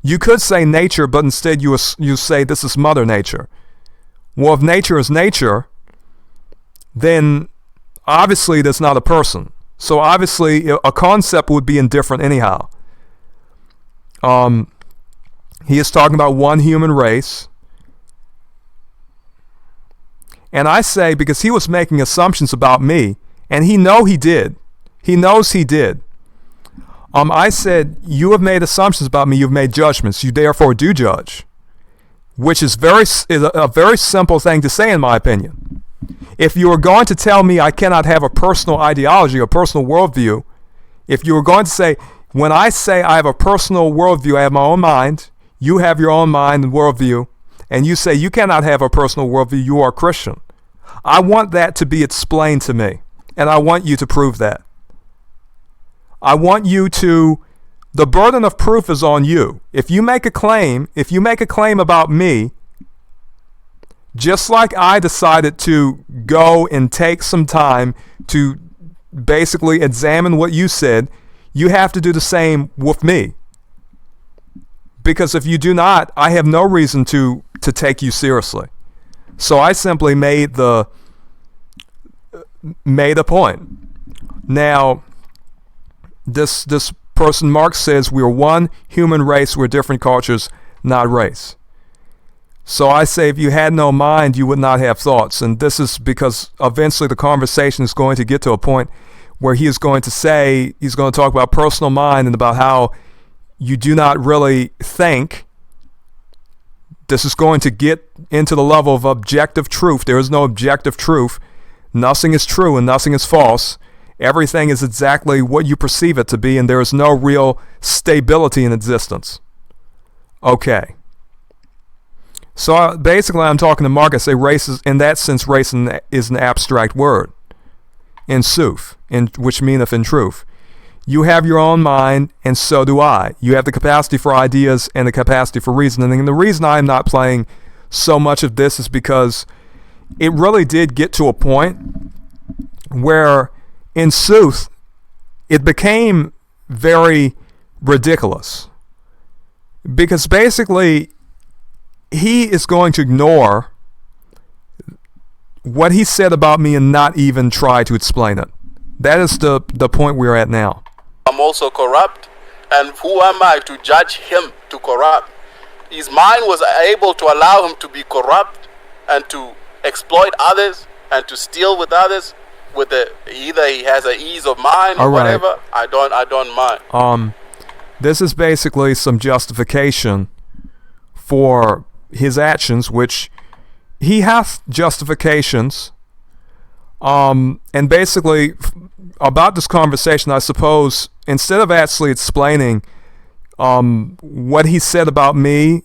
You could say nature, but instead you say this is Mother Nature. Well, if nature is nature, then obviously that's not a person. So obviously a concept would be indifferent anyhow. He is talking about one human race. And I say, because he was making assumptions about me, and he knows he did. I said, you have made assumptions about me, you've made judgments, you therefore do judge. Which is a very simple thing to say in my opinion. If you are going to tell me I cannot have a personal ideology, a personal worldview, if you are going to say, when I say I have a personal worldview, I have my own mind, you have your own mind and worldview, and you say you cannot have a personal worldview, you are Christian. I want that to be explained to me, and I want you to prove that. I want you to, the burden of proof is on you. If you make a claim about me, just like I decided to go and take some time to basically examine what you said, you have to do the same with me. Because if you do not, I have no reason to take you seriously. So I simply made a point. Now, this person, Marx, says we are one human race, we're different cultures, not race. So I say if you had no mind, you would not have thoughts. And this is because eventually the conversation is going to get to a point where he is going to say, he's going to talk about personal mind and about how you do not really think. This is going to get into the level of objective truth. There is no objective truth. Nothing is true and nothing is false. Everything is exactly what you perceive it to be, and there is no real stability in existence. Okay. So basically I'm talking to Mark. I say race is, in that sense, race is an abstract word. In sooth, which meaneth in truth. You have your own mind, and so do I. You have the capacity for ideas and the capacity for reasoning. And the reason I'm not playing so much of this is because it really did get to a point where, in sooth, it became very ridiculous. Because basically, he is going to ignore what he said about me and not even try to explain it. That is the point we're at now. I'm also corrupt, and who am I to judge him to corrupt? His mind was able to allow him to be corrupt and to exploit others and to steal with others. with the either he has an ease of mind or All right. whatever. I don't mind. This is basically some justification for his actions, which he has justifications. And basically, about this conversation, I suppose, instead of actually explaining what he said about me,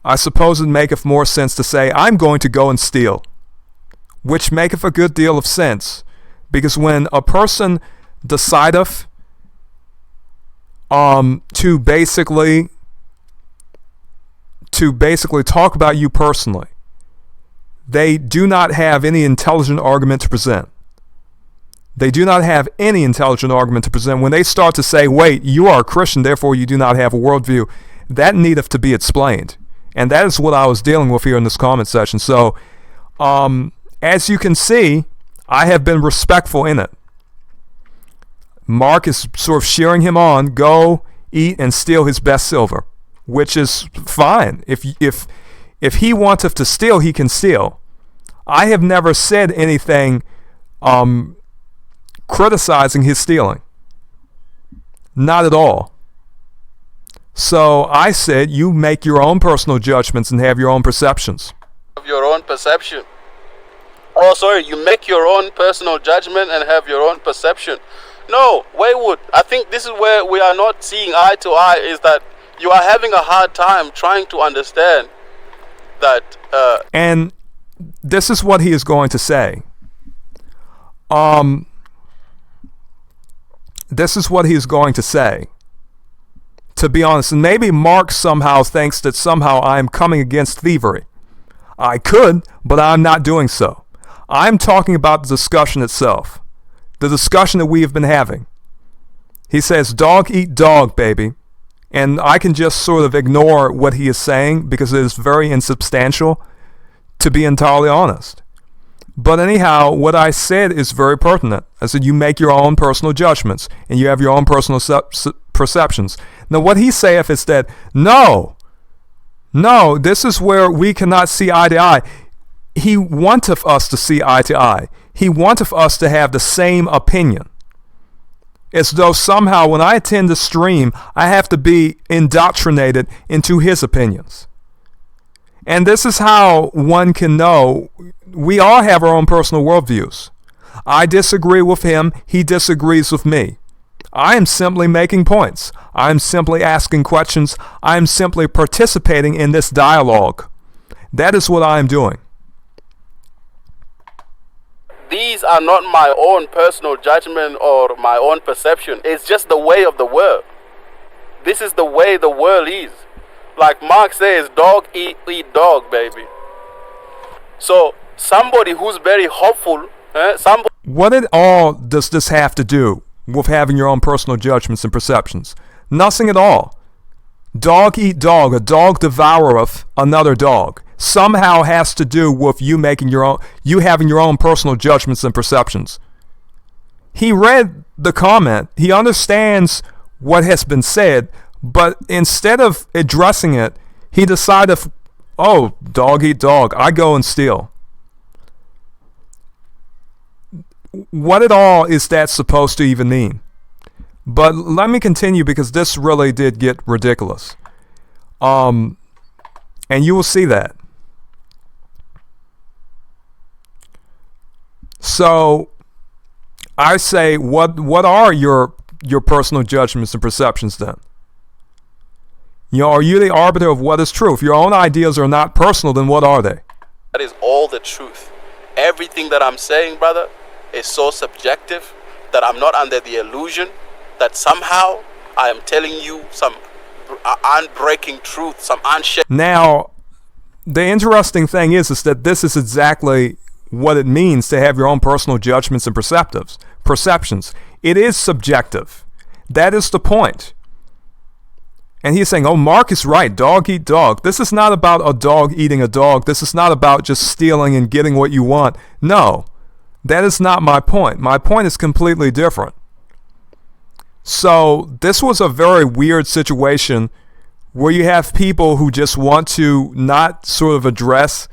I suppose it maketh more sense to say, I'm going to go and steal, which maketh a good deal of sense. Because when a person decideth to basically talk about you personally, they do not have any intelligent argument to present. They do not have any intelligent argument to present. When they start to say, wait, you are a Christian, therefore you do not have a worldview, that needeth to be explained. And that is what I was dealing with here in this comment section. So, as you can see, I have been respectful in it. Mark is sort of cheering him on, go eat and steal his best silver, which is fine. If he wanteth to steal, he can steal. I have never said anything criticizing his stealing. Not at all. So I said, you make your own personal judgments and have your own perceptions. Your own perception. Oh, sorry, you make your own personal judgment and have your own perception. No, Waywood, I think this is where we are not seeing eye to eye, is that you are having a hard time trying to understand that... and this is what he is going to say. This is what he is going to say. To be honest, and maybe Mark somehow thinks that somehow I am coming against thievery. I could, but I'm not doing so. I'm talking about the discussion itself. The discussion that we have been having. He says, dog eat dog, baby. And I can just sort of ignore what he is saying because it is very insubstantial, to be entirely honest. But anyhow, what I said is very pertinent. I said you make your own personal judgments and you have your own personal perceptions. Now what he saith is that, no, this is where we cannot see eye to eye. He wanteth us to see eye to eye. He wanteth us to have the same opinion. As though somehow when I attend the stream, I have to be indoctrinated into his opinions. And this is how one can know we all have our own personal worldviews. I disagree with him, he disagrees with me. I am simply making points. I am simply asking questions. I am simply participating in this dialogue. That is what I am doing. These are not my own personal judgment or my own perception. It's just the way of the world. This is the way the world is. Like Mark says, dog eat dog, baby. So somebody who's very hopeful, what at all does this have to do with having your own personal judgments and perceptions? Nothing at all. Dog eat dog, a dog devoureth another dog. Somehow has to do with you having your own personal judgments and perceptions. He read the comment, he understands what has been said, but instead of addressing it, he decided, oh, dog eat dog, I go and steal. What at all is that supposed to even mean? But let me continue because this really did get ridiculous. And you will see that. So I say, what are your personal judgments and perceptions then? Are you the arbiter of what is true? If your own ideas are not personal, then what are they? That is all the truth. Everything that I'm saying, brother, is so subjective that I'm not under the illusion that somehow I am telling you some unbreaking truth, some unshaken. Now, the interesting thing is that this is exactly what it means to have your own personal judgments and perceptions. It is subjective. That is the point. And he's saying, oh, Mark is right, dog eat dog. This is not about a dog eating a dog. This is not about just stealing and getting what you want. No, that is not my point. My point is completely different. So this was a very weird situation where you have people who just want to not sort of address,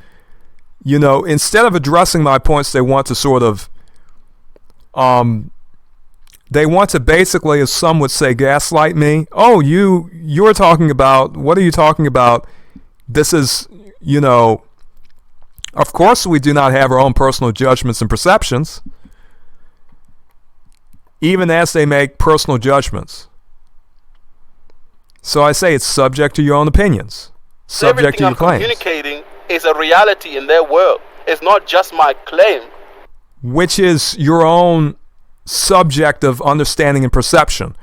instead of addressing my points, they want to sort of they want to basically, as some would say, gaslight me. Oh, you're talking about, what are you talking about? This is, of course we do not have our own personal judgments and perceptions, even as they make personal judgments. So I say it's subject to your own opinions, subject to your claims. Everything I'm communicating is a reality in their world. It's not just my claim. Which is your own subjective understanding and perception.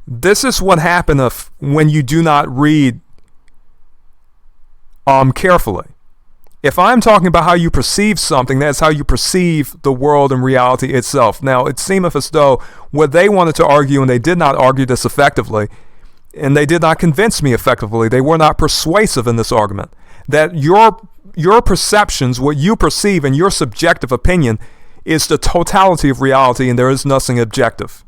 This is what happens when you do not read carefully. If I'm talking about how you perceive something, that's how you perceive the world and reality itself. Now, it seemeth as though what they wanted to argue, and they did not argue this effectively, and they did not convince me effectively, they were not persuasive in this argument, that your perceptions, what you perceive, and your subjective opinion is the totality of reality, and there is nothing objective.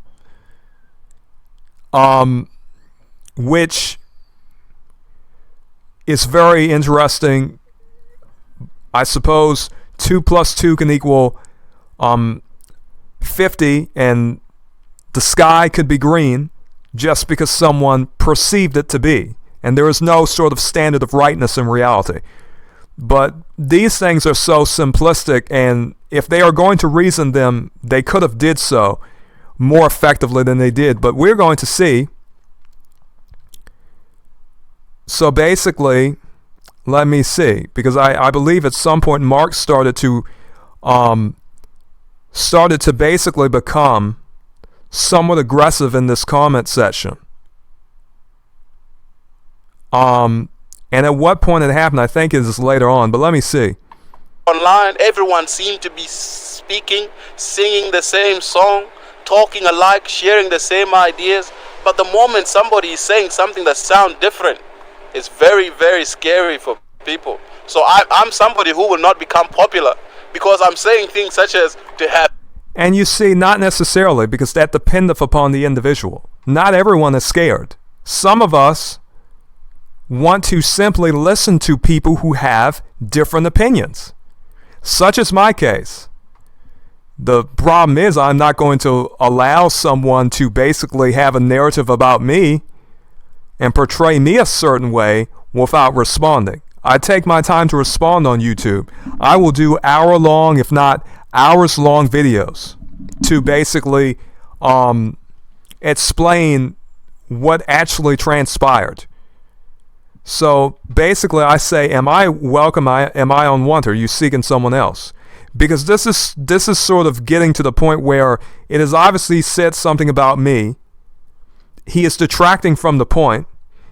Which is very interesting. I suppose 2 plus 2 can equal 50, and the sky could be green just because someone perceived it to be. And there is no sort of standard of rightness in reality. But these things are so simplistic, and if they are going to reason them, they could have did so more effectively than they did. But we're going to see. So basically, let me see, because I believe at some point Mark started to basically become somewhat aggressive in this comment section. And at what point it happened, I think it is later on, but let me see. Online, everyone seemed to be speaking, singing the same song, talking alike, sharing the same ideas. But the moment somebody is saying something that sounds different, it's very, very scary for people. So I'm somebody who will not become popular because I'm saying things such as to have. And you see, not necessarily, because that dependeth upon the individual. Not everyone is scared. Some of us want to simply listen to people who have different opinions. Such is my case. The problem is I'm not going to allow someone to basically have a narrative about me and portray me a certain way without responding. I take my time to respond on YouTube. I will do hour-long, if not hours-long videos to basically explain what actually transpired. So basically I say, am I welcome? Am I unwanted? Are you seeking someone else? Because this is sort of getting to the point where it has obviously said something about me. He is detracting from the point.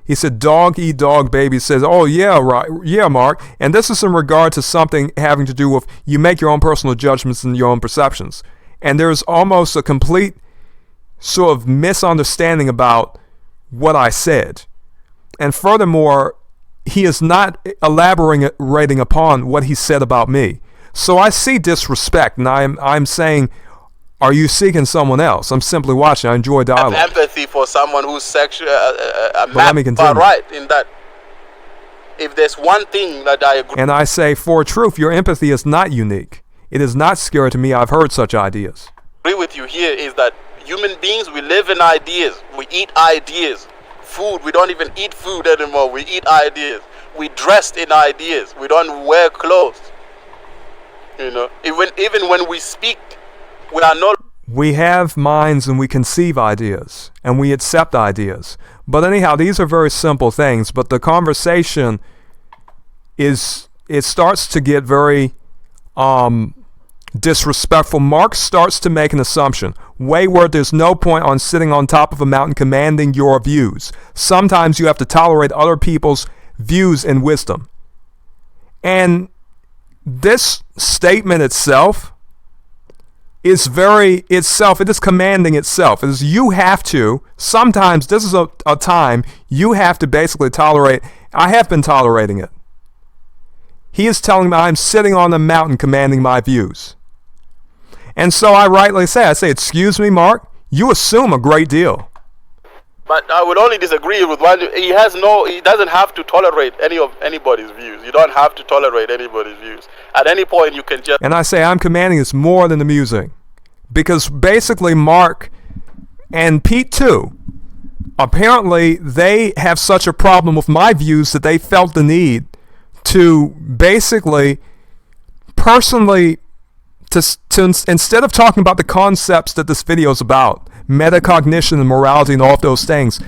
He said, dog eat dog, baby. Says, oh yeah, right, yeah, Mark. And this is in regard to something having to do with you make your own personal judgments and your own perceptions. And there's almost a complete sort of misunderstanding about what I said. And furthermore, he is not elaborating upon what he said about me. So I see disrespect, and I'm saying, are you seeking someone else? I'm simply watching. I enjoy dialogue. Have empathy for someone who's sexual. Let me continue. Right in that. If there's one thing that I agree. And I say, for truth, your empathy is not unique. It is not scary to me. I've heard such ideas. Agree with you here is that human beings, we live in ideas. We eat ideas. Food, we don't even eat food anymore. We eat ideas. We dress in ideas. We don't wear clothes. You know, even when we speak, we are not. We have minds and we conceive ideas and we accept ideas. But anyhow, these are very simple things. But the conversation it starts to get very disrespectful. Mark starts to make an assumption. Wayward, there's no point on sitting on top of a mountain commanding your views. Sometimes you have to tolerate other people's views and wisdom. And this statement itself is it is commanding itself. It is you have to, sometimes this is a time you have to basically tolerate. I have been tolerating it. He is telling me I'm sitting on the mountain commanding my views. And so I rightly say, excuse me, Mark, you assume a great deal. But I would only disagree with one. He doesn't have to tolerate anybody's views. You don't have to tolerate anybody's views. At any point, you can just. And I say, I'm commanding it's more than amusing. Because basically Mark and Pete too, apparently they have such a problem with my views that they felt the need to basically personally to instead of talking about the concepts that this video is about, metacognition and morality and all of those things,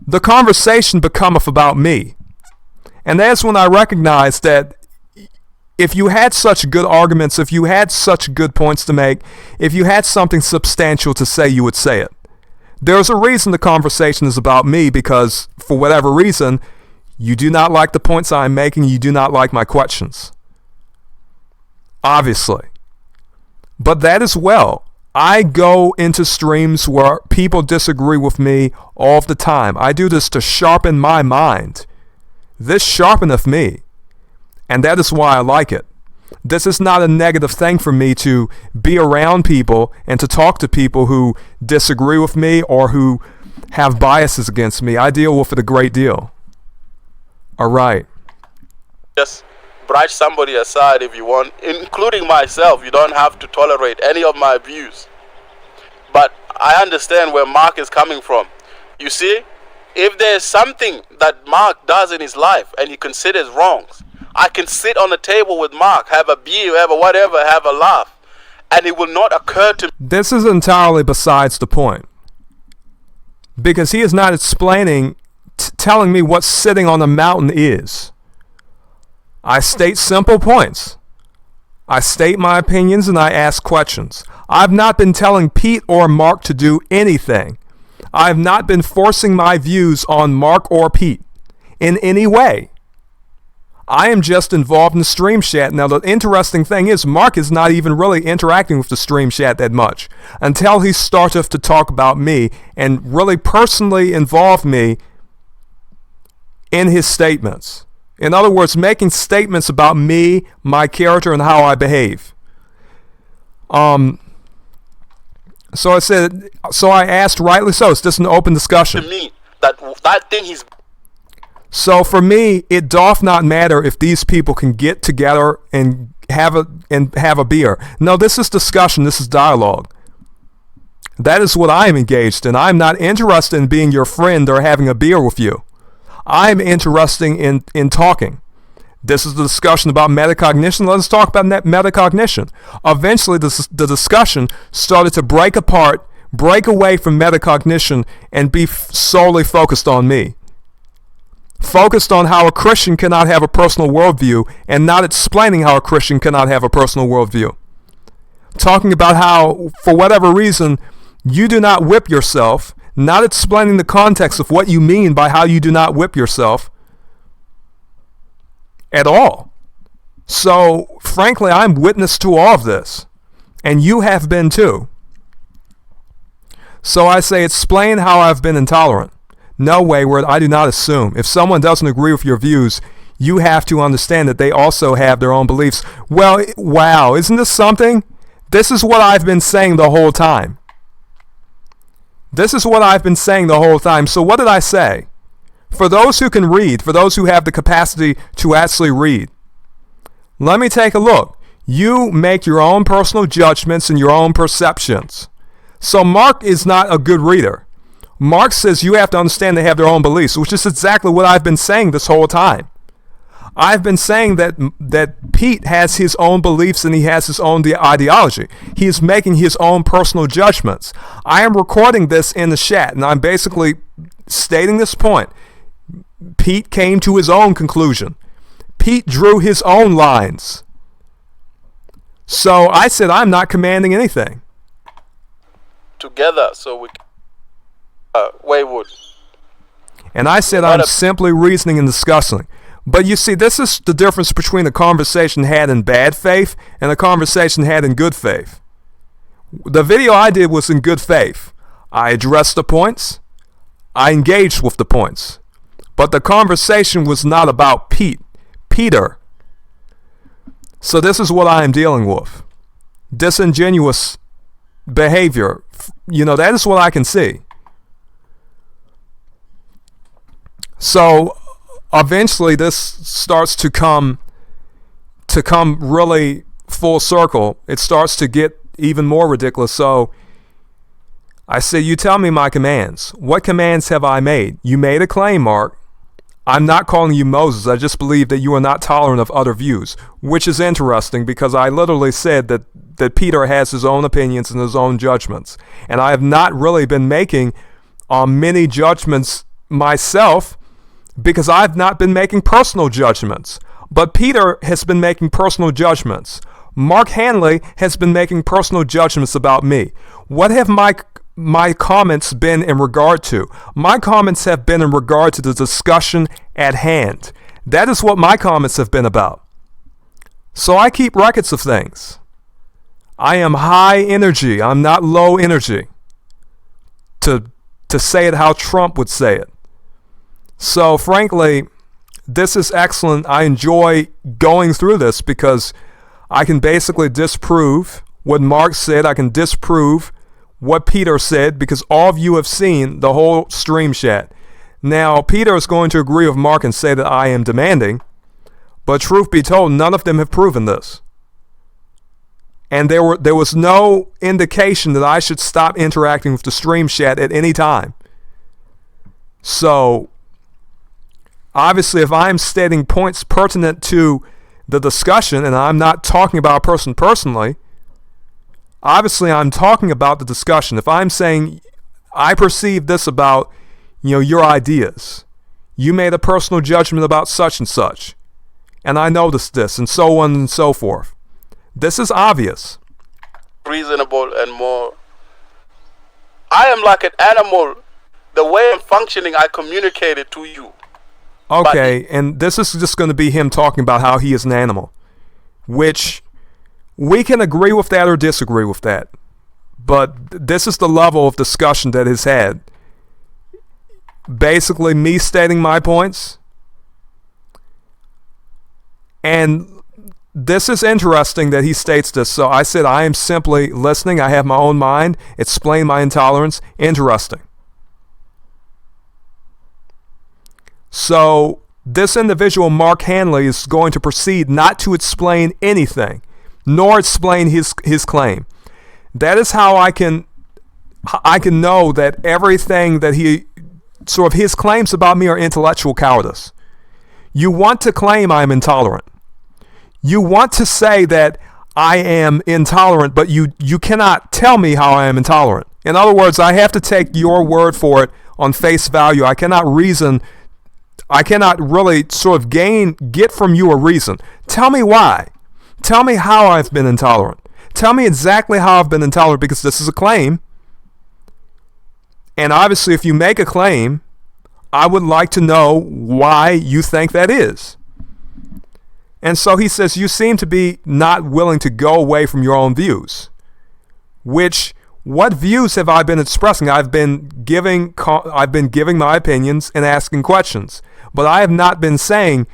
the conversation becometh about me. And that's when I recognized that if you had such good arguments, if you had such good points to make, if you had something substantial to say, you would say it. There's a reason the conversation is about me, because for whatever reason, you do not like the points I'm making, you do not like my questions. Obviously. But that as well. I go into streams where people disagree with me all the time. I do this to sharpen my mind. This sharpeneth me. And that is why I like it. This is not a negative thing for me to be around people and to talk to people who disagree with me or who have biases against me. I deal with it a great deal. All right. Just brush somebody aside if you want, including myself. You don't have to tolerate any of my views. But I understand where Mark is coming from. You see, if there's something that Mark does in his life and he considers wrongs, I can sit on the table with Mark, have a beer, have a whatever, have a laugh, and it will not occur to me. This is entirely besides the point. Because he is not explaining, telling me what sitting on a mountain is. I state simple points. I state my opinions and I ask questions. I've not been telling Pete or Mark to do anything. I've not been forcing my views on Mark or Pete in any way. I am just involved in the stream chat. Now, the interesting thing is Mark is not even really interacting with the stream chat that much until he started to talk about me and really personally involve me in his statements. In other words, making statements about me, my character, and how I behave. So I asked, rightly so, is this an open discussion? To me, that thing he's... So for me, it doth not matter if these people can get together and have a beer. No, this is discussion. This is dialogue. That is what I am engaged in. I'm not interested in being your friend or having a beer with you. I'm interested in talking. This is the discussion about metacognition. Let us talk about metacognition. Eventually, the discussion started to break apart, break away from metacognition, and be solely focused on me. Focused on how a Christian cannot have a personal worldview and not explaining how a Christian cannot have a personal worldview. Talking about how, for whatever reason, you do not whip yourself, not explaining the context of what you mean by how you do not whip yourself at all. So, frankly, I'm witness to all of this, and you have been too. So I say, explain how I've been intolerant. No, Wayward, I do not assume. If someone doesn't agree with your views, you have to understand that they also have their own beliefs. Well, wow, isn't this something? This is what I've been saying the whole time. This is what I've been saying the whole time. So what did I say? For those who can read, for those who have the capacity to actually read, let me take a look. You make your own personal judgments and your own perceptions. So Mark is not a good reader. Mark says you have to understand they have their own beliefs, which is exactly what I've been saying this whole time. I've been saying that Pete has his own beliefs and he has his own ideology. He is making his own personal judgments. I am recording this in the chat, and I'm basically stating this point. Pete came to his own conclusion. Pete drew his own lines. So I said I'm not commanding anything. Together, so we Wayward. And I said I'm simply reasoning and discussing. But you see, this is the difference between a conversation had in bad faith and a conversation had in good faith. The video I did was in good faith. I addressed the points. I engaged with the points. But the conversation was not about Peter. So this is what I am dealing with. Disingenuous behavior. That is what I can see. So eventually this starts to come really full circle. It starts to get even more ridiculous. So I said, you tell me my commands. What commands have I made? You made a claim, Mark. I'm not calling you Moses. I just believe that you are not tolerant of other views, which is interesting because I literally said that Peter has his own opinions and his own judgments. And I have not really been making many judgments myself because I've not been making personal judgments. But Peter has been making personal judgments. Mark Hanley has been making personal judgments about me. What have my comments been in regard to? My comments have been in regard to the discussion at hand. That is what my comments have been about. So I keep records of things. I am high energy. I'm not low energy. To say it how Trump would say it. So frankly, this is excellent. I enjoy going through this because I can basically disprove what Mark said. I can disprove what Peter said because all of you have seen the whole stream chat. Now, Peter is going to agree with Mark and say that I am demanding, but truth be told, none of them have proven this. And there was no indication that I should stop interacting with the stream chat at any time. So, obviously, if I'm stating points pertinent to the discussion, and I'm not talking about a person personally, obviously I'm talking about the discussion. If I'm saying, I perceive this about, your ideas. You made a personal judgment about such and such. And I noticed this, and so on and so forth. This is obvious. Reasonable and more. I am like an animal. The way I'm functioning, I communicated to you. Okay, and this is just going to be him talking about how he is an animal, which we can agree with that or disagree with that. But this is the level of discussion that is had. Basically, me stating my points. And this is interesting that he states this. So I said, I am simply listening. I have my own mind. Explain my intolerance. Interesting. So this individual, Mark Hanley, is going to proceed not to explain anything, nor explain his claim. That is how I can know that everything that his claims about me are intellectual cowardice. You want to claim I am intolerant. You want to say that I am intolerant, but you cannot tell me how I am intolerant. In other words, I have to take your word for it on face value. I cannot reason. I cannot really sort of get from you a reason. Tell me why. Tell me how I've been intolerant. Tell me exactly how I've been intolerant, because this is a claim. And obviously, if you make a claim, I would like to know why you think that is. And so he says, you seem to be not willing to go away from your own views. What views have I been expressing? I've been giving my opinions and asking questions. But I have not been saying,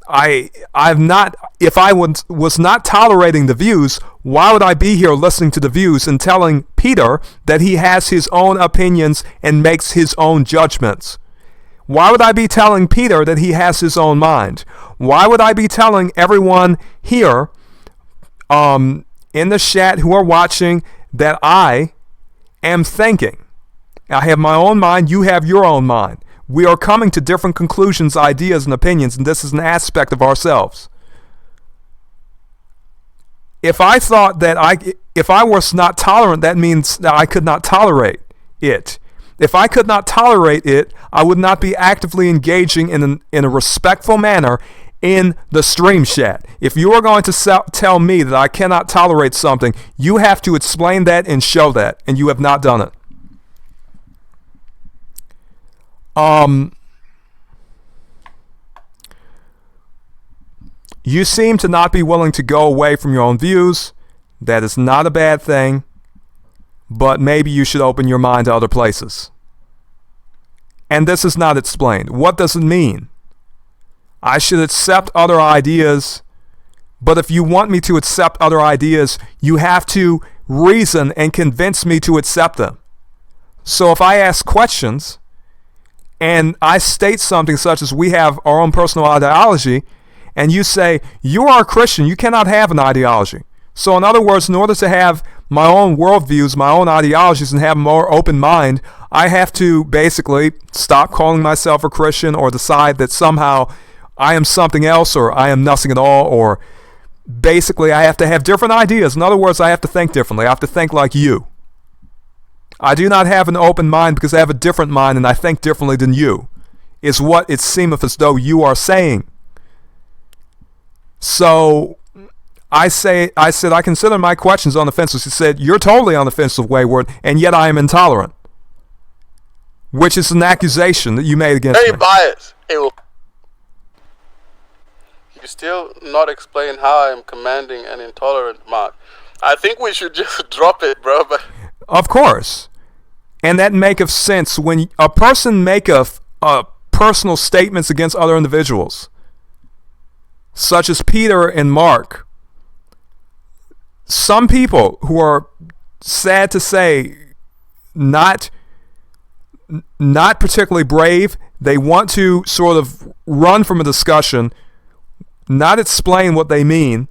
if I was not tolerating the views, why would I be here listening to the views and telling Peter that he has his own opinions and makes his own judgments? Why would I be telling Peter that he has his own mind? Why would I be telling everyone here in the chat who are watching that I am thinking? I have my own mind, you have your own mind. We are coming to different conclusions, ideas, and opinions, and this is an aspect of ourselves. If I thought that if I was not tolerant, that means that I could not tolerate it. If I could not tolerate it, I would not be actively engaging in a respectful manner in the stream chat. If you are going to tell me that I cannot tolerate something, you have to explain that and show that, and you have not done it. You seem to not be willing to go away from your own views. That is not a bad thing, but maybe you should open your mind to other places. And this is not explained. What does it mean? I should accept other ideas, but if you want me to accept other ideas, you have to reason and convince me to accept them. So if I ask questions and I state something such as we have our own personal ideology, and you say, you are a Christian, you cannot have an ideology. So in other words, in order to have my own worldviews, my own ideologies, and have a more open mind, I have to basically stop calling myself a Christian or decide that somehow I am something else or I am nothing at all, or basically I have to have different ideas. In other words, I have to think differently. I have to think like you. I do not have an open mind because I have a different mind and I think differently than you, is what it seemeth as though you are saying. So I said, I consider my questions on the fence. He said, you're totally on the fence of wayward, and yet I am intolerant. Which is an accusation that you made against me. Very biased. You still not explain how I am commanding and intolerant, Mark. I think we should just drop it, bro. But of course. And that maketh sense when a person maketh personal statements against other individuals, such as Peter and Mark. Some people who are, sad to say, not particularly brave, they want to sort of run from a discussion, not explain what they mean,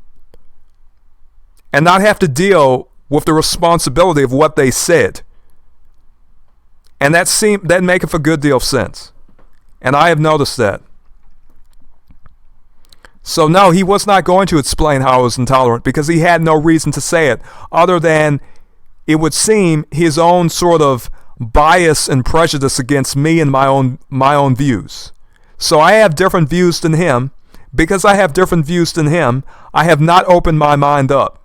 and not have to deal with the responsibility of what they said. And that maketh a good deal of sense. And I have noticed that. So no, he was not going to explain how I was intolerant because he had no reason to say it other than it would seem his own sort of bias and prejudice against me and my own views. So I have different views than him. Because I have different views than him, I have not opened my mind up.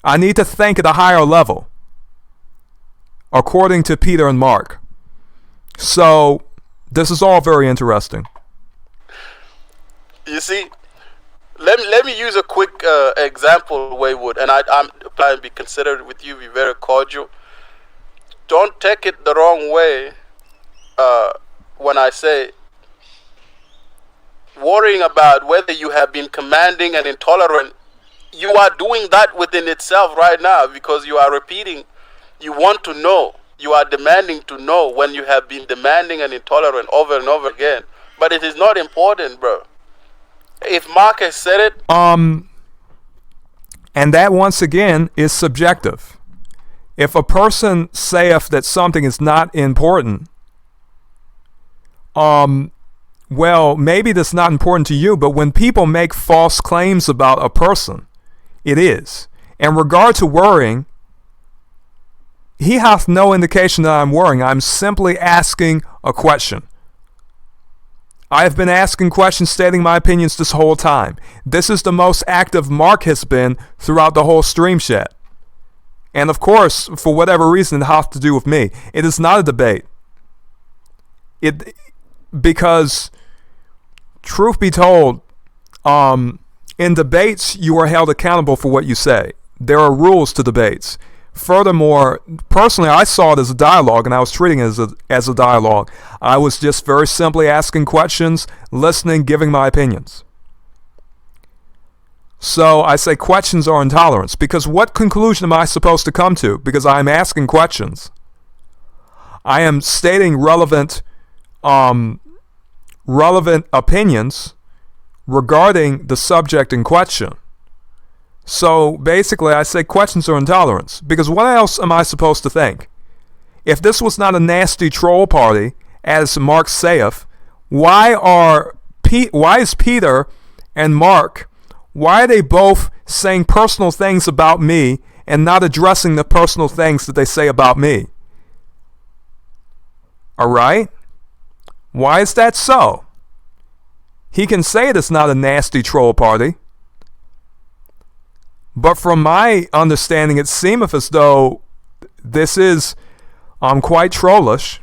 I need to think at a higher level, according to Peter and Mark. So this is all very interesting. You see, let me use a quick example, Waywood, and I'm trying to be considerate with you, be very cordial. Don't take it the wrong way when I say worrying about whether you have been commanding and intolerant. You are doing that within itself right now because you are repeating. You want to know. You are demanding to know when you have been demanding and intolerant over and over again. But it is not important, bro. If Mark has said it... And that once again is subjective. If a person saith that something is not important, well, maybe that's not important to you, but when people make false claims about a person, it is. In regard to worrying, he hath no indication that I'm worrying. I'm simply asking a question. I have been asking questions, stating my opinions this whole time. This is the most active Mark has been throughout the whole stream chat. And of course, for whatever reason, it has to do with me. It is not a debate. Because, truth be told, in debates, you are held accountable for what you say. There are rules to debates. Furthermore, personally, I saw it as a dialogue, and I was treating it as a dialogue. I was just very simply asking questions, listening, giving my opinions. So I say questions are intolerance, because what conclusion am I supposed to come to? Because I'm asking questions. I am stating relevant opinions regarding the subject in question. So basically I say questions are intolerance, because what else am I supposed to think? If this was not a nasty troll party, as Mark saith, why is Peter and Mark, why are they both saying personal things about me and not addressing the personal things that they say about me? Alright? Why is that so? He can say it's not a nasty troll party. But from my understanding, it seemeth as though this is quite trollish.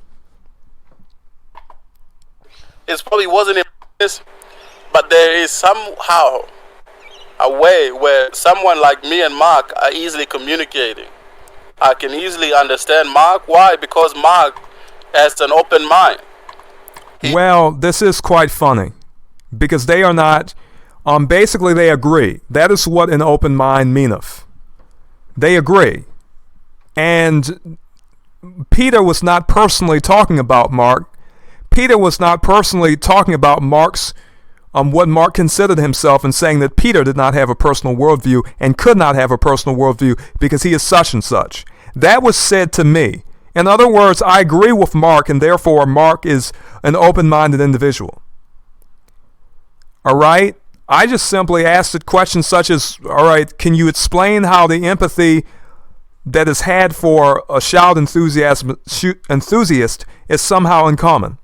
It probably wasn't in this, but there is somehow a way where someone like me and Mark are easily communicating. I can easily understand Mark. Why? Because Mark has an open mind. Well, this is quite funny, because they are not... basically they agree. That is what an open mind meaneth. They agree. And Peter was not personally talking about Mark. Peter was not personally talking about Mark's what Mark considered himself in saying that Peter did not have a personal worldview and could not have a personal worldview because he is such and such. That was said to me. In other words, I agree with Mark, and therefore Mark is an open-minded individual. All right? I just simply asked it questions such as, all right, can you explain how the empathy that is had for a child enthusiast is somehow uncommon?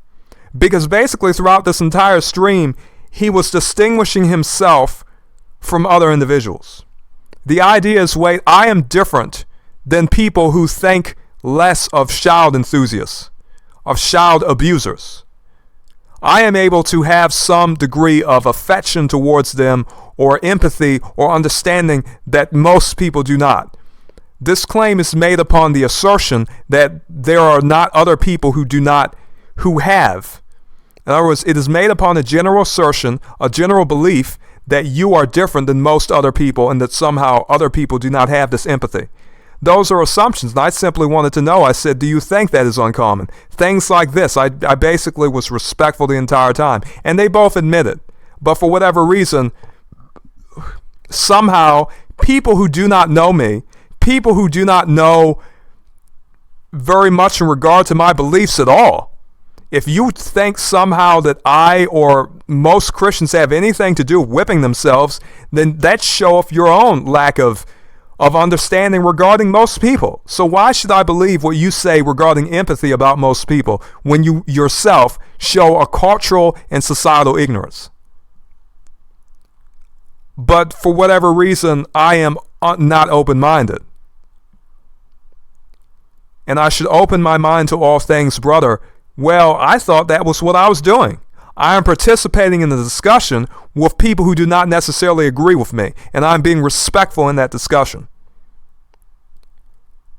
Because basically throughout this entire stream, he was distinguishing himself from other individuals. The idea is, wait, I am different than people who think less of child enthusiasts, of child abusers. I am able to have some degree of affection towards them, or empathy or understanding that most people do not. This claim is made upon the assertion that there are not other people who have. In other words, it is made upon a general assertion, a general belief that you are different than most other people and that somehow other people do not have this empathy. Those are assumptions, and I simply wanted to know. I said, do you think that is uncommon? Things like this. I basically was respectful the entire time, and they both admitted. But for whatever reason, somehow, people who do not know me, people who do not know very much in regard to my beliefs at all, if you think somehow that I or most Christians have anything to do with whipping themselves, then that shows your own lack of understanding regarding most people. So why should I believe what you say regarding empathy about most people when you yourself show a cultural and societal ignorance? But for whatever reason, I am not open-minded. And I should open my mind to all things, brother. Well, I thought that was what I was doing. I am participating in the discussion with people who do not necessarily agree with me, and I'm being respectful in that discussion.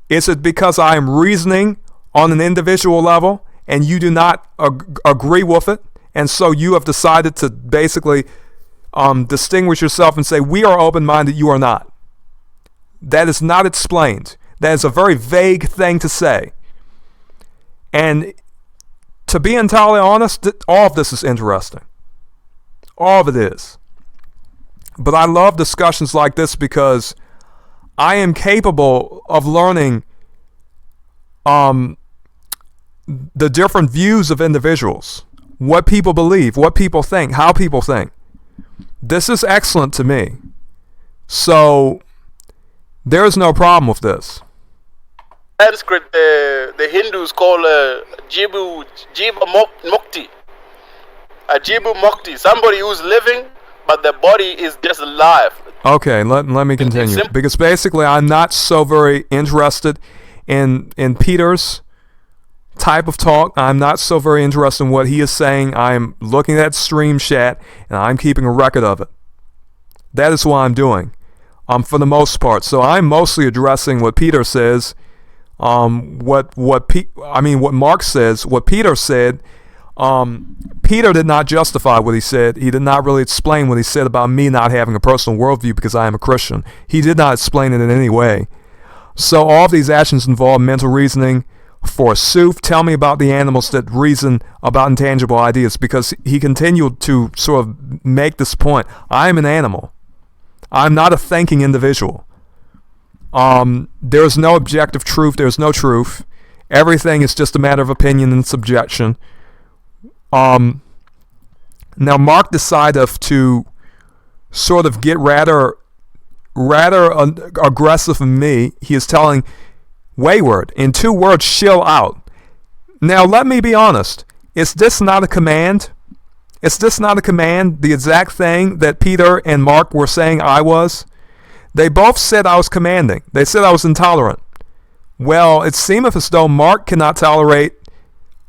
Is it because I am reasoning on an individual level and you do not agree with it, and so you have decided to basically distinguish yourself and say, we are open-minded, you are not? That is not explained. That is a very vague thing to say. And to be entirely honest, all of this is interesting. All of it is. But I love discussions like this because I am capable of learning the different views of individuals, what people believe, what people think, how people think. This is excellent to me. So there is no problem with this. Sanskrit, the Hindus call Jiva Mukti. A Jiva Mukti, somebody who's living, but their body is just alive. Okay, let me continue. Because basically I'm not so very interested in Peter's type of talk. I'm not so very interested in what he is saying. I'm looking at stream chat and I'm keeping a record of it. That is what I'm doing, for the most part. So I'm mostly addressing what Peter says, what Mark says, what Peter said. Peter did not justify what he said. He did not really explain what he said about me not having a personal worldview because I am a Christian. He did not explain it in any way. So all of these actions involve mental reasoning. Forsooth, tell me about the animals that reason about intangible ideas, because he continued to sort of make this point. I am an animal. I'm not a thinking individual. There's no objective truth. There's no truth. Everything is just a matter of opinion and subjection. Now Mark decided to sort of get rather aggressive in me. He is telling Wayward, in 2 words, chill out. Now let me be honest. Is this not a command? Is this not a command? The exact thing that Peter and Mark were saying I was? They both said I was commanding. They said I was intolerant. Well, it seemeth as though Mark cannot tolerate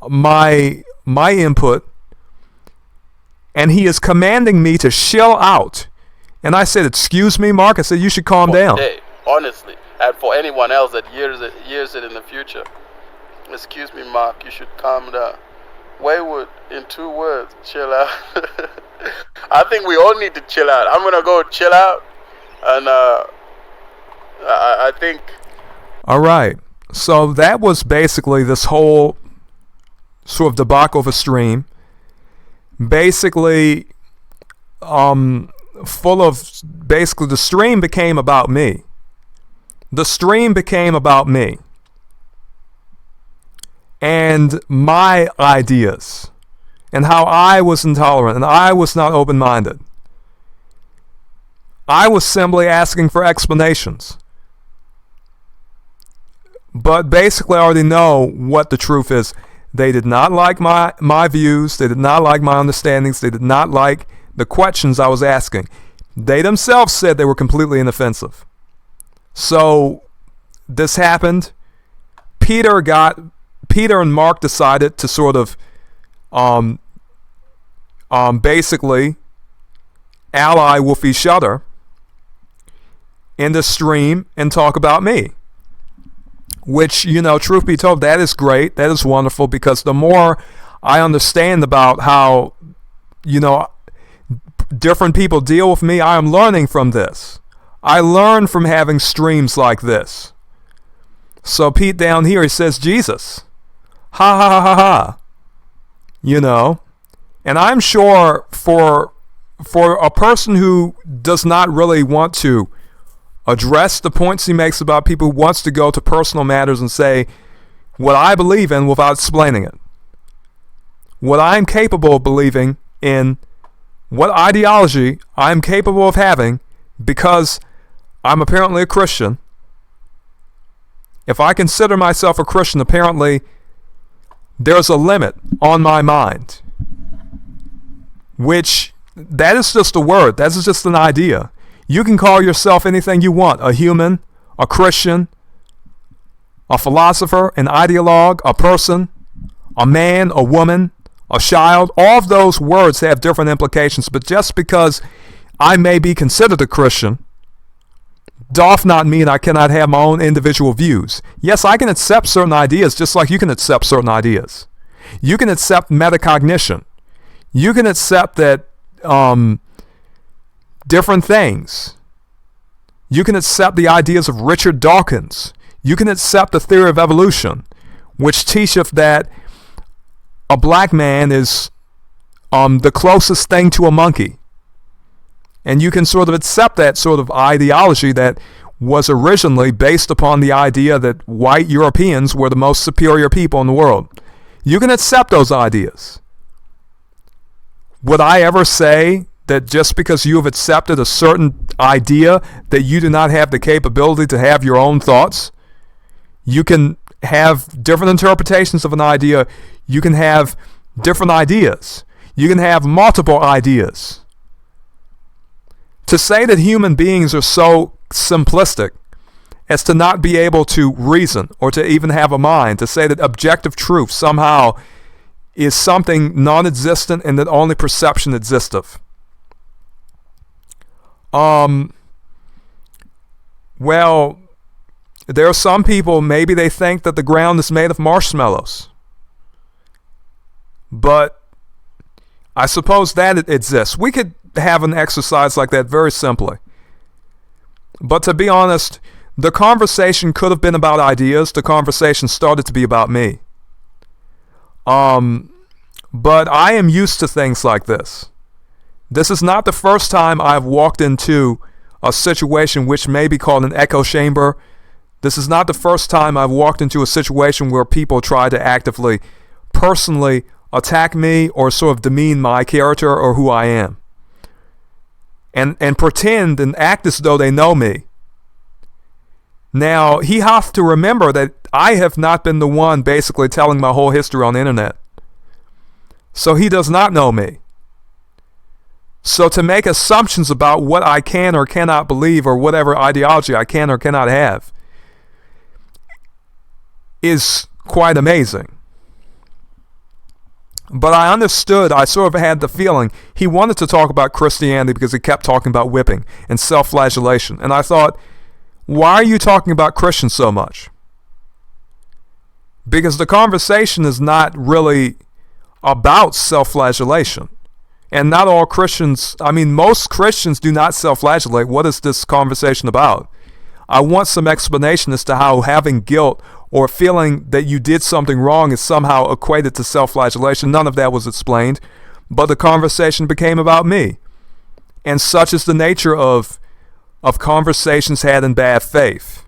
my input, and he is commanding me to chill out. And I said, excuse me, Mark? I said, you should calm down. Hey, honestly, and for anyone else that hears it in the future, excuse me, Mark, you should calm down. Wayward, in 2 words, chill out. I think we all need to chill out. I'm going to go chill out, and I think... All right. So that was basically this whole sort of debacle of a stream. Basically, full of, basically the stream became about me. The stream became about me and my ideas and how I was intolerant and I was not open-minded. I was simply asking for explanations. But basically I already know what the truth is. They did not like my views. They did not like my understandings. They did not like the questions I was asking. They themselves said they were completely inoffensive. So this happened. Peter and Mark decided to sort of basically ally with each other in the stream and talk about me. Which, truth be told, that is great. That is wonderful, because the more I understand about how, different people deal with me, I am learning from this. I learn from having streams like this. So Pete down here, he says, Jesus. Ha ha ha ha ha. And I'm sure for a person who does not really want to address the points he makes about people, who wants to go to personal matters and say what I believe in without explaining it, what I'm capable of believing in, what ideology I'm capable of having because I'm apparently a Christian. If I consider myself a Christian, apparently there's a limit on my mind, which that is just a word. That is just an idea. You can call yourself anything you want: a human, a Christian, a philosopher, an ideologue, a person, a man, a woman, a child. All of those words have different implications, but just because I may be considered a Christian doth not mean I cannot have my own individual views. Yes, I can accept certain ideas just like you can accept certain ideas. You can accept metacognition. You can accept that different things. You can accept the ideas of Richard Dawkins. You can accept the theory of evolution, which teacheth that a black man is the closest thing to a monkey. And you can sort of accept that sort of ideology that was originally based upon the idea that white Europeans were the most superior people in the world. You can accept those ideas. Would I ever say that just because you have accepted a certain idea that you do not have the capability to have your own thoughts? You can have different interpretations of an idea. You can have different ideas. You can have multiple ideas. To say that human beings are so simplistic as to not be able to reason or to even have a mind, to say that objective truth somehow is something non-existent and that only perception existeth. Well, there are some people, maybe they think that the ground is made of marshmallows. But I suppose that it exists. We could have an exercise like that very simply. But to be honest, the conversation could have been about ideas. The conversation started to be about me. But I am used to things like this. This is not the first time I've walked into a situation which may be called an echo chamber. This is not the first time I've walked into a situation where people try to actively, personally attack me or sort of demean my character or who I am. And pretend and act as though they know me. Now, he has to remember that I have not been the one basically telling my whole history on the internet. So he does not know me. So to make assumptions about what I can or cannot believe or whatever ideology I can or cannot have is quite amazing. But I understood, I sort of had the feeling he wanted to talk about Christianity because he kept talking about whipping and self-flagellation. And I thought, why are you talking about Christians so much? Because the conversation is not really about self-flagellation. And not all Christians, most Christians do not self-flagellate. What is this conversation about? I want some explanation as to how having guilt or feeling that you did something wrong is somehow equated to self-flagellation. None of that was explained, but the conversation became about me. And such is the nature of conversations had in bad faith.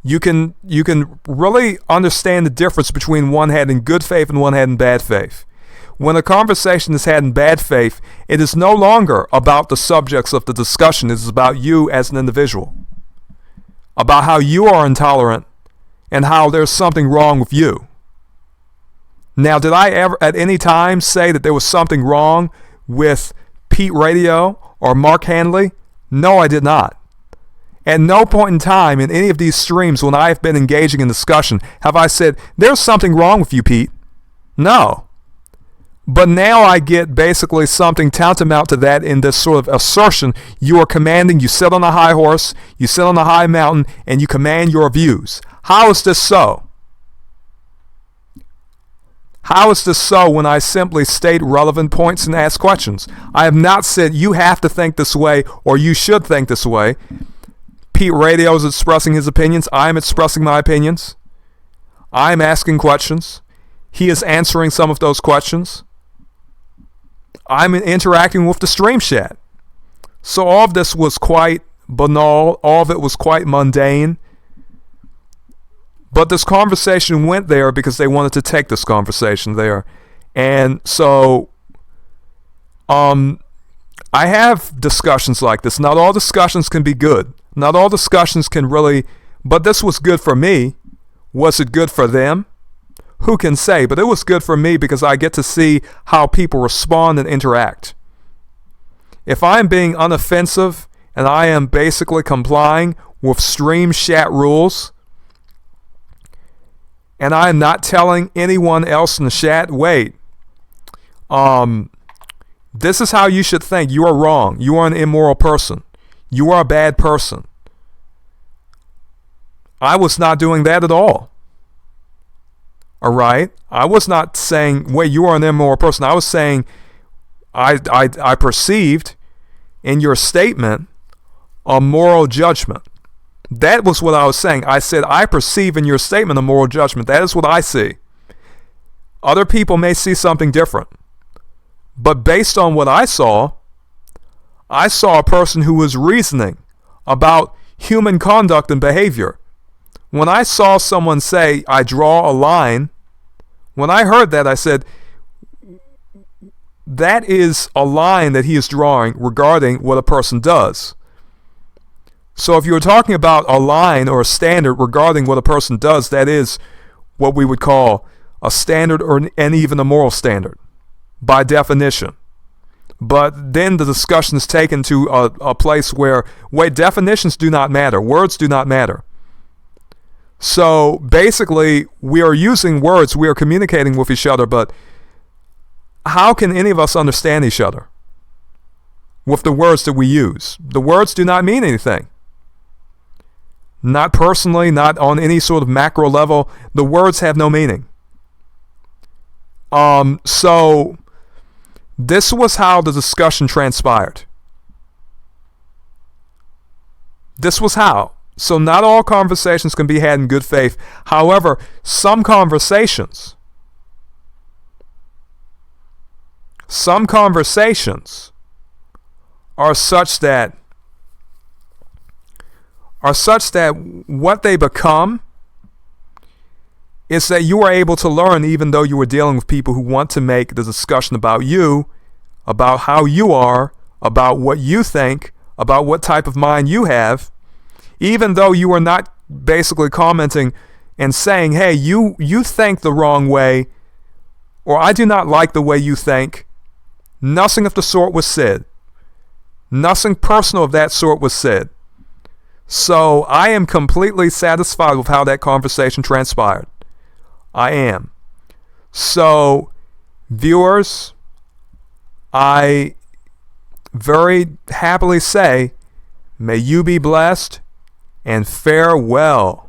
You can really understand the difference between one had in good faith and one had in bad faith. When a conversation is had in bad faith, it is no longer about the subjects of the discussion. It is about you as an individual, about how you are intolerant and how there's something wrong with you. Now, did I ever at any time say that there was something wrong with Pete Radio or Mark Hanley? No, I did not. At no point in time in any of these streams when I have been engaging in discussion have I said, there's something wrong with you, Pete. No. But now I get basically something tantamount to that in this sort of assertion. You are commanding, you sit on a high horse, you sit on a high mountain, and you command your views. How is this so? How is this so when I simply state relevant points and ask questions? I have not said you have to think this way or you should think this way. Pete Radio is expressing his opinions. I am expressing my opinions. I am asking questions. He is answering some of those questions. I'm interacting with the stream chat. So all of this was quite banal. All of it was quite mundane. But this conversation went there because they wanted to take this conversation there. And so I have discussions like this. Not all discussions can be good. Not all discussions can really, but this was good for me. Was it good for them? Who can say? But it was good for me because I get to see how people respond and interact. If I'm being unoffensive and I am basically complying with stream chat rules, and I am not telling anyone else in the chat, wait, this is how you should think. You are wrong. You are an immoral person. You are a bad person. I was not doing that at all. All right? I was not saying, wait, you are an immoral person. I was saying, I perceived in your statement a moral judgment. That was what I was saying. I said, I perceive in your statement a moral judgment. That is what I see. Other people may see something different. But based on what I saw a person who was reasoning about human conduct and behavior. When I saw someone say, I draw a line, when I heard that, I said, that is a line that he is drawing regarding what a person does. So if you're talking about a line or a standard regarding what a person does, that is what we would call a standard and even a moral standard by definition. But then the discussion is taken to a place where, wait, definitions do not matter. Words do not matter. So basically, we are using words, we are communicating with each other, but how can any of us understand each other with the words that we use? The words do not mean anything. Not personally, not on any sort of macro level. The words have no meaning. So this was how the discussion transpired. This was how. So not all conversations can be had in good faith. However, some conversations are such that what they become is that you are able to learn even though you are dealing with people who want to make the discussion about you, about how you are, about what you think, about what type of mind you have, even though you are not basically commenting and saying, hey, you think the wrong way, or I do not like the way you think. Nothing of the sort was said. Nothing personal of that sort was said. So I am completely satisfied with how that conversation transpired. I am. So, viewers, I very happily say, may you be blessed and farewell.